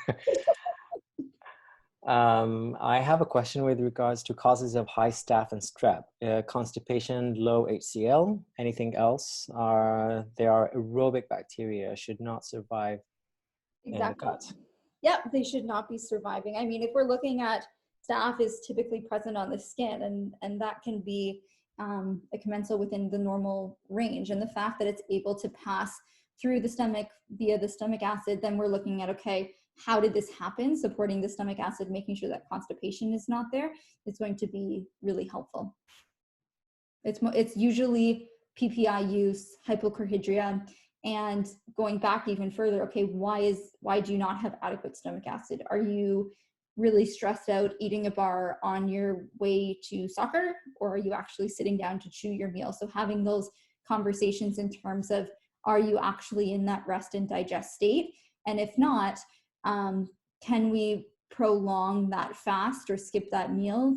I have a question with regards to causes of high staph and strep. Constipation, low HCl, anything else? There are aerobic bacteria, should not survive in the gut. Yep, they should not be surviving. I mean, if we're looking at staph is typically present on the skin, and that can be a commensal within the normal range. And the fact that it's able to pass through the stomach via the stomach acid, then we're looking at, okay, how did this happen? Supporting the stomach acid, making sure that constipation is not there, is going to be really helpful. It's usually PPI use, hypochlorhydria, and going back even further, okay, why do you not have adequate stomach acid? Are you really stressed out eating a bar on your way to soccer, or are you actually sitting down to chew your meal? So having those conversations in terms of, are you actually in that rest and digest state? And if not, can we prolong that fast or skip that meal,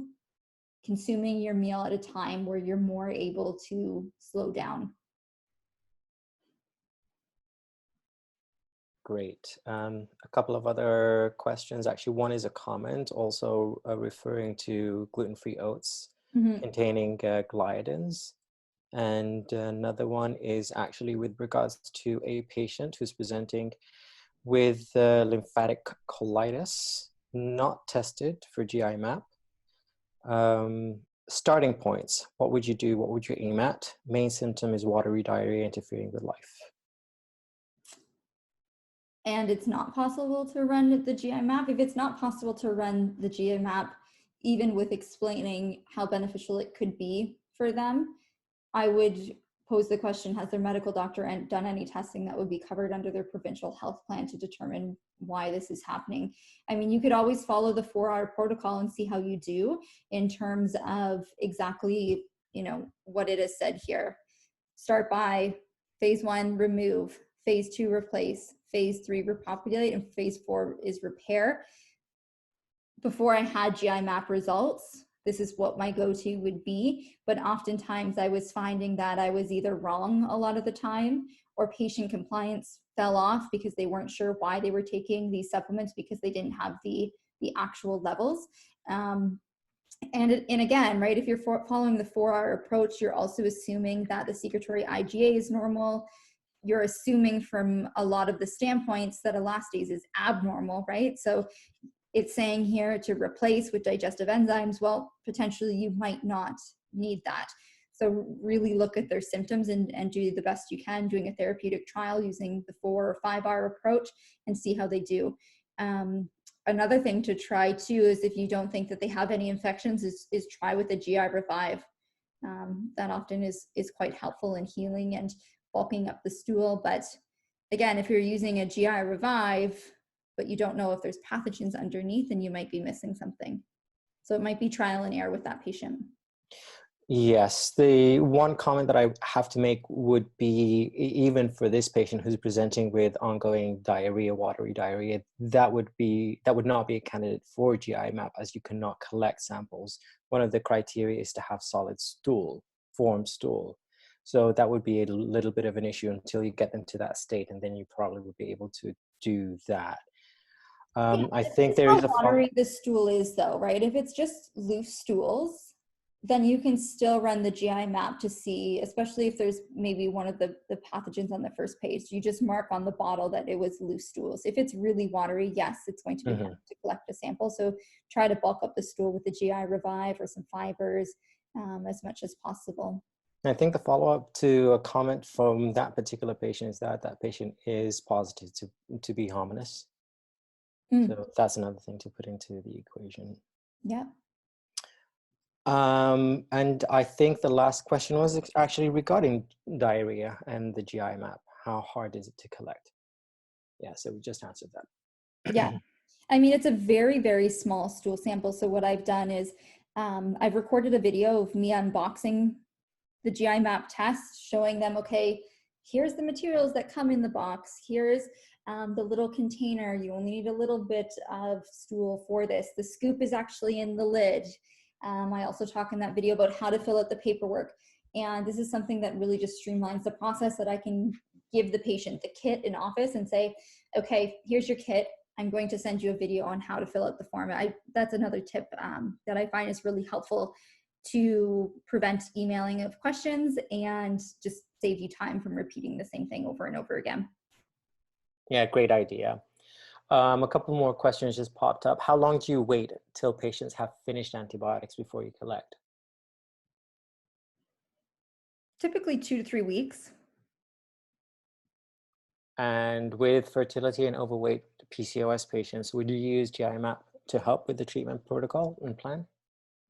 consuming your meal at a time where you're more able to slow down? Great. A couple of other questions. Actually, one is a comment also referring to gluten-free oats containing gliadins. And another one is actually with regards to a patient who's presenting with lymphatic colitis, not tested for GIMAP. Starting points, what would you do? What would you aim at? Main symptom is watery diarrhea interfering with life. And it's not possible to run the GIMAP. If it's not possible to run the GIMAP, even with explaining how beneficial it could be for them, I would pose the question, has their medical doctor done any testing that would be covered under their provincial health plan to determine why this is happening? I mean, you could always follow the 4-hour protocol and see how you do in terms of exactly, what it is said here. Start by phase 1, remove, phase 2, replace, phase 3, repopulate, and phase 4 is repair. Before I had GIMAP results, this is what my go-to would be, but oftentimes I was finding that I was either wrong a lot of the time, or patient compliance fell off because they weren't sure why they were taking these supplements because they didn't have the actual levels. And again, right, if you're following the 4-hour approach, you're also assuming that the secretory IgA is normal. You're assuming from a lot of the standpoints that elastase is abnormal, right? So it's saying here to replace with digestive enzymes. Well, potentially you might not need that. So really look at their symptoms and do the best you can, doing a therapeutic trial using the 4 or 5-hour approach and see how they do. Another thing to try too is if you don't think that they have any infections is try with a GI Revive. That often is quite helpful in healing and bulking up the stool. But again, if you're using a GI Revive, but you don't know if there's pathogens underneath, then you might be missing something. So it might be trial and error with that patient. Yes, the one comment that I have to make would be, even for this patient who's presenting with ongoing diarrhea, watery diarrhea, that would not be a candidate for GIMAP, as you cannot collect samples. One of the criteria is to have solid stool, formed stool. So that would be a little bit of an issue until you get them to that state, and then you probably would be able to do that. I think there is a watery the stool is though, right? If it's just loose stools, then you can still run the GIMAP to see, especially if there's maybe one of the pathogens on the first page. You just mark on the bottle that it was loose stools. If it's really watery, yes, it's going to be hard to collect a sample. So try to bulk up the stool with the GI Revive or some fibers as much as possible. I think the follow-up to a comment from that particular patient is that that patient is positive to be hominous. So that's another thing to put into the equation. Yeah. And I think the last question was actually regarding diarrhea and the GIMAP. How hard is it to collect? Yeah, so we just answered that. Yeah. I mean, it's a very, very small stool sample. So what I've done is I've recorded a video of me unboxing the GIMAP test, showing them, okay, here's the materials that come in the box. Here's The little container, you only need a little bit of stool for this. The scoop is actually in the lid. I also talk in that video about how to fill out the paperwork. And this is something that really just streamlines the process, that I can give the patient the kit in office and say, okay, here's your kit. I'm going to send you a video on how to fill out the form. That's another tip that I find is really helpful to prevent emailing of questions and just save you time from repeating the same thing over and over again. Yeah, great idea. A couple more questions just popped up. How long do you wait till patients have finished antibiotics before you collect? Typically 2 to 3 weeks. And with fertility and overweight PCOS patients, would you use GIMAP to help with the treatment protocol and plan?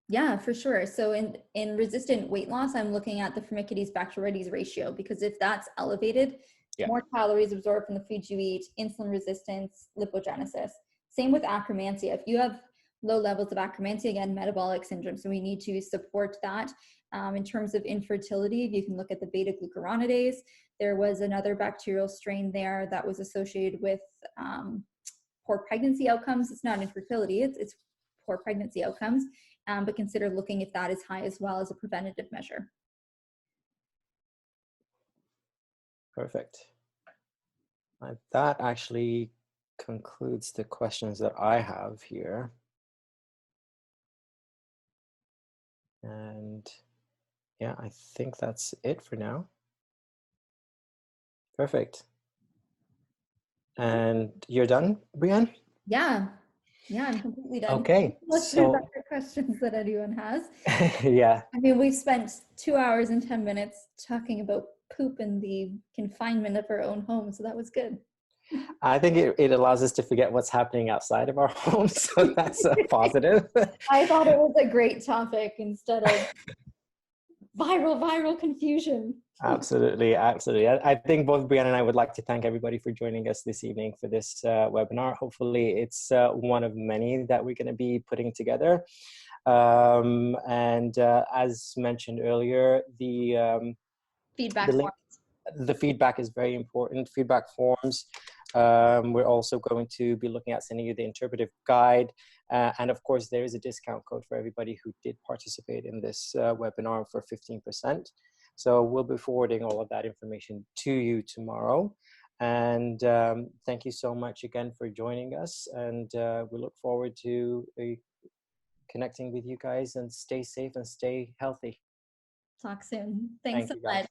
Yeah, for sure. So in resistant weight loss, I'm looking at the Firmicutes Bacteroides ratio, because if that's elevated, Yeah. more calories absorbed from the food you eat, insulin resistance, lipogenesis. Same with akromansia. If you have low levels of akromansia, again, metabolic syndrome, so we need to support that. In terms of infertility, you can look at the beta glucuronidase. There was another bacterial strain there that was associated with poor pregnancy outcomes. It's not infertility, it's poor pregnancy outcomes, but consider looking if that is high as well as a preventative measure. Perfect. That actually concludes the questions that I have here. And yeah, I think that's it for now. Perfect. And you're done, Breanne? Yeah, I'm completely done. Okay, Unless there's other questions that anyone has. yeah. I mean, we've spent 2 hours and 10 minutes talking about poop and the confinement of our own home, so that was good. I think it allows us to forget what's happening outside of our homes, so that's a positive. I thought it was a great topic instead of viral confusion. Absolutely, absolutely. I think both Breanne and I would like to thank everybody for joining us this evening for this webinar. Hopefully it's one of many that we're going to be putting together. As mentioned earlier, the feedback is very important. Feedback forms. We're also going to be looking at sending you the interpretive guide. And of course, there is a discount code for everybody who did participate in this webinar for 15%. So we'll be forwarding all of that information to you tomorrow. And thank you so much again for joining us. And we look forward to connecting with you guys, and stay safe and stay healthy. Talk soon. Thanks so much.